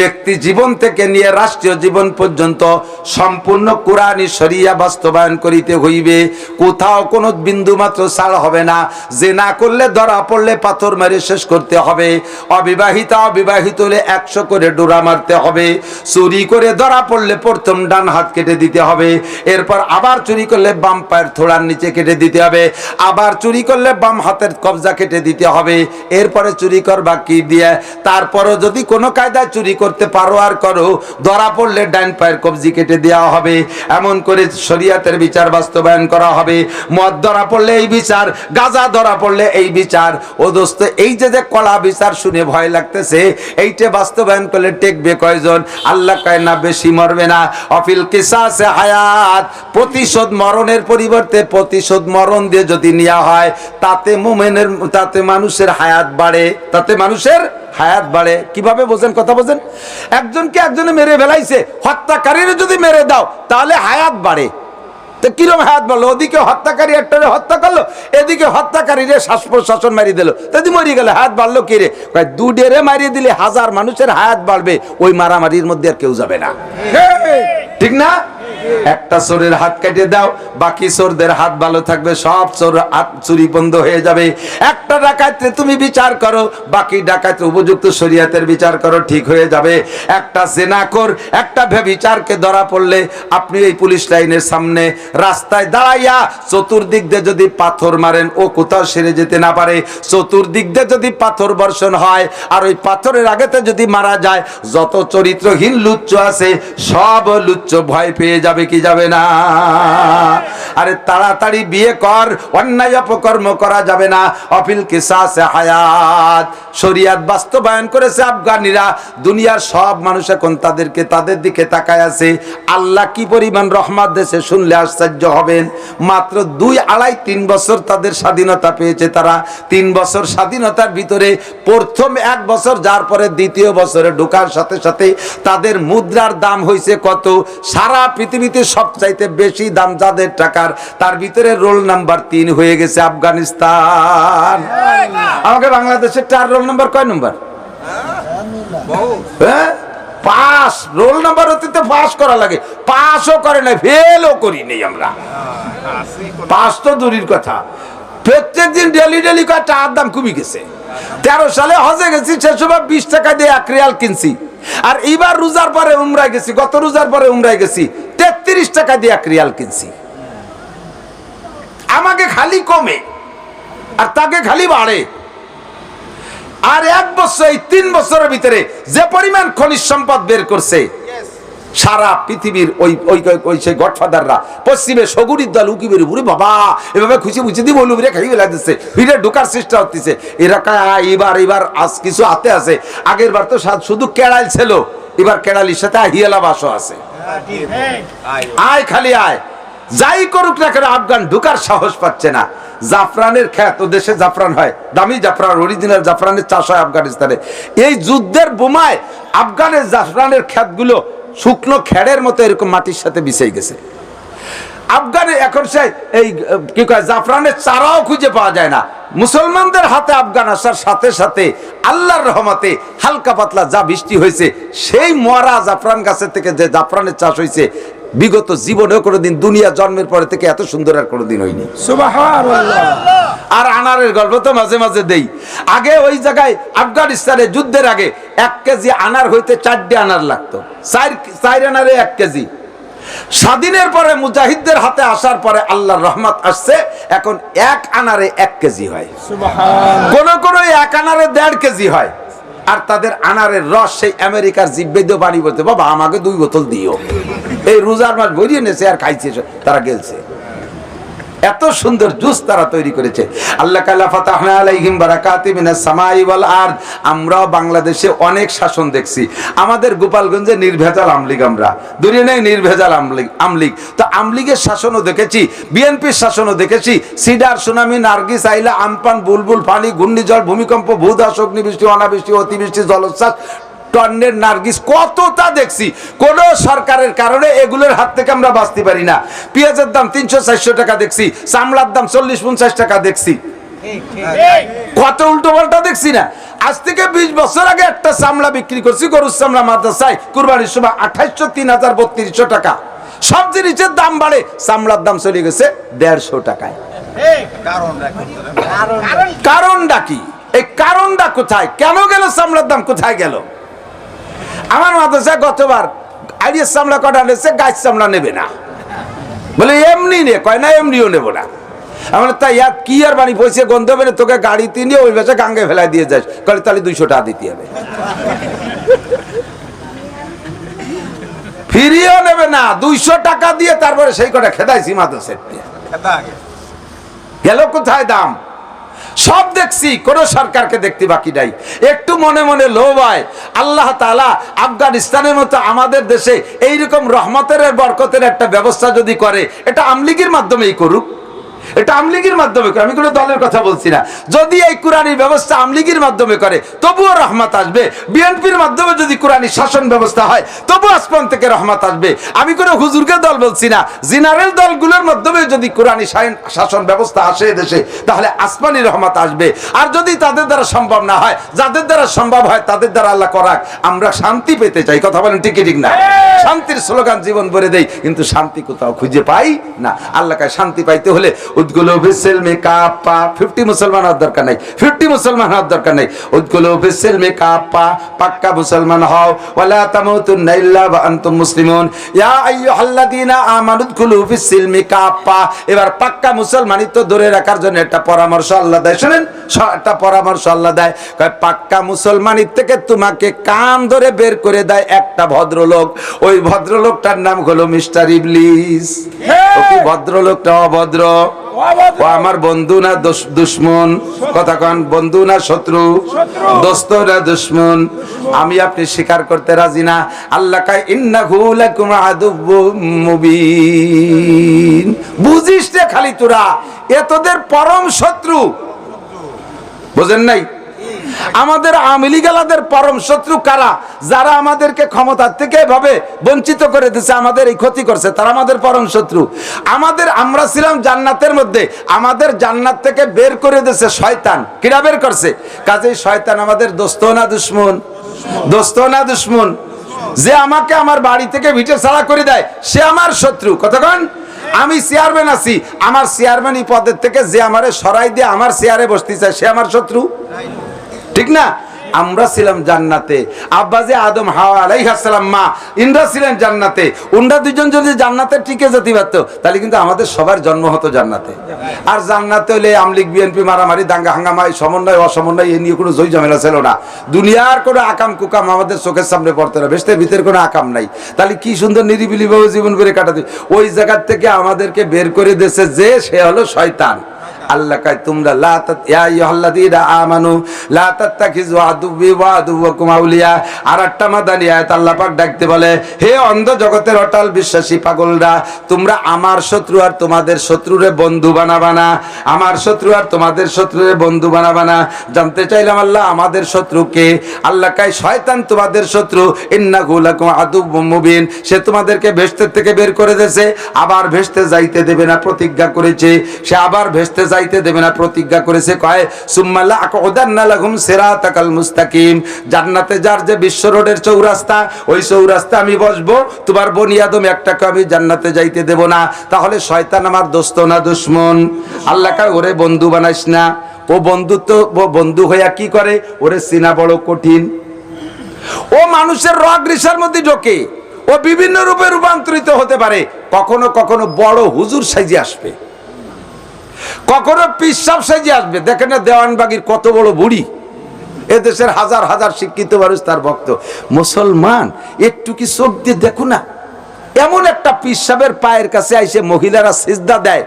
ব্যক্তি জীবন থেকে নিয়ে রাষ্ট্রীয় জীবন পর্যন্ত সম্পূর্ণ কোরআনী শরিয়া বাস্তবায়ন করিতে হইবে। কোথাও কোনো বিন্দু মাত্র ছাড় হবে না। জিনা করলে ধরা পড়লে পাথর মেরে শেষ করতে হবে। অবিবাহিত হলে 100 করে ডোরা মারতে হবে। চুরি করে ধরা পড়লে প্রথম ডান হাত কেটে দিতে হবে। এরপর আবার চুরি করলে বাম পায়ের থোড়ার নিচে কেটে দিতে হবে। আবার চুরি করলে বাম হাতের কবজা কেটে দিতে হবে। এরপরে চুরি করবা কি দিয়ে? তারপরও যদি কোনো কায়দায় চুরি করতে পারো আর করো, ধরা পড়লে ডান পায়ের কবজি কেটে দেওয়া হবে। এমন করে শরিয়াতের বিচার বাস্তবায়ন করা হবে। মদ ধরা পড়লে এই বিচার, গাঁজা ধরা পড়লে এই বিচার। ও দোস্ত, এই যে কলা বিচার শুনে ভয় লাগতেছে, এইটা বাস্তবায়ন করলে টেকবে কয়জন? আল্লাহ কয় না, বেশি মরবে না। অফিল কিসাসে হায়াত, প্রতিশোধ মরণের পরিবর্তে প্রতিশোধ মরণ দিয়ে যদি নেওয়া হয়, তাতে মানুষের হায়াত বাড়ে, তাতে মানুষের হায়াত বাড়ে। কিভাবে বোঝেন? কথা বোঝেন? একজনকে একজনে মেরে ফেলাইছে, হত্যাকারীর যদি মেরে দাও তাহলে হায়াত বাড়ে। তো কিরম হায়াত বাড়লো? ওদিকে হত্যাকারী একটারে হত্যা করলো, এদিকে হত্যাকারীরে শ্বাস প্রশ্বাসন মারিয়ে দিল, যদি মরি গেলে হায়াত বাড়লো কি রে? দুডেরে মারিয়ে দিলে 1000 মানুষের হায়াত বাড়বে। ওই মারামারির মধ্যে আর কেউ যাবে না, ঠিক না? একটা চোরের হাত কেটে দাও, বাকি চোরদের হাত ভালো থাকবে, সব চোর চুরি বন্ধ হয়ে যাবে। একটা ডাকাতে তুমি বিচার করো, বাকি ডাকাতে উপযুক্ত শরিয়াতের বিচার করো, ঠিক হয়ে যাবে। একটা জেনাকর, একটা ব্যভিচারকে ধরা পড়লে আপনি এই পুলিশ লাইনের সামনে রাস্তায় দাঁড়াইয়া চতুর্দিক দিয়ে যদি পাথর মারেন, ও কোথাও সেরে যেতে না পারে। চতুর্দিক দিয়ে যদি পাথর বর্ষণ হয়, আর ওই পাথরের আগেতে যদি মারা যায়, যত চরিত্রহীন লুচ্চ আছে সব লুচ্চ ভয় পেয়ে যাবে। যাবে কি যাবে না? আরে তাড়াতাড়ি বিয়ে কর, অন্যায় অপকর্ম করা যাবে না। অফিল কিসাসে হায়াত, শরিয়াত বাস্তবায়ন করেছে আফগানিরা। দুনিয়ার সব মানুষ এখন তাদের দিকে তাকায় আছে। আল্লাহ কি পরিমাণ রহমত দেশে শুনলে আশ্চর্য হবেন। মাত্র 2-2.5-3 বছর তাদের স্বাধীনতা পেয়েছে তারা। 3 বছর স্বাধীনতার ভিতরে প্রথম 1 বছর যার পরে দ্বিতীয় বছরে ঢোকার সাথে সাথে তাদের মুদ্রার দাম হয়েছে কত? সারা পৃথিবীতে সবচাইতে বেশি দাম যাদের টাকার, তার ভিতরে রোল নাম্বার 3 হয়ে গেছে আফগানিস্তান। আমাকে বাংলাদেশের 4 রোল নাম্বার কয় নম্বর? হ্যাঁ, 5 রোল নাম্বার হতে পাস করা লাগে। পাসও করে না, ফেলও করি নেই আমরা। পাস তো দূরের কথা, প্রত্যেক দিন ডেলি কয় টাকার দাম কমে গেছে। 13 সালে হজে গেছি, সে সময় 20 টাকা দিয়ে 1 রিয়াল কিনছি। আর এইবার রোজার পরে উমরায় গেছি, গত রোজার পরে উমরায় গেছি, 33 টাকা দিয়ে 1 রিয়াল কিনছি। আমাকে খালি কমে আর তাকে খালি বাড়ে। আর 1 বছর, এই 3 বছরের ভিতরে যে পরিমাণ খনিজ সম্পদ বের করছে, সারা পৃথিবীর ওই সেই গডফাদাররা পশ্চিমে সগুরির দল উকি বেরি বুড়ি বাবা এভাবে খুশি বুঝে দিব লুবিরে খাই ফেলা দিচ্ছে, ভিড়ে ঢোকার চেষ্টা হচ্ছে। এরা এবার আজ কিছু হাতে আছে। আগের বার তো শুধু কেড়াল ছিল, এবার কেড়ালির সাথে হিয়ালা বাসও আছে। আয় খালি আয়, যাই করুক না কেন আফগান ঢোকার সাহস পাচ্ছে না। জাফরানের খ্যাত, ও দেশে জাফরান হয়, দামি জাফরান, অরিজিনাল জাফরানের চাষ হয় আফগানিস্তানে। এই যুদ্ধের বোমায় আফগানের জাফরানের খ্যাতগুলো শুকনো খেড়ের মতো এরকম মাটির সাথে মিশে গেছে। আফগানে এখন সে এই কি কয় জাফরানের চারাও খুঁজে পাওয়া যায় না। মুসলমানদের হাতে আফগান আসার সাথে সাথে আল্লাহর রহমতে হালকা পাতলা যা বৃষ্টি হয়েছে, সেই মরা জাফরান গাছের থেকে যে জাফরানের চাষ হয়েছে, বিগত জীবনেও কোনোদিন দুনিয়া জন্মের পরে থেকে এত সুন্দর আর কোনোদিন হয়নি। সুবহানাল্লাহ। আর আনারের গল্প তো মাঝে মাঝে দেই। আগে ওই জায়গায় আফগানিস্তানে যুদ্ধের আগে 1 কেজি আনার হইতে 4 আনার লাগতো, 4 আনারে 1 কেজি। স্বাধীনের পরে মুজাহিদদের হাতে আসার পরে আল্লাহর রহমত আসছে, এখন 1 আনারে 1 কেজি হয়। সুবহানাল্লাহ। কোন 1 আনারে 1.5 কেজি হয়। আর তাদের আনারের রস সেই আমেরিকার জিব্বে দিয়ে বাড়ি বলতে, বাবা আমাকে 2 বোতল দিও। এই রোজার মাস ভরিয়ে নেছে আর খাইছে, তারা গেলছে। এত সুন্দর জুস তারা তৈরি করেছে। আল্লাহ কালা ফাতাহনা আলাইহিম বারাকাতিম মিনাস সামাই ওয়াল আরদ। আমরা বাংলাদেশে অনেক শাসন দেখছি। আমাদের গোপালগঞ্জে নির্ভেজাল আমলিগ, আমরা দুনিয়ায় নির্ভেজাল আমলিগ। তো আমলিগের শাসনও দেখেছি, বিএনপির শাসনও দেখেছি। সিডার, সুনামি, নার্গিস, আইলা, আমপান, বুলবুল, ফানি, ঘূর্ণিঝড়, ভূমিকম্প, ভূধস, অগ্নিবৃষ্টি, অনাবৃষ্টি, অতিবৃষ্টি, জলোচ্ছ্বাস, টন্নের নার্গিস, কতটা দেখছি। কোন সরকারের কারণে এগুলোর হাত থেকে আমরা বাঁচতে পারি না। পেঁয়াজের দাম 300-400 টাকা দেখছি, চামড়ার দাম 40-50 টাকা দেখছি, কত উল্টো পাল্টা দেখছি না। আজ থেকে 20 বছর আগে একটা চামড়া বিক্রি করছি গরুর চামড়া মাদ্রাসায় কুরবানির সময় 2800, 3000, 3200 টাকা। সব জিনিসের দাম বাড়ে, চামড়ার দাম চলে গেছে 150 টাকায়। কারণটা কি? এই কারণটা কোথায়? কেন গেল চামড়ার দাম? কোথায় গেল? আমার মাদ্রাসায় গতবার আইডিয়ার চামড়া কটা নিয়েছে, গাছ চামড়া নেবে না বলে, এমনি নে কয় না, এমনিও নেবো না। আমার তাই কি আর বাড়ি পয়সা গন্ধ হবে না, তোকে গাড়িতে নিয়ে ওই বেশে গাঙ্গে ফেলাই দিয়ে যাস, কলে তাহলে 200 টাকা দিতে হবে। ফিরিয়েও নেবে না, 200 টাকা দিয়ে তারপরে সেই কটা খেদাইছি মাদ্রাসায়। গেল কোথায় দাম? সব দেখছি, কোন সরকারকে দেখতে বাকি নাই। একটু মনে মনে লোভ হয়, আল্লাহ তাআলা আফগানিস্তানের মতো আমাদের দেশে এইরকম রহমতের বরকতের একটা ব্যবস্থা যদি করে, এটা আমলিগের মাধ্যমেই করুক, এটা আমলিগের মাধ্যমে করে, আমি কোনো দলের কথা বলছি না। যদি এই কোরআনী ব্যবস্থা আমলিগের মাধ্যমে করে তবুও রহমত আসবে। বিএনপির মাধ্যমে যদি কোরআনী শাসন ব্যবস্থা হয় তবু আসমান থেকে রহমত আসবে। আমি কোনো হুজুরকে দল বলছি না, জেনারেল দলগুলোর মাধ্যমে যদি কোরআনী শাসন ব্যবস্থা আসে দেশে, তাহলে আসমানি রহমত আসবে। আর যদি তাদের দ্বারা সম্ভব না হয়, যাদের দ্বারা সম্ভব হয় তাদের দ্বারা আল্লাহ করাক। আমরা শান্তি পেতে চাই, কথা বলেন ঠিক ঠিক না? শান্তির স্লোগান জীবন ভরে দেই, কিন্তু শান্তি কোথাও খুঁজে পাই না। আল্লাহকে শান্তি পাইতে হলে উদখুলু ফিস-সিলমি কাফা। 50 মুসলমান হওয়ার দরকার নাই, 50 মুসলমান হওয়ার দরকার নাই। উদখুলু ফিস-সিলমি কাফা, পাক্কা মুসলমান হও। ওয়ালা তামুতুন্না ইল্লা ওয়া আনতুম মুসলিমুন। ইয়া আইয়ুহাল্লাযীনা আমানু উদখুলু ফিস-সিলমি কাফা। এবার পাক্কা মুসলমানিত্ব ধরে রাখার জন্য একটা পরামর্শ আল্লাহ দেয়। শুনেন, একটা পরামর্শ আল্লাহ দেয়, কয় পাক্কা মুসলমানির থেকে তোমাকে কান ধরে বের করে দেয় একটা ভদ্রলোক। ওই ভদ্রলোকটার নাম হলো মিস্টার ইবলিস। ও কি ভদ্রলোকটা অভদ্র? ও আমার বন্ধু না দুশমন? কথা কন, বন্ধু না শত্রু? দোস্ত না দুশমন? আমি আপনি স্বীকার করতে রাজি না। আল্লাহ কয় ইন্নাহু লাকুম আদুউম মুবিন। বুঝিস রে খালি তোরা, এ তোদের পরম শত্রু। বুঝেন নাই? আমাদের আওয়ামী লীগালাদের পরম শত্রু কারা? যারা আমাদেরকে ক্ষমতার থেকে এভাবে বঞ্চিত করে দিয়েছে, আমাদের এই ক্ষতি করছে, তারা আমাদের পরম শত্রু। আমরা ছিলাম জান্নাতের মধ্যে, আমাদের জান্নাত থেকে বের করে দিয়েছে শয়তান। কিরা বের করছে? কাজেই শয়তান আমাদের দোস্ত না দুশমন? দোস্ত না দুশমন? যে আমাকে আমার বাড়ি থেকে ভিটে ছাড়া করে দেয়, সে আমার শত্রু। কতক্ষণ আমি চেয়ারম্যান আছি, আমার চেয়ারম্যান পদের থেকে যে আমারে সরাই দিয়ে আমার চেয়ারে বসতে চায়, সে আমার শত্রু? ঠিক না? আমরা ছিলাম জান্নাতে, আব্বা যে আদম হাওয়া আলাইহিস সালাম, মা ইন্দ্রা ছিলেন জান্নাতে। উন্ডা দুজন যদি জান্নাতে টিকে যেতে পারতো, তাহলে কিন্তু আমাদের সবার জন্ম হতো জান্নাতে। আর জান্নাতে হলে আমলিগ বিএনপি মারামারি দাঙ্গা হাঙ্গামা, সমন্বয় অসমন্বয়, এ নিয়ে কোনো জয় ঝামেলা ছিল না। দুনিয়ার কোনো আকাম কুকাম আমাদের চোখের সামনে পড়তো না, বেশতের ভিতরে কোনো আকাম নাই। তাহলে কি সুন্দর নিরিবিলি ভাবে জীবন করে কাটাতে। ওই জায়গা থেকে আমাদেরকে বের করে দিয়েছে যে, সে হলো শয়তান। আল্লাহ কয় তোমরা লা ইয়া আইয়ুহাল্লাযীনা আমানু লা তাত্তাখিযু আদুওয়ি ওয়া আদুওয়াকুম আউলিয়া। আর একটা মাদানী আয়াত আল্লাহ পাক ডাকতে বলে, হে অন্ধ জগতের অটল বিশ্বাসী পাগলরা, তোমরা আমার শত্রু আর তোমাদের শত্রুরে বন্ধু বানাবা না। আমার শত্রু আর তোমাদের শত্রুরে বন্ধু বানাবা না। জানতে চাইলাম আল্লাহ আমাদের শত্রু কে? আল্লাহ কয় শয়তান তোমাদের শত্রু। ইন্নাহু লাকুম আদুউম মুবিন। সে তোমাদেরকে ভেস্তের থেকে বের করে দিয়েছে, আবার ভেস্তে যাইতে দেবে না প্রতিজ্ঞা করেছে। সে আবার ভেস্তে যাইতে দেবে না প্রতিজ্ঞা করেছে। কয় সুম্মা লাআকুদান্না লাহুম সিরাতাকাল মুস্তাকিম। জান্নাতে যার যে বিশ্ব রোডের চৌরাস্তা, ওই চৌরাস্তা আমি বসবো, তোমার বনি আদম একটাকে আমি জান্নাতে যাইতে দেব না। তাহলে শয়তান আমার দোস্ত না দুশমন? আল্লাহ কয় ওরে বন্ধু বানাইস না। ও বন্ধুত্ব, ও বন্ধু হইয়া কি করে? ওরে চিনা বড় কঠিন। ও মানুষের রগ রিসার মধ্যে ঢোকে, ও বিভিন্ন রূপে রূপান্তরিত হতে পারে। কখনো কখনো বড় হুজুর সাইজে আসবে, কখনো পিসাব সাইজে আসবে। দেখেন না দেওয়ানবাগির কত বড় বুড়ি, এদেশের হাজার হাজার শিক্ষিত মানুষ তার ভক্ত। মুসলমান একটু কি চোখ দিয়ে দেখো না, এমন একটা পিসাবের পায়ের কাছে আইসে মহিলারা সিজদা দেয়।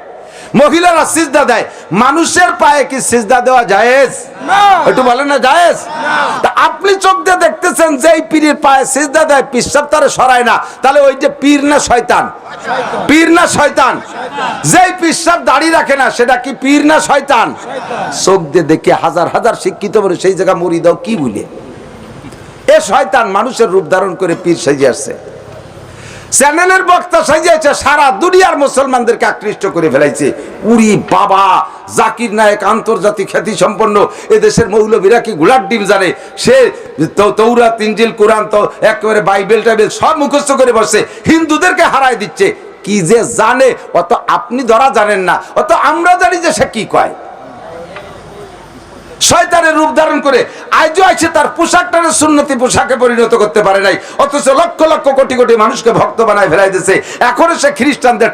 মহিলারা সিজদা দেয়, মানুষের পায়ে কি সিজদা দেওয়া জায়েজ? একটু বলেন না জায়েজ? তা আপনি চোখ দিয়ে দেখতেছেন যে এই পীরের পায়ে সিজদা দেয়, পিসাব তারে সরায় না, তাহলে ওই যে পীর না শয়তান? পীর না শয়তান? যেই পিসাব দাড়ি রাখে না, সেটা কি পীর না শয়তান? চোখ দিয়ে দেখে হাজার হাজার শিক্ষিত মানুষ সেই জায়গা মরি দাও কি বলে, এ শয়তান মানুষের রূপ ধারণ করে পীর সেজে আসছে, চ্যানেলের বক্তা সাজিয়েছে, সারা দুনিয়ার মুসলমানদেরকে আকৃষ্ট করে ফেলাইছে। উরি বাবা, জাকির নায়েক আন্তর্জাতিক খ্যাতি সম্পন্ন, এদেশের মৌলবীরা কি গুলার ডিম জানে? সে তৌরাত, ইনজিল, কোরআন তো একেবারে বাইবেল টাইবেল সব মুখস্থ করে বসে, হিন্দুদেরকে হারায় দিচ্ছে। কি যে জানে, অত আপনি ধরা জানেন না, অত আমরা জানি যে সে কি কয়। শয়তানের রূপ ধারণ করে আজও আছে, তার পোশাকটারে সুন্নতি পোশাকে পরিণত করতে পারে নাই, অথচ লক্ষ লক্ষ কোটি কোটি মানুষকে ভক্ত বানায় ফেলাই দিয়েছে। এখনো সে খ্রিস্টানদের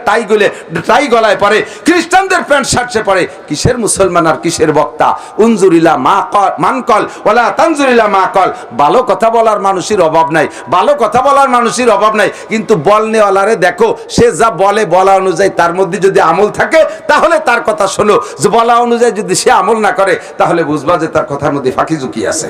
টাই গলায় পরে, খ্রিস্টানদের প্যান্ট শার্ট সে পরে। কিসের মুসলমান আর কিসের বক্তা? উনজুরিলা মা কল মানকল ওয়ালা তানজুরিলা মা কল। ভালো কথা বলার মানুষের অভাব নাই, ভালো কথা বলার মানুষের অভাব নাই, কিন্তু বলনেওয়ালারে দেখো, সে যা বলে বলা অনুযায়ী তার মধ্যে যদি আমল থাকে তাহলে তার কথা শোনো, যে বলা অনুযায়ী যদি সে আমল না করে তাহলে বুঝবা যে তার কথার মধ্যে ফাঁকি ঝুঁকি আছে।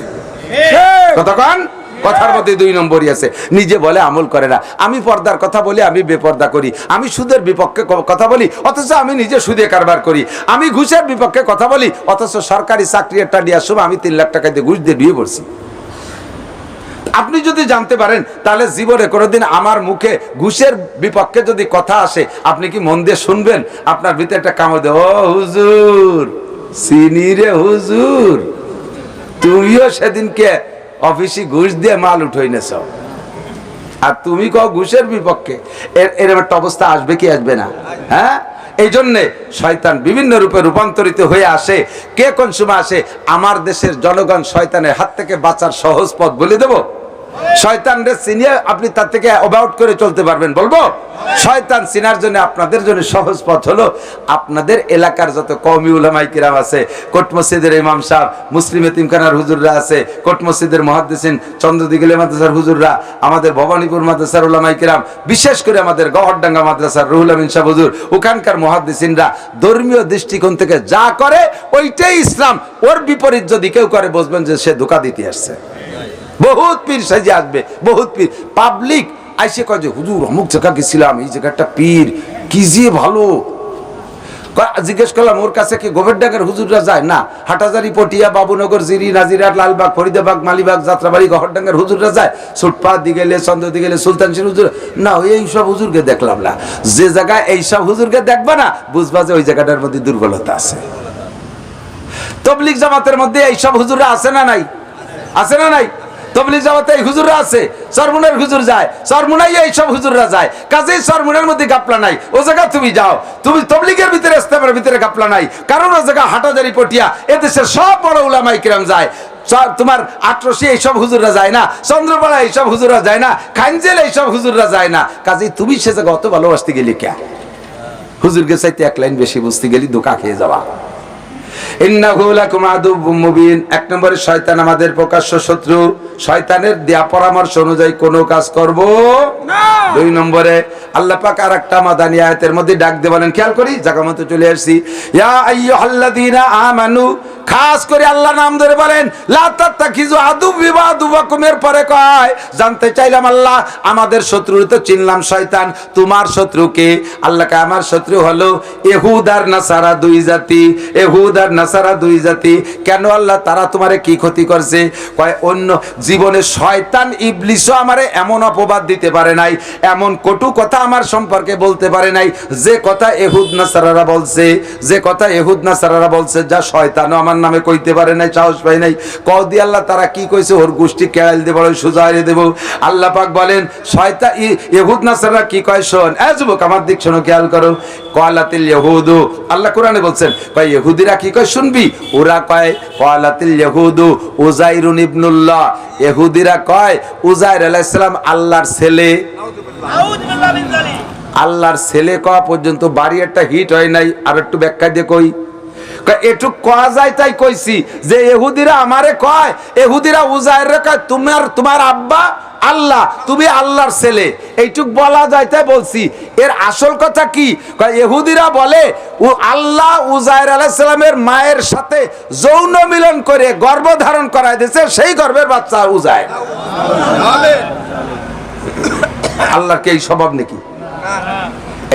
কতক্ষণ কথার মধ্যে দুই নম্বরই আছে। নিজে বলে আমল করে না। আমি পর্দার কথা বলি, আমি বেপর্দা করি। আমি সুদের বিপক্ষে কথা বলি, অথচ আমি নিজে সুদে কারবার করি। আমি ঘুষের বিপক্ষে কথা বলি, অথচ সরকারি চাকরি একটা নেওয়ার সময় আমি 3 লাখ টাকা দিয়ে ঘুষ দিয়ে বিয়ে করছি। আপনি যদি জানতে পারেন, তাহলে জীবনে কোনোদিন আমার মুখে ঘুষের বিপক্ষে যদি কথা আসে, আপনি কি মন দিয়ে শুনবেন? আপনার ভিতরে একটা কামড় দেয়, ও হুজুর চিনি রে হুজুর, তুমিও সেদিনকে অফিসে ঘুষ দিয়ে মাল উঠাই নেছ, আর তুমি কও ঘুষের বিপক্ষে। এরকম একটা অবস্থা আসবে কি আসবে না? হ্যাঁ, এই জন্যে শয়তান বিভিন্ন রূপে রূপান্তরিত হয়ে আসে। কে কোন সময় আসে? আমার দেশের জনগণ শয়তানের হাত থেকে বাঁচার সহজ পথ বলে দেব। শয়তানরে চিনিয়ে আপনি তার থেকে অ্যাবাউট করে চলতে পারবেন, বলবো? শয়তান চিনার জন্য আপনাদের জন্য সহজ পথ হলো আপনাদের এলাকার যত কওমি উলামায়ে কিরাম আছে, কোট মসজিদের ইমাম সাহেব, মুসলিম এতিমখানার হুজুররা আছে, কোট মসজিদের মুহাদ্দিসিন, চন্দ্রদিগিলে মাদ্রাসার হুজুররা, আমাদের ভবানীপুর মাদ্রাসার উলামায়ে কিরাম, বিশেষ করে আমাদের গহরডাঙ্গা মাদ্রাসার রুহুল আমিন সাহেব হুজুর, ওখানকার মুহাদ্দিসিনরা ধর্মীয় দৃষ্টিকোণ থেকে যা করে ওইটাই ইসলাম। ওর বিপরীত যদি কেউ করে বুঝবেন যে সে ধোঁকা দিতে আসছে। বহুত পীর সাজে আসবে, বহুত পীর পাবলিক আইসে কয় যে হুজুর অমুক জায়গা গেছিলাম, এই জায়গাটা পীর কি যে ভালো। জিজ্ঞেস করলাম ওর কাছে কি গোবরডাঙ্গার হুজুররা যায়? না। হাটাজারি, পটিয়া, বাবুনগর, জিরি, নাজিরাট, লালবাগ, ফরিদাবাগ, মালিবাগ, যাত্রাবাড়ি, গহরডাঙ্গার হুজুররা যায়। সুটপা দিগেলে, চন্দ্র দিগেলে, সুলতানশির হুজুর না, এইসব হুজুরকে দেখলাম না। যে জায়গায় এইসব হুজুরকে দেখবা না, বুঝবা যে ওই জায়গাটার মধ্যে দুর্বলতা আছে। তবলিগ জামাতের মধ্যে এইসব হুজুররা আছে না নাই? আছে না নাই? তবলিগ জামাতে এই হুজুররা আছে। চরমুনার হুজুর যায়, চরমুনাই এইসব হুজুররা যায়। কাজেই চরমুনার মধ্যে গাপলা নাই। ও জায়গা তুমি যাও, তুমি তবলিগের ভিতরে, ইসলামের ভিতরে গাপলা নাই। কারণ ও জায়গা হাটাজারি, পটিয়া, এদেশের সব বড় উলামায়ে কিরাম যায়। তোমার আটরশি এইসব হুজুররা যায় না, চন্দ্রপাড়া এইসব হুজুররা যায় না, খানজেল এইসব হুজুররা যায় না। কাজেই তুমি সে জায়গা অত ভালোবাসতে গেলি কে? হুজুরকে চাইতে এক লাইন বেশি বুঝতে গেলি ধোঁকা খেয়ে যাওয়া। ইন্নাহু লাকুম আদুউম মুবিন। এক নম্বরে শয়তান আমাদের প্রকাশ্য শত্রু। শয়তানের দেয়া পরামর্শ অনুযায়ী কোনো কাজ করব না। দুই নম্বরে আল্লাহ পাক আরেকটা মাদানী আয়াতের মধ্যে ডাক দিয়ে বলেন, খেয়াল করি, জায়গা মতো চলে আসছি। ইয়া আইয়ুহাল্লাযীনা আমানু, খাস করে আল্লাহ নাম ধরে বলেন, লা তাত্তাখিযু আদুওয়ি ওয়া আদুওয়াকুম। এর পরে কয়, জানতে চাইলাম আল্লাহ আমাদের শত্রু তো চিনলাম শয়তান, তোমার শত্রু কে? আল্লাহকে আমার শত্রু হলো ইহুদ আর নাসারা, দুই জাতি। ইহুদ আর নাসারা দুই জাতি। কেন আল্লাহ? তারা তোমারে কি ক্ষতি করছে? কয় অন্য জীবনে শয়তান ইবলিসও আমারে এমন অপবাদ দিতে পারে নাই, এমন কটু কথা আমার সম্পর্কে বলতে পারে নাই, যে কথা ইহুদ নাসারারা বলছে, যে কথা ইহুদ নাসারারা বলছে, যা শয়তানও আমার নামে কইতে পারে নাই, সাহস পাই নাই। কও দি আল্লাহ তারা কি কইছে, ওর গোষ্ঠী কেড়াল দেব, সুজাইরে দেব। আল্লাহ পাক বলেন শয়তান ইহুদ নাসারারা কি কয় শোন। এ যুবক আমার দিক শোনো, খেয়াল করো। ক্বালাতিল ইহুদু, আল্লাহ কোরআনে বলছেন, কয় ইহুদিরা কি কয় শুনবি? ওরা কয় ক্বালাতিল ইহুদু উযাইরুন ইবনুল্লাহ। ইহুদিরা কয় উযাইর আলাইহিস সালাম আল্লাহর ছেলে। নাউযুবিল্লাহ মিন যালিক। আল্লাহর ছেলে কওয়া পর্যন্ত বাড়ি একটা হিট হয় নাই। আর একটু ব্যাখ্যা দিয়ে কই, একটু কয়া যায় তাই কইছি যে ইহুদিরা আমারে কয়, ইহুদিরা উযাইররে কয় তোমার আব্বা আল্লাহ, তুমি আল্লাহর ছেলে, এইটুক বলা যায় তাই বলছি। এর আসল কথা কি? ইহুদিরা বলে ও আল্লাহ উযাইর আলাইহিস সালামের মায়ের সাথে যৌন মিলন করে গর্ভ ধারণ করায় দিয়েছে, সেই গর্ভের বাচ্চা উযাইর। আল্লাহর কি এই স্বভাব নাকি?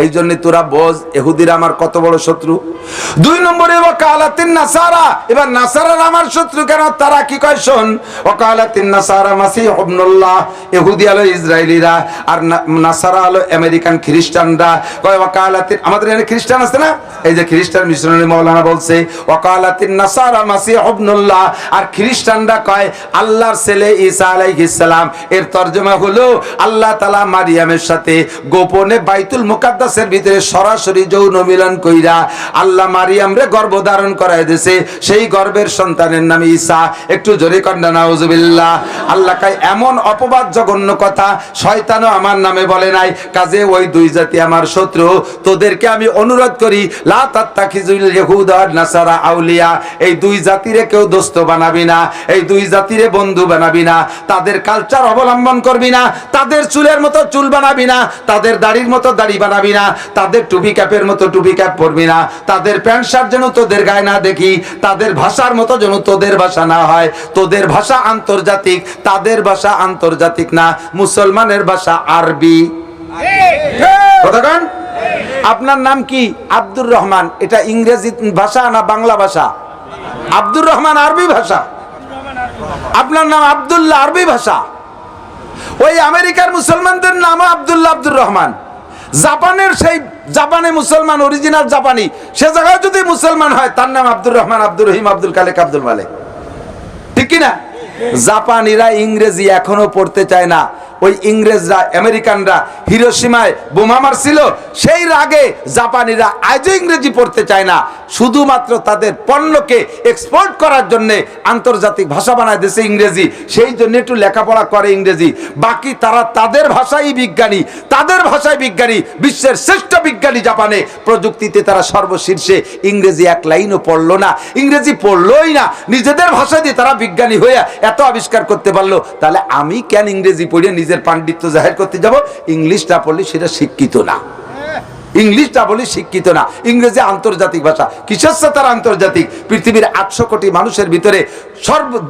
এই জন্য তোরা বোঝ ইহুদিরা আমার কত বড় শত্রু। দুই নম্বরে ওয়াকালাতিন নাসারা, এবার নাসারারা আমার শত্রু কেন? তারা কি কয় শোন, ওয়াকালাতিন নাসারা মাসিহ ইবনুল্লাহ। ইহুদি হলো ইসরায়েলিরা, আর নাসারা হলো আমেরিকান খ্রিস্টানরা। কয় ওয়াকালাতিন, আমাদের এখানে খ্রিস্টান আছে না, এই যে খ্রিস্টান মিশনারি মাওলানা বলছে ওয়াকালাতিন নাসারা মাসিহ ইবনুল্লাহ, আর খ্রিস্টানরা কয় আল্লাহর ছেলে ঈসা আলাইহিস সালাম। এর তরজমা হলো আল্লাহ তাআলা মারিয়ামের সাথে গোপনে বাইতুল মুকাদ্দাসের ভিতরে সরাসরি যৌন মিলন কইরা আল্লাহ মারিয়াম রে গর্ভ ধারণ করায় দিয়েছে, সেই গর্ভের সন্তানের নাম ঈসা। একটু জোরে কন্ডা নাউজুবিল্লাহ। আল্লাহ কয় এমন অপবাদ জঘন্য কথা শয়তানও আমার নামে বলে নাই। কাজে ওই দুই জাতি আমার শত্রু। তোদেরকে আমি অনুরোধ করি, লা তাত্তাখিযুল ইহুদা ওয়ান নাসারা আউলিয়া। এই দুই জাতিরে কেউ দোস্ত বানাবি না, এই দুই জাতিরে বন্ধু বানাবি না, তাদের কালচার অবলম্বন করবি না, তাদের চুলের মতো চুল বানাবি না, তাদের দাড়ির মতো দাড়ি বানাবি না, তাদের টুপি ক্যাপের মতো টুপি ক্যাপ পরবি না, তাদের প্যান্ট শার্ট যেন তোদের গায়ে না দেখি, তাদের ভাষার মতো যেন তোদের ভাষা না হয়। তোদের ভাষা আন্তর্জাতিক, তাদের ভাষা আন্তর্জাতিক না। মুসলমানের ভাষা আরবি। আপনার নাম কি? আব্দুর রহমান। এটা ইংরেজি ভাষা না বাংলা ভাষা? আব্দুর রহমান আরবি ভাষা। আপনার নাম আব্দুল্লাহ আরবি ভাষা। ওই আমেরিকার মুসলমানদের নাম আব্দুল্লাহ আব্দুর রহমান। জাপানের সেই জাপানে মুসলমান, অরিজিনাল জাপানি, সে জায়গায় যদি মুসলমান হয় তার নাম আব্দুর রহমান, আব্দুর রহিম, আব্দুল কালেক, আব্দুল মালেক। ঠিক কিনা? জাপানিরা ইংরেজি এখনো পড়তে চায় না। ওই ইংরেজরা, আমেরিকানরা হিরোশিমায় বোমা মারছিল, সেই রাগে জাপানিরা আজও ইংরেজি পড়তে চায় না। শুধুমাত্র তাদের পণ্যকে এক্সপোর্ট করার জন্য আন্তর্জাতিক ভাষা বানায় দিয়েছে ইংরেজি, সেই জন্য একটু লেখাপড়া করে ইংরেজি। বাকি তারা তাদের ভাষাই বিজ্ঞানী, তাদের ভাষায় বিজ্ঞানী, বিশ্বের শ্রেষ্ঠ বিজ্ঞানী জাপানে। প্রযুক্তিতে তারা সর্বশীর্ষে। ইংরেজি এক লাইনও পড়লো না, ইংরেজি পড়লোই না, নিজেদের ভাষা দিয়ে তারা বিজ্ঞানী হয়ে এত আবিষ্কার করতে পারলো। তাহলে আমি কেন ইংরেজি পড়ে নিজের পাণ্ডিত্য জাহির করতে যাব? ইংলিশটা পড়লে সেটা শিক্ষিত না, ইংলিশটা বলি শিক্ষিত না। ইংরেজি আন্তর্জাতিক ভাষা। কিসের সাথে তার আন্তর্জাতিক? পৃথিবীর 800 কোটি মানুষের ভিতরে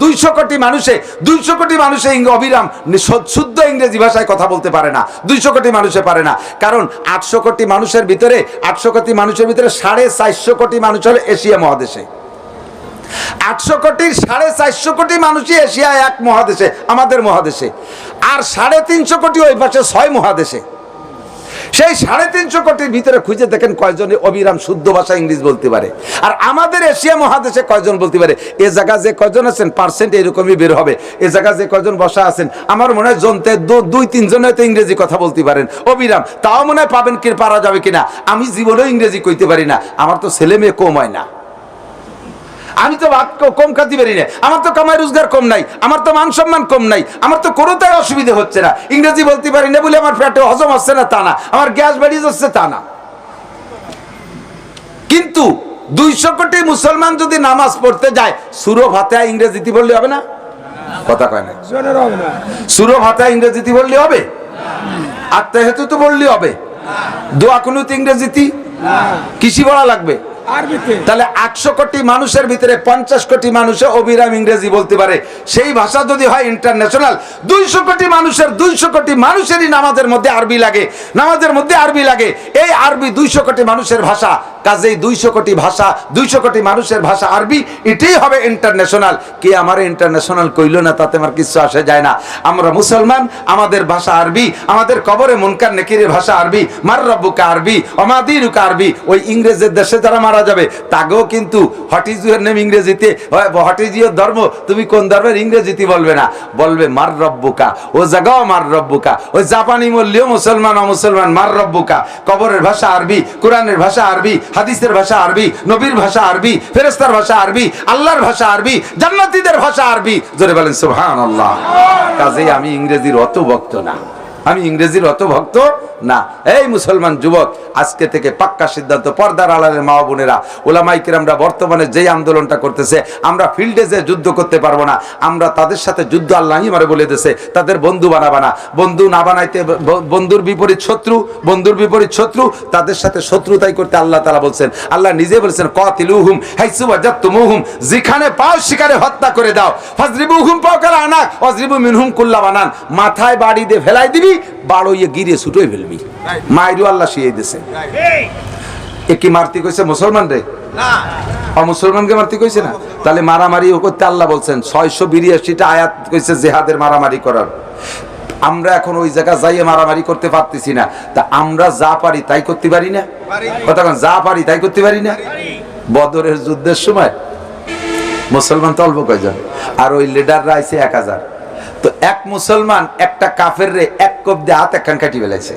200 কোটি মানুষে অবিরাম শুদ্ধ ইংরেজি ভাষায় কথা বলতে পারে না। 200 কোটি মানুষে পারে না, কারণ 800 কোটি মানুষের ভিতরে 450 কোটি মানুষ হলো এশিয়া মহাদেশে। 800 কোটির 450 কোটি মানুষই এশিয়া এক মহাদেশে, আমাদের মহাদেশে। আর 350 কোটি ওই পাশে 6 মহাদেশে। সেই 350 কোটির ভিতরে খুঁজে দেখেন কয়জনে অবিরাম শুদ্ধ ভাষা ইংলিশ বলতে পারে। আর আমাদের এশিয়া মহাদেশে কয়জন বলতে পারে? এ জায়গা যে কয়জন আছেন পার্সেন্ট এরকমই বের হবে। এ জায়গা যে কয়জন বসা আছেন, আমার মনে হয় জনতে 2-3 জন হয়তো ইংরেজি কথা বলতে পারেন অবিরাম। তাও মনে হয় পাবেন কি পারা যাবে কিনা। আমি জীবনেও ইংরেজি কইতে পারি না। আমার তো ছেলে মেয়ে কম হয় না, আমি তো ভাত কম খাতে পারি না, আমার তো কামাই রোজগার কম নাই, আমার তো মান সম্মান কম নাই, আমার তো কোনোটাই অসুবিধা হচ্ছে না। ইংরেজি বলতে পারি না বলে আমার পেটে হজম হচ্ছে না তা না, আমার গ্যাস বেরিয়ে যাচ্ছে তা না। কিন্তু 200 কোটি মুসলমান যদি নামাজ পড়তে যায়, সূরা ফাতিহা ইংরেজিতে বললে হবে না? কথা কয় না, সূরা ফাতিহা ইংরেজিতে বললে হবে? আত্মাহিয়াতু তো বললে হবে? দোয়া কুনুত ইংরেজিতে? কিসি বলা লাগবে? তাহলে 800 কোটি মানুষের ভিতরে 50 কোটি মানুষে অবিরাম ইংরেজি বলতে পারে। সেই ভাষা যদি হয় ইন্টারন্যাশনাল, 200 কোটি মানুষের 200 কোটি মানুষেরই নামাজের মধ্যে আরবি লাগে, নামাজের মধ্যে আরবি লাগে। এই আরবি 200 কোটি মানুষের ভাষা, কাজেই 200 কোটি ভাষা, 200 কোটি মানুষের ভাষা আরবি, এটাই হবে ইন্টারন্যাশনাল। কে আমার ইন্টারন্যাশনাল কইলো না তাতে আমার কিছু আসে যায় না। আমরা মুসলমান, আমাদের ভাষা আরবি, আমাদের কবরে মুনকার নেকিরের ভাষা আরবি, মার রব্বুকা আরবি, ওমা দীনুকা আরবি। ওই ইংরেজের দেশে যারা মারা যাবে তাকেও কিন্তু হোয়াট ইজ ইউর নেম ইংরেজিতে, হোয়াট ইজ ইউর ধর্ম, তুমি কোন ধর্মের, ইংরেজিতে বলবে না, বলবে মার রব্বুকা। ও জায়গাও মার রব্বুকা। ওই জাপানি মূল্যও মুসলমান অমুসলমান, মার রব্বুকা। কবরের ভাষা আরবি, কোরআনের ভাষা আরবি, হাদিসের ভাষা আরবি, নবীর ভাষা আরবি, ফেরেশতার ভাষা আরবি, আল্লাহর ভাষা আরবি, জান্নাতীদের ভাষা আরবি। জোরে বলেন সুবহানাল্লাহ। কাজেই আমি ইংরেজির অত ভক্ত না, আমি ইংরেজির অত ভক্ত না। এই মুসলমান যুবক, আজকে থেকে পাক্কা সিদ্ধান্ত, পর্দার আড়ালের মা বোনেরা, ওলামায়ে কিরামরা বর্তমানে যেই আন্দোলনটা করতেছে, আমরা ফিল্ডে যে যুদ্ধ করতে পারবো না, আমরা তাদের সাথে যুদ্ধ আল্লাহই মারে বলে দিয়েছে, তাদের বন্ধু বানাবা না। বন্ধু না বানাইতে, বন্ধুর বিপরীত শত্রু, বন্ধুর বিপরীত শত্রু, তাদের সাথে শত্রুতাই করতে আল্লাহ তাআলা বলছেন। আল্লাহ নিজে বলছেন কাতিলুহুম হাইসু ওয়াজাতুমুহুম, যেখানে পাও সেখানে হত্যা করে দাও। ফাজরিবুহুম ফাওকাল আনাক ওয়াজরিবু মিনহুম কুল্লা বানান, মাথায় বাড়ি দিয়ে ফেলাই দিবি, বাড়ইয়ে গিরে ছুটোই ফেলবি। মাইরু আল্লাহ শিখিয়ে দিয়েছে। এ কি মারতে কইছে মুসলমান রে? না, অমুসলমানকে মারতে কইছে না। তাহলে মারামারি করতে আল্লাহ বলছেন 682টা আয়াত কইছে জিহাদের, মারামারি করার। আমরা এখন ওই জায়গা যাইয়ে মারামারি করতে পারতেছি না, তা আমরা যা পারি তাই করতে পারি না? কথা বলেন, যা পারি তাই করতে পারি না? বদরের যুদ্ধের সময় মুসলমান তো অল্প কয়জন, আর ওই লিডাররা আইছে 1000। তো এক মুসলমান একটা কাফের রে এক কোপ দিয়ে হাত একখান কাটি ফেলাইছে।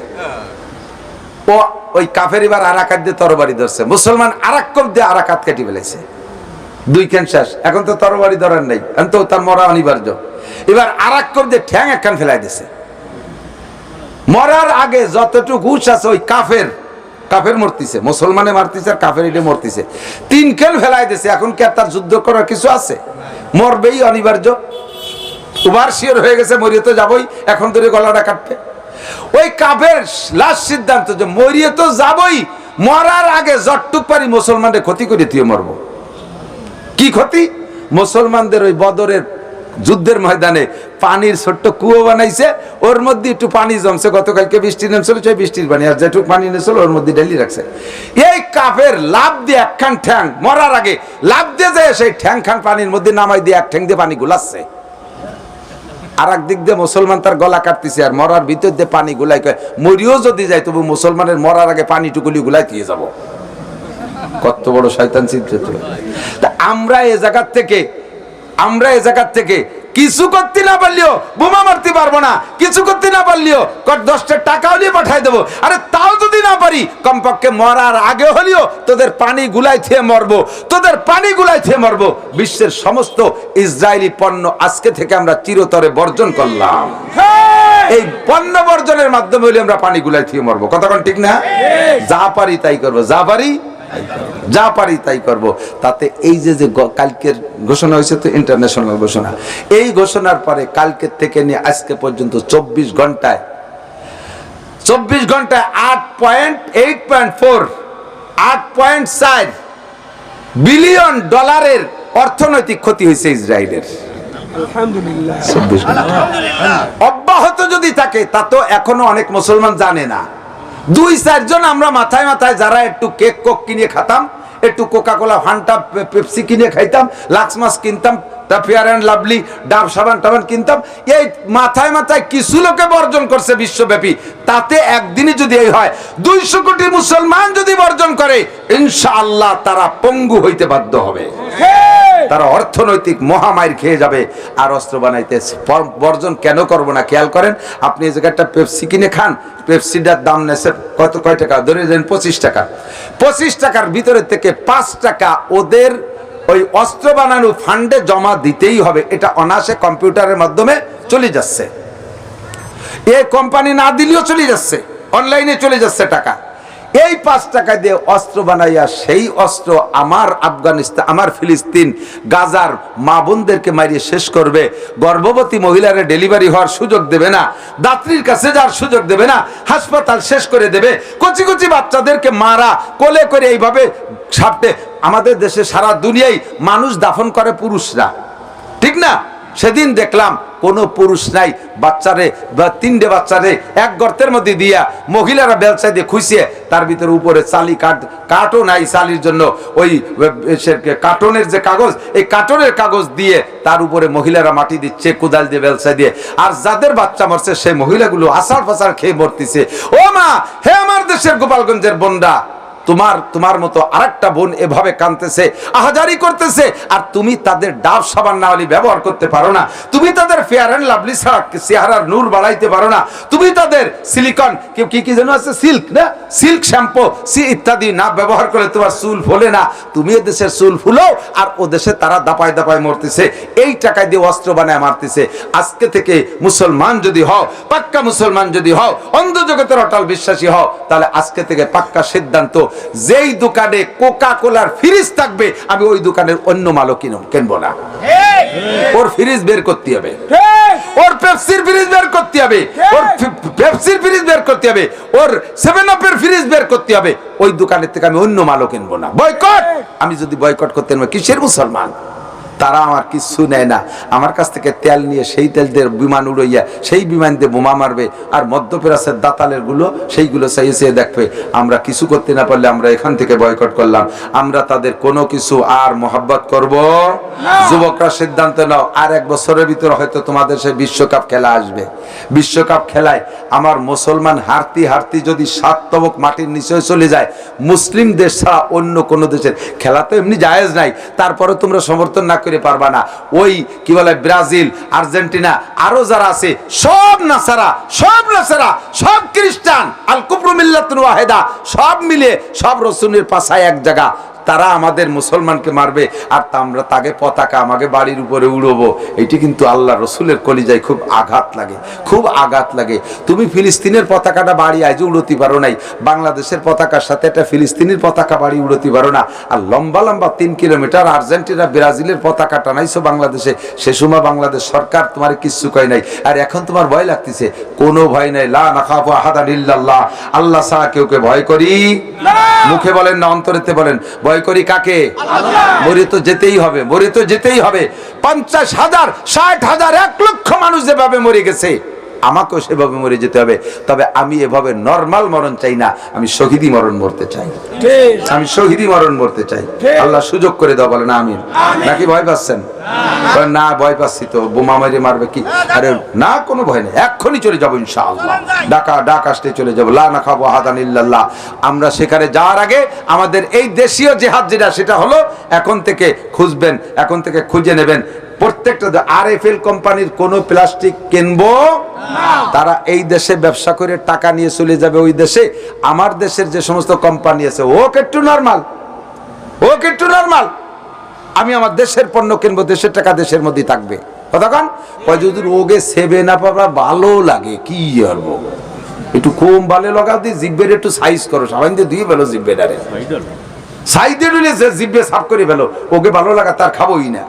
ও ওই কাফের এবার আরাকাত দিয়ে তরবারি ধরছে, মুসলমান আরেক কোপ দিয়ে আরাকাত কাটি ফেলাইছে। 2 খান শেষ। এখন তো তরবারি ধরার নাই, এখন তো তার মরা অনিবার্য। এবার আরেক কোপ দিয়ে ঠ্যাং একখান ফেলাই দিছে। মরার আগে যতটুকু হুঁশ আছে ওই কাফের মরতিছে, মুসলমানে মারতিছে আর কাফের এটা মরতিছে। 3 খান ফেলাই দিছে। এখন কি আর তার যুদ্ধ করার কিছু আছে? মরবেই অনিবার্য, উবার শিওর হয়ে গেছে, মরিয়ে তো যাবই, এখন ধরে গলাটা কাটবে। ওই কাফের লাস্ট সিদ্ধান্ত যে মরিয়ে তো যাবই, মরার আগে যতটুক পারি মুসলমানদের ক্ষতি করে তুই মরবো। কি ক্ষতি? মুসলমানদের ওই বদরের যুদ্ধের ময়দানে পানির ছোট্ট কুয়ো বানাইছে, ওর মধ্যে একটু পানি জমছে, গতকালকে বৃষ্টি নেমছিল, সেই বৃষ্টির পানি, আর যেটুক পানি নেছিল ওর মধ্যে ঢেলি রাখছে। এই কাফের লাভ দিয়ে একখান ঠ্যাং, মরার আগে লাভ দিয়ে যায় সেই ঠ্যাং খান পানির মধ্যে নামাই দিয়ে এক ঠ্যাং দিয়ে পানি গুলাচ্ছে। আর এক দিক দিয়ে মুসলমান তার গলা কাটতেছে, আর মরার ভিতর দিয়ে পানি গুলাই কয় মরিও যদি যায় তবু মুসলমানের মরার আগে পানি টুকুলি গুলাই দিয়ে যাব। কত বড় শয়তান চিন্তা! আমরা এ জায়গার থেকে কিছু করতে না পারলেও বোমা মারতে পারবো না, কিছু করতে না পারলেও 10টা টাকাও নিয়ে পাঠাই দেবো। আরে তাও যদি না পারি, কমপক্ষে মরার আগে হলেও তোদের পানি গুলাই খেয়ে মরবো, তোদের পানি গুলাই খেয়ে মরবো। বিশ্বের সমস্ত ইসরায়েলি পণ্য আজকে থেকে আমরা চিরতরে বর্জন করলাম। এই পণ্য বর্জনের মাধ্যমে হলে আমরা পানি গুলাই খেয়ে মরবো। কথা কোন ঠিক না? যা পারি তাই করবো, যা পারি তাই করব। তাতে এই যে কালকের ঘোষণা হয়েছে, তো ইন্টারন্যাশনাল ঘোষণা, এই ঘোষণার পরে কালকের থেকে নিয়ে আজকে পর্যন্ত 24 ঘন্টায় 8.4 বিলিয়ন ডলারের অর্থনৈতিক ক্ষতি হয়েছে ইসরায়েলের। আলহামদুলিল্লাহ। অব্যাহত যদি থাকে, তা তো এখনো অনেক মুসলমান জানে না। 2-4 জন আমরা মাথায় মাথায় যারা একটু কেক কোক কিনে খাতাম, একটু কোকা কোলা, ফান্টা, পেপসি কিনে খাইতাম, লাক্স মাছ কিনতাম, ফেয়ার অ্যান্ড লাভলি, ডাব সাবান টাবান কিনতাম, এই মাথায় মাথায় কিছু লোকে বর্জন করছে বিশ্বব্যাপী। তাতে একদিনই যদি এই হয়, 200 কোটি মুসলমান যদি বর্জন করে, ইনশাআল্লাহ তারা পঙ্গু হইতে বাধ্য হবে, তারা অর্থনৈতিক মহামারী খেয়ে যাবে। আর অস্ত্র বানাইতে বর্জন কেন করব না? খেয়াল করেন, আপনি এই জায়গায় একটা পেপসি কিনে খান, পেপসিটার দাম নেছে কয় টাকা? ধরে নেন 25 টাকা। 25 টাকার ভিতরে থেকে 5 টাকা ওদের ওই অস্ত্র বানানো ফান্ডে জমা দিতেই হবে। এটা অনায়াসে কম্পিউটারের মাধ্যমে চলে যাচ্ছে, এই কোম্পানি না দিলেও চলে যাচ্ছে, অনলাইনে চলে যাচ্ছে টাকা। এই 5 টাকা দিয়ে অস্ত্র বানাইয়া সেই অস্ত্র আমার আফগানিস্তান, আমার ফিলিস্তিন, গাজার মা বোনদেরকে মারিয়ে শেষ করবে। গর্ভবতী মহিলারে ডেলিভারি হওয়ার সুযোগ দেবে না, দাত্রীর কাছে যাওয়ার সুযোগ দেবে না, হাসপাতাল শেষ করে দেবে। কচি কচি বাচ্চাদেরকে মারা কোলে করে এইভাবে সাপটে। আমাদের দেশে সারা দুনিয়ায় মানুষ দাফন করে পুরুষরা, ঠিক না? সেদিন দেখলাম কোনো পুরুষ নাই, বাচ্চারে বা 3টে বাচ্চারে এক গর্তের মধ্যে দিয়া মহিলারা বেলচা দিয়ে খুঁচিয়ে তার ভিতরে উপরে চালি কার্টন নাই, চালির জন্য ওই কার্টনের যে কাগজ, এই কার্টনের কাগজ দিয়ে তার উপরে মহিলারা মাটি দিচ্ছে কোদাল দিয়ে, বেলচা দিয়ে। আর যাদের বাচ্চা মরছে সেই মহিলাগুলো আসার ফাসার খেয়ে মরতেছে। ও মা, হে আমার দেশের গোপালগঞ্জের বোনরা, তোমার মতো আরেকটা বোন এভাবে কাঁদতেছে, আহাজারি করতেছে, আর তুমি তাদের ডাব সাবান না হলে ব্যবহার করতে পারো না, তুমি তাদের ফেয়ার অ্যান্ড লাভলি ছাড়া চেহারার নূর বাড়াইতে পারো না, তুমি তাদের সিলিকন কি যেন আছে, সিল্ক না, সিল্ক শ্যাম্পু ইত্যাদি না ব্যবহার করে তোমার চুল ফোলে না, তুমি এ দেশের চুল ফুলো, আর ও দেশে তারা দাপায় দাপায় মরতেছে, এই টাকায় দিয়ে অস্ত্র বানায় মারতেছে। আজকে থেকে মুসলমান যদি হও, পাক্কা মুসলমান যদি হও, অন্ধ জগতের অটল বিশ্বাসী হও, তাহলে আজকে থেকে পাক্কা সিদ্ধান্ত, যেই দোকানে কোকা কোলার ফ্রিজ থাকবে আমি ওই দোকানের অন্য মালও কিনবো না। ওর ফ্রিজ বের করতে হবে, ওর পেপসির ফ্রিজ বের করতে হবে, ওর পেপসির ফ্রিজ বের করতে হবে, ওর 7 আপের ফ্রিজ বের করতে হবে। ওই দোকানের থেকে আমি অন্য মালও কিনবো না। বয়কট। আমি যদি বয়কট করতে না, কিসের মুসলমান? তারা আমার কিছু নেয় না, আমার কাছ থেকে তেল নিয়ে সেই তেল দিয়ে বিমান উড়াইয়া সেই বিমান দিয়ে বোমা মারবে, আর মধ্যপ্রাচ্যের দাতালের গুলো সেইগুলো চাইছে দেখবে। আমরা কিছু করতে না পারলে আমরা এখান থেকে বয়কট করলাম, আমরা তাদের কোনো কিছু আর মহব্বত করব না। যুবকরা সিদ্ধান্ত নাও, আর 1 বছরের ভিতরে হয়তো তোমাদের সেই বিশ্বকাপ খেলা আসবে। বিশ্বকাপ খেলায় আমার মুসলমান হারতি হারতি যদি 7 তবক মাটির নিচে চলে যায়, মুসলিম দেশ ছাড়া অন্য কোনো দেশের খেলা তো এমনি জায়েজ নাই, তারপরে তোমরা সমর্থন না করে পারবা না। ওই কি বলে ব্রাজিল, আর্জেন্টিনা, আরো যারা আছে সব নাসারা, সব খ্রিস্টান, আল কুফরু মিল্লাতুন ওয়াহিদা, সব মিলে সব রসুলের পাশায় এক জায়গা, তারা আমাদের মুসলমানকে মারবে, আর আমরা তাকে পতাকা আমাকে বাড়ির উপরে উড়বো। এটি কিন্তু আল্লাহ রসুলের কলিজায় খুব আঘাত লাগে, খুব আঘাত লাগে। তুমি ফিলিস্তিনের পতাকাটা বাড়ি আজ উড়তে পারো নাই, বাংলাদেশের পতাকার সাথে একটা ফিলিস্তিনের পতাকা বাড়ি উড়তে পারো না, আর লম্বা লম্বা 3 কিলোমিটার আর্জেন্টিনা ব্রাজিলের পতাকা টানাইছো বাংলাদেশে। সে সময় বাংলাদেশ সরকার তোমার কিচ্ছু কয় নাই, আর এখন তোমার ভয় লাগতেছে। কোনো ভয় নাই, লা নাখাফু আহাদান ইল্লাল্লাহ, আল্লাহ ছাড়া কেউকে ভয় করি না। মুখে বলেন না অন্তরেতে বলেন, ভয় করি কাকে? মরে তো যেতেই হবে, মরে তো যেতেই হবে। 50,000, 60,000, 1 লক্ষ মানুষ যেভাবে মরে গেছে, আমাকেও সেভাবে মরে যেতে হবে। তবে আমি এভাবে নরমাল মরণ চাই না, আমি শহীদি মরণ মরতে চাই, আমি শহীদি মরণ মরতে চাই। আল্লাহ সুযোগ করে দাও, বলেন আমিন। নাকি ভয় পাচ্ছেন? না, ভয় পাচ্ছি তো, বোমা মেরে মারবে কি? আরে না, কোনো ভয় নেই, এক্ষুনি চলে যাবো ইনশাআল্লাহ, ডাক আসতে চলে যাবো। লা নাখাফু আহাদান ইল্লাল্লাহ। আমরা সেখানে যাওয়ার আগে আমাদের এই দেশীয় জিহাদ যেটা, সেটা হলো এখন থেকে খুঁজবেন, এখন থেকে খুঁজে নেবেন প্রত্যেকটা RFL কোম্পানির কোন প্লাস্টিক কিনবো তারা এই দেশে ব্যবসা করে টাকা নিয়ে চলে যাবে ওই দেশে। আমার দেশের যে সমস্ত কোম্পানি আছে ও একটু নরমাল, আমি আমার দেশের পণ্য কিনবো, দেশের টাকা দেশের মধ্যেই থাকবে। কতক্ষণ যদি ওকে সেবে না পাবা ভালো লাগে কি করবো, একটু কম ভালো লাগা দিয়ে জিব্বের একটু সাইজ করো, সাবান দিয়ে দিয়ে ফেলো জিব্বেটারে, সাইজ দিয়ে জিব্বে সাফ করে ফেলো, ওকে ভালো লাগা তার খাবোই না।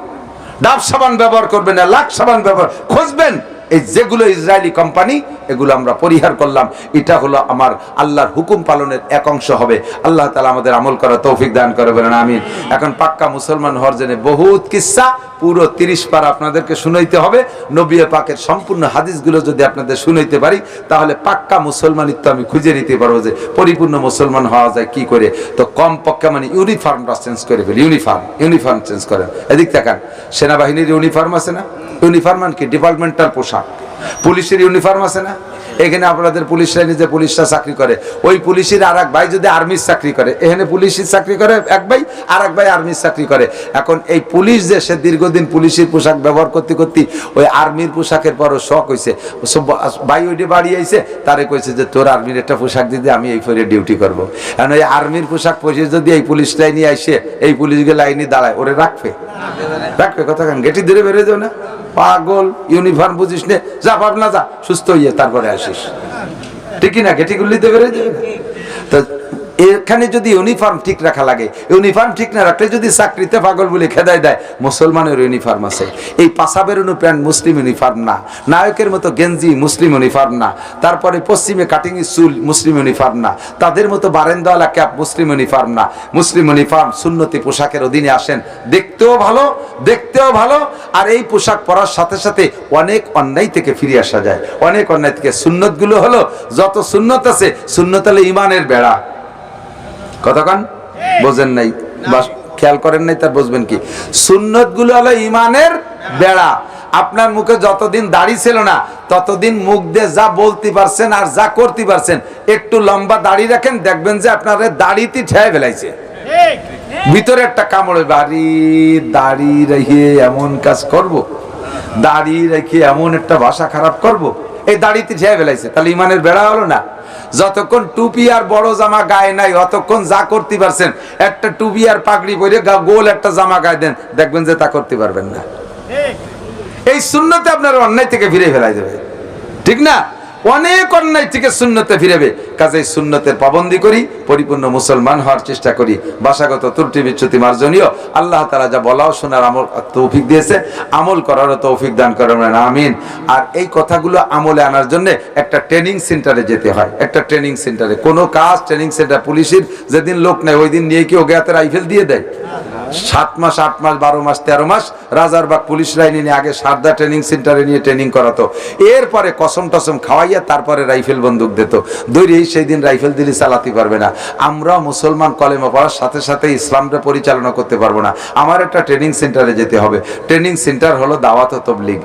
ডাব সাবান ব্যবহার করবেন না, লাক্স সাবান ব্যবহার খুঁজবেন। এই যেগুলো ইসরায়েলি কোম্পানি এগুলো আমরা পরিহার করলাম। এটা হলো আমার আল্লাহর হুকুম পালনের এক অংশ হবে। আল্লাহ তাআলা আমাদের আমল করার তৌফিক দান করে বলেন আমিন। এখন পাক্কা মুসলমান হওয়ার জন্য বহুত কিসসা পুরো 30 পারা আপনাদেরকে শুনাইতে হবে। নবী পাকের সম্পূর্ণ হাদিসগুলো যদি আপনাদের শুনাইতে পারি তাহলে পাক্কা মুসলমানিত্ব আমি খুঁজে নিতে পারবো যে পরিপূর্ণ মুসলমান হওয়া যায় কি করে। তো কম পক্ষে মানে ইউনিফর্মটা চেঞ্জ করে ফেলি, ইউনিফর্ম চেঞ্জ করেন। এদিক তাকান, সেনাবাহিনীর ইউনিফর্ম আছে না? ইউনিফর্ম মানে কি? ডিপার্টমেন্টাল পোশাক। পুলিশের ইউনিফর্ম আছে না? এখানে আপনাদের পুলিশ লাইনে যে পুলিশরা চাকরি করে ওই পুলিশের আর এক ভাই যদি আর্মির চাকরি করে, এখানে পুলিশের চাকরি করে এক ভাই, আর এক ভাই আর্মির চাকরি করে। এখন এই পুলিশ যে সে দীর্ঘদিন পুলিশের পোশাক ব্যবহার করতে করতে ওই আর্মির পোশাকের পরও শখ হয়েছে, ভাই ওইটি বাড়ি আইছে তারে কইছে যে তোর আর্মির একটা পোশাক দিতে আমি এই ফেরে ডিউটি করবো। এখন ওই আর্মির পোশাক পরে যদি এই পুলিশ লাইনে আইসে এই পুলিশগুলো লাইনে দাঁড়ায়, ওরে রাখবে কথা কেন? গেটি ধরে বেরোয় যাও না, পাগল ইউনিফর্ম বুঝিস নে, যা ভাবনা যা সুস্থ হইয়ে তারপরে আসিস, ঠিকই না? গেটি গুলিতে বেরোয় যাবে না। তো এখানে যদি ইউনিফর্ম ঠিক রাখা লাগে, ইউনিফর্ম ঠিক না রাখলে যদি চাকরিতে পাগল বলে খেদায় দেয়, মুসলমানের ইউনিফর্ম আছে। এই পাশা বেরোনো প্যান্ট মুসলিম ইউনিফর্ম না, নায়কের মতো গেঞ্জি মুসলিম ইউনিফর্ম না, তারপরে পশ্চিমে কাটিং চুল মুসলিম ইউনিফর্ম না, তাদের মতো বারেন্দাওয়ালা ক্যাপ মুসলিম ইউনিফর্ম না। মুসলিম ইউনিফর্ম সুন্নতি পোশাকের অধীনে আসেন, দেখতেও ভালো, আর এই পোশাক পরার সাথে সাথে অনেক অন্যায় থেকে ফিরে আসা যায়। অনেক অন্যায় থেকে সুন্নত গুলো হলো, যত সুন্নত আছে সুন্নত হলো ইমানের বেড়া। কতক্ষণ বোঝেন নাই বা খেয়াল করেন নাই তার বুঝবেন কি? সুন্নত গুলো হলো ইমানের বেড়া। আপনার মুখে যতদিন দাড়ি ছিল না ততদিন মুখ দিয়ে যা বলতে পারছেন আর যা করতে পারছেন, একটু লম্বা দাড়ি রাখেন, দেখবেন যে আপনার দাড়িতে ঠেয়ে ফেলাইছে, ভিতরে একটা কামড়ে বাড়ি। দাড়ি রেখে এমন কাজ করব, দাড়ি রেখে এমন একটা ভাষা খারাপ করব, এই দাড়িতে ঠেয়ে ফেলাইছে, তাহলে ইমানের বেড়া হলো না? যতক্ষণ টুপি আর বড় জামা গায়ে নাই অতক্ষণ যা করতে পারছেন, একটা টুপি আর পাগড়ি পরে গোল একটা জামা গায়ে দেন, দেখবেন যে তা করতে পারবেন না। এই সুন্নতে আপনার অন্যায় থেকে ফিরে ফেলাই দেবে, ঠিক না? অনেক অন্যায় থেকে সুন্নতে ফিরেবে। কাজেই সুন্নতের পাবন্দি করি, পরিপূর্ণ মুসলমান হওয়ার চেষ্টা করি। ভাষাগত ত্রুটি বিচ্যুতি মার্জনীয়। আল্লাহ তাআলা যা বলাও শোনার আমল তৌফিক দিয়েছে, আমল করারও তৌফিক দান করেন আমিন। আর এই কথাগুলো আমলে আনার জন্য একটা ট্রেনিং সেন্টারে যেতে হয়। একটা ট্রেনিং সেন্টারে কোনো কাজ ট্রেনিং সেন্টার, পুলিশের যেদিন লোক নেয় ওই দিন নিয়ে কি ওকে হাতে রাইফেল দিয়ে দেয়? 7 মাস 8 মাস 12 মাস 13 মাস রাজারবাগ পুলিশ লাইনে নিয়ে আগে সারদা ট্রেনিং সেন্টারে নিয়ে ট্রেনিং করাতো, এরপরে কসম টসম খাওয়াইয়া তারপরে রাইফেল বন্দুক দিত। দৈরেই সেই দিন রাইফেল দিলে চালাতে পারবে না। আমরা মুসলমান কলেমা পড়ার সাথে সাথে ইসলামটা পরিচালনা করতে পারবো না। আমার একটা ট্রেনিং সেন্টারে যেতে হবে। ট্রেনিং সেন্টার হলো দাওয়াত ও তবলিগ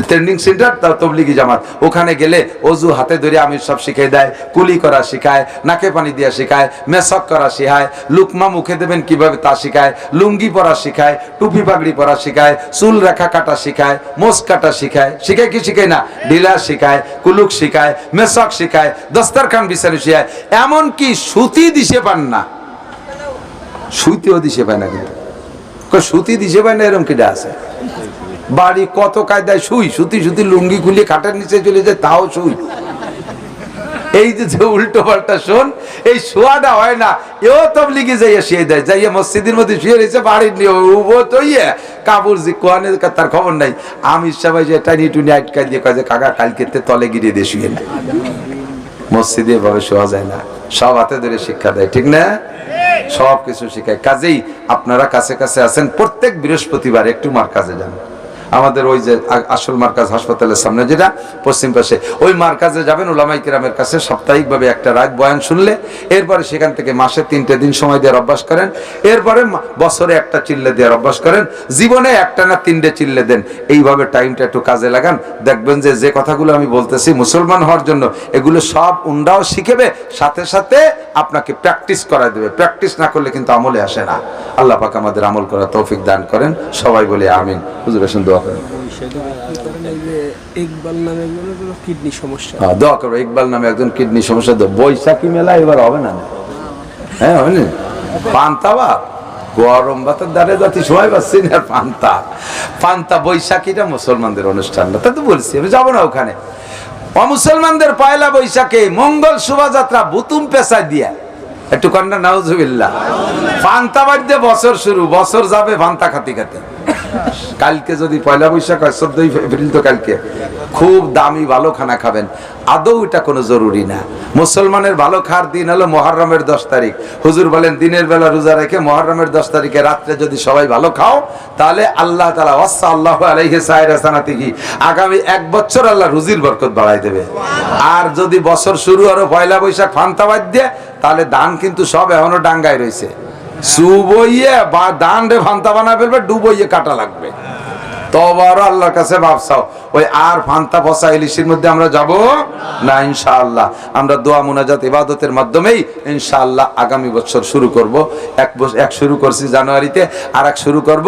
ট্রেনিং সেন্টার, তবলিগি জামাত। ওখানে গেলে অজু হাতে ধরে আমি সব শিখিয়ে দেয়, কুলি করা শিখায়, নাকে পানি দেওয়া শিখায়, মেসক করা শিখায়, লুকমা মুখে দেবেন কিভাবে তা শিখায়, লুঙ্গি পরা শিখায়, টুপি পাগড়ি পরা শিখায়, চুল রেখা কাটা শিখায়, মোস কাটা শিখায়। শিখায় কি শিখায় না? ঢিলা শিখায়, কুলুক শিখায়, মেসক শিখায়, দস্তরখান বিছানো শিখায়। এমনকি সুতি দিশে পান না, সুতিও দিশে পায় না। কিন্তু সুতি দিশে পায় না এরকম কিটা আছে? বাড়ি কত কায়দায় সুতি লুঙ্গি খুলে খাটের নিচে চলে যায়, তাও সুই। এই যে উল্টো পাল্টা শোন, এই শোয়াটা হয় না। এও তবলিগে যাইয়া শুয়ে দেয়, যাইয়া মসজিদের মধ্যে শুয়ে রয়েছে, বাড়ির নিয়ে কাপড় যে কোয়ানে তার খবর নাই। আমি সবাই যে টানি টুনি আটকা দিয়ে কাজে কাকা কালকে তলে গিরিয়ে দিয়ে শুয়ে না। মসজিদে এভাবে শোয়া যায় না, সব হাতে ধরে শিক্ষা দেয়, ঠিক না? সব কিছু শিখায়। কাজেই আপনারা কাছে কাছে আছেন, প্রত্যেক বৃহস্পতিবার একটু মার্কাজে যান। আমাদের ওই যে আসল মার্কাজ হাসপাতালের সামনে যেটা পশ্চিম পাশে, ওই মার্কাজে যাবেন। উলামায়ে কেরামের কাছে সাপ্তাহিকভাবে একটা রাত বয়ান শুনলে, এরপরে সেখান থেকে মাসে 3টে দিন সময় দেওয়ার অভ্যাস করেন, এরপরে বছরে একটা চিল্লে দেওয়ার অভ্যাস করেন, জীবনে একটা না 3টে চিল্লে দেন। এইভাবে টাইমটা একটু কাজে লাগান, দেখবেন যে যে কথাগুলো আমি বলতেছি মুসলমান হওয়ার জন্য, এগুলো সব উন্ডাও শিখেবে, সাথে সাথে আপনাকে প্র্যাকটিস করা দেবে। প্র্যাকটিস না করলে কিন্তু আমলে আসে না। আল্লাহ পাক আমাদের আমল করার তৌফিক দান করেন। সবাই বলে আমিন। হুজুর আসেন দোয়া করেন। এই যে ইকবাল নামে কিডনি সমস্যা, দোয়া করো। ইকবাল নামে একজন কিডনি সমস্যা, তো বৈশাখী মেলা এবার হবে না? হ্যাঁ হবে না? পান্তা বা গরম ভাতের দ্বারে যাতে সময় পাচ্ছি না। পান্তা বৈশাখীটা মুসলমানদের অনুষ্ঠান না, তা তো বলছি আমি যাবো না ওখানে। অমুসলমানদের পয়লা বৈশাখে মঙ্গল শোভাযাত্রা বুতুম পেশায় দিয়া একটু কন্যা নাউজুবিল্লাহ পান্তা বাড়িতে বছর শুরু, বছর যাবে পান্তা খাতি খাতি। কালকে যদি পয়লা বৈশাখ হয় 14 এপ্রিল, তো কালকে খুব দামি ভালো খানা খাবেন। আদৌ এটা কোনো জরুরি না। মুসলমানের ভালো খাওয়ার দিন হলো মুহররমের 10 তারিখ। হুজুর বলেন দিনের বেলা রোজা রেখে মুহররমের 10 তারিখে রাত্রে যদি সবাই ভালো খাও, তাহলে আল্লাহ তাআলা ওয়াসাল্লাহু আলাইহি সাইরা সানাতিহি আগামী 1 বছর আল্লাহ রুজির বরকত বাড়াই দেবে। আর যদি বছর শুরু হলো পয়লা বৈশাখ ফান্তা বাদ দিয়ে, তাহলে ধান কিন্তু সব এখনো ডাঙ্গায় রয়েছে। সুবইয়ে বা ধান রে ফান্তা বানা ফেলবে, ডুবইয়ে কাটা লাগবে। তবার আল্লাহর কাছে ভাবছাও ওই আর ফান্তা ফসা ইলিশের মধ্যে আমরা যাব না। ইনশাআল্লাহ আমরা দোয়া মুনাজাত ইবাদতের মাধ্যমেই ইনশাআল্লাহ আগামী বছর শুরু করব। এক শুরু করছি জানুয়ারিতে, আর এক শুরু করব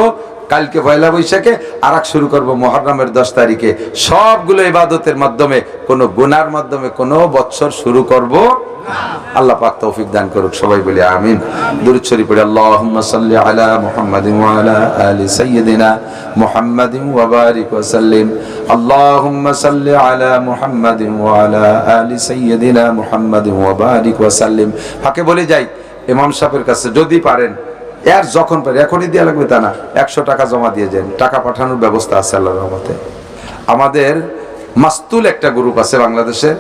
কালকে পয়লা বৈশাখে, আর এক শুরু করব মুহররমের 10 তারিখে। সবগুলো ইবাদতের মাধ্যমে, কোনো গুনার মাধ্যমে কোনো বছর শুরু করব। আল্লাহ পাক তৌফিক দান করুক। সবাই বলি আমিন। দুরূদ শরীফ পড়ি। আল্লাহুম্মা সাল্লি আলা মুহাম্মাদিন ওয়া আলা আলি সাইয়্যিদিনা মুহাম্মাদিন ওয়া বারিক ওয়া সাল্লিম। আল্লাহুম্মা সাল্লি আলা মুহাম্মাদিন ওয়া আলা আলি সাইয়্যিদিনা মুহাম্মাদিন ওয়া বারিক ওয়া সাল্লিম। ফাঁকে বলে যাই, ইমাম সাহেবের কাছে যদি পারেন, এর যখন পারে, এখনই দেওয়া লাগবে তা না, 100 টাকা জমা দিয়ে যান। টাকা পাঠানোর ব্যবস্থা আছে আল্লাহর রহমতে। আমাদের মাস্তুল একটা গ্রুপ আছে বাংলাদেশে,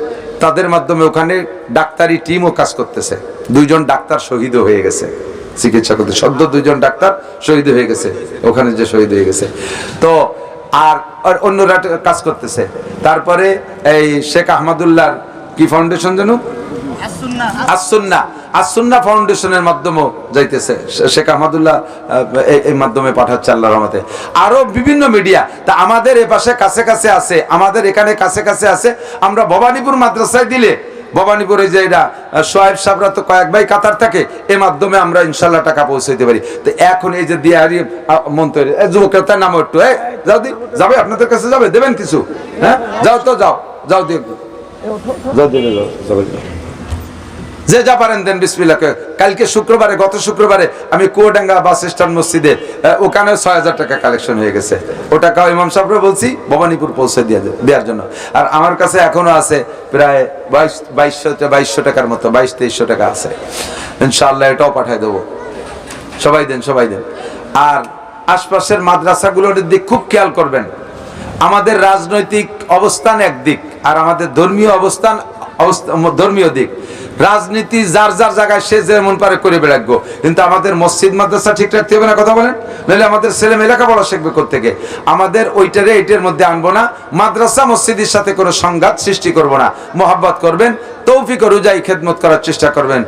তাদের মাধ্যমে ওখানে ডাক্তারি টিমও কাজ করতেছে। 2 জন ডাক্তার শহীদ হয়ে গেছে চিকিৎসা করতে, সদ্য 2 জন ডাক্তার শহীদ হয়ে গেছে ওখানে, যে শহীদ হয়ে গেছে। তো আর অন্যরা কাজ করতেছে। তারপরে এই শেখ আহমদুল্লাহর কি ফাউন্ডেশন যেন, আসুন্না ফাউন্ডেশনের মাধ্যমে যাইতেছে। শেখ আহমদুল্লাহ এই মাধ্যমে পাঠাচ্ছে আল্লাহর রহমতে। আরো বিভিন্ন মিডিয়া তা আমাদের এ পাশে কাছে কাছে আছে, আমাদের এখানে কাছে কাছে আছে। আমরা ভবানীপুর মাদ্রাসায় দিলে, ভবানীপুরে যে এরা সোহেব সাহেবরা তো কয়েক ভাই কাতার থাকে, এর মাধ্যমে আমরা ইনশাল্লাহ টাকা পৌঁছাইতে পারি। তো এখন এই যে দিয়ারি মন্ত্রী যুবকের তার নাম একটু যাও দি যাবে, আপনাদের কাছে যাবে, দেবেন কিছু? হ্যাঁ যাও তো, যাও দিয়ে যাও দিয়ে যাও সবাই, যে যা পারেন দেন বিসমিল্লাহ। কালকে শুক্রবারে, গত শুক্রবারে আমি কুয়াডাঙ্গা বাস স্ট্যান্ড মসজিদে, ওখানে 6000 টাকা কালেকশন হয়ে গেছে। ও টাকা ইমাম সাহেবরে বলছি ভবানীপুর পৌঁছে দেওয়ার জন্য। আর আমার কাছে এখনো আছে প্রায় 2200 টাকার মতো, 2200-2300 টাকা আছে। ইনশাআল্লাহ এটাও পাঠিয়ে দেবো। সবাই দেন। আর আশপাশের মাদ্রাসাগুলোর দিক খুব খেয়াল করবেন। আমাদের রাজনৈতিক অবস্থান একদিক, আর আমাদের ধর্মীয় অবস্থান ধর্মীয় দিক। রাজনীতি যার যার জায়গায় সে যেমন পারে করে বেড়াবো, কিন্তু আমাদের মসজিদ মাদ্রাসা ঠিক রাখতে হবে না, কথা বলেন? নাহলে আমাদের ছেলে মেয়ে লেখাপড়া শিখবে কোত্থেকে? আমাদের ওইটারে এইটার মধ্যে আনবো না। মাদ্রাসা মসজিদের সাথে কোনো সংঘাত সৃষ্টি করব না। মোহাব্বত করবেন, তৌফিক অনুযায়ী খেদমত করার চেষ্টা করবেন।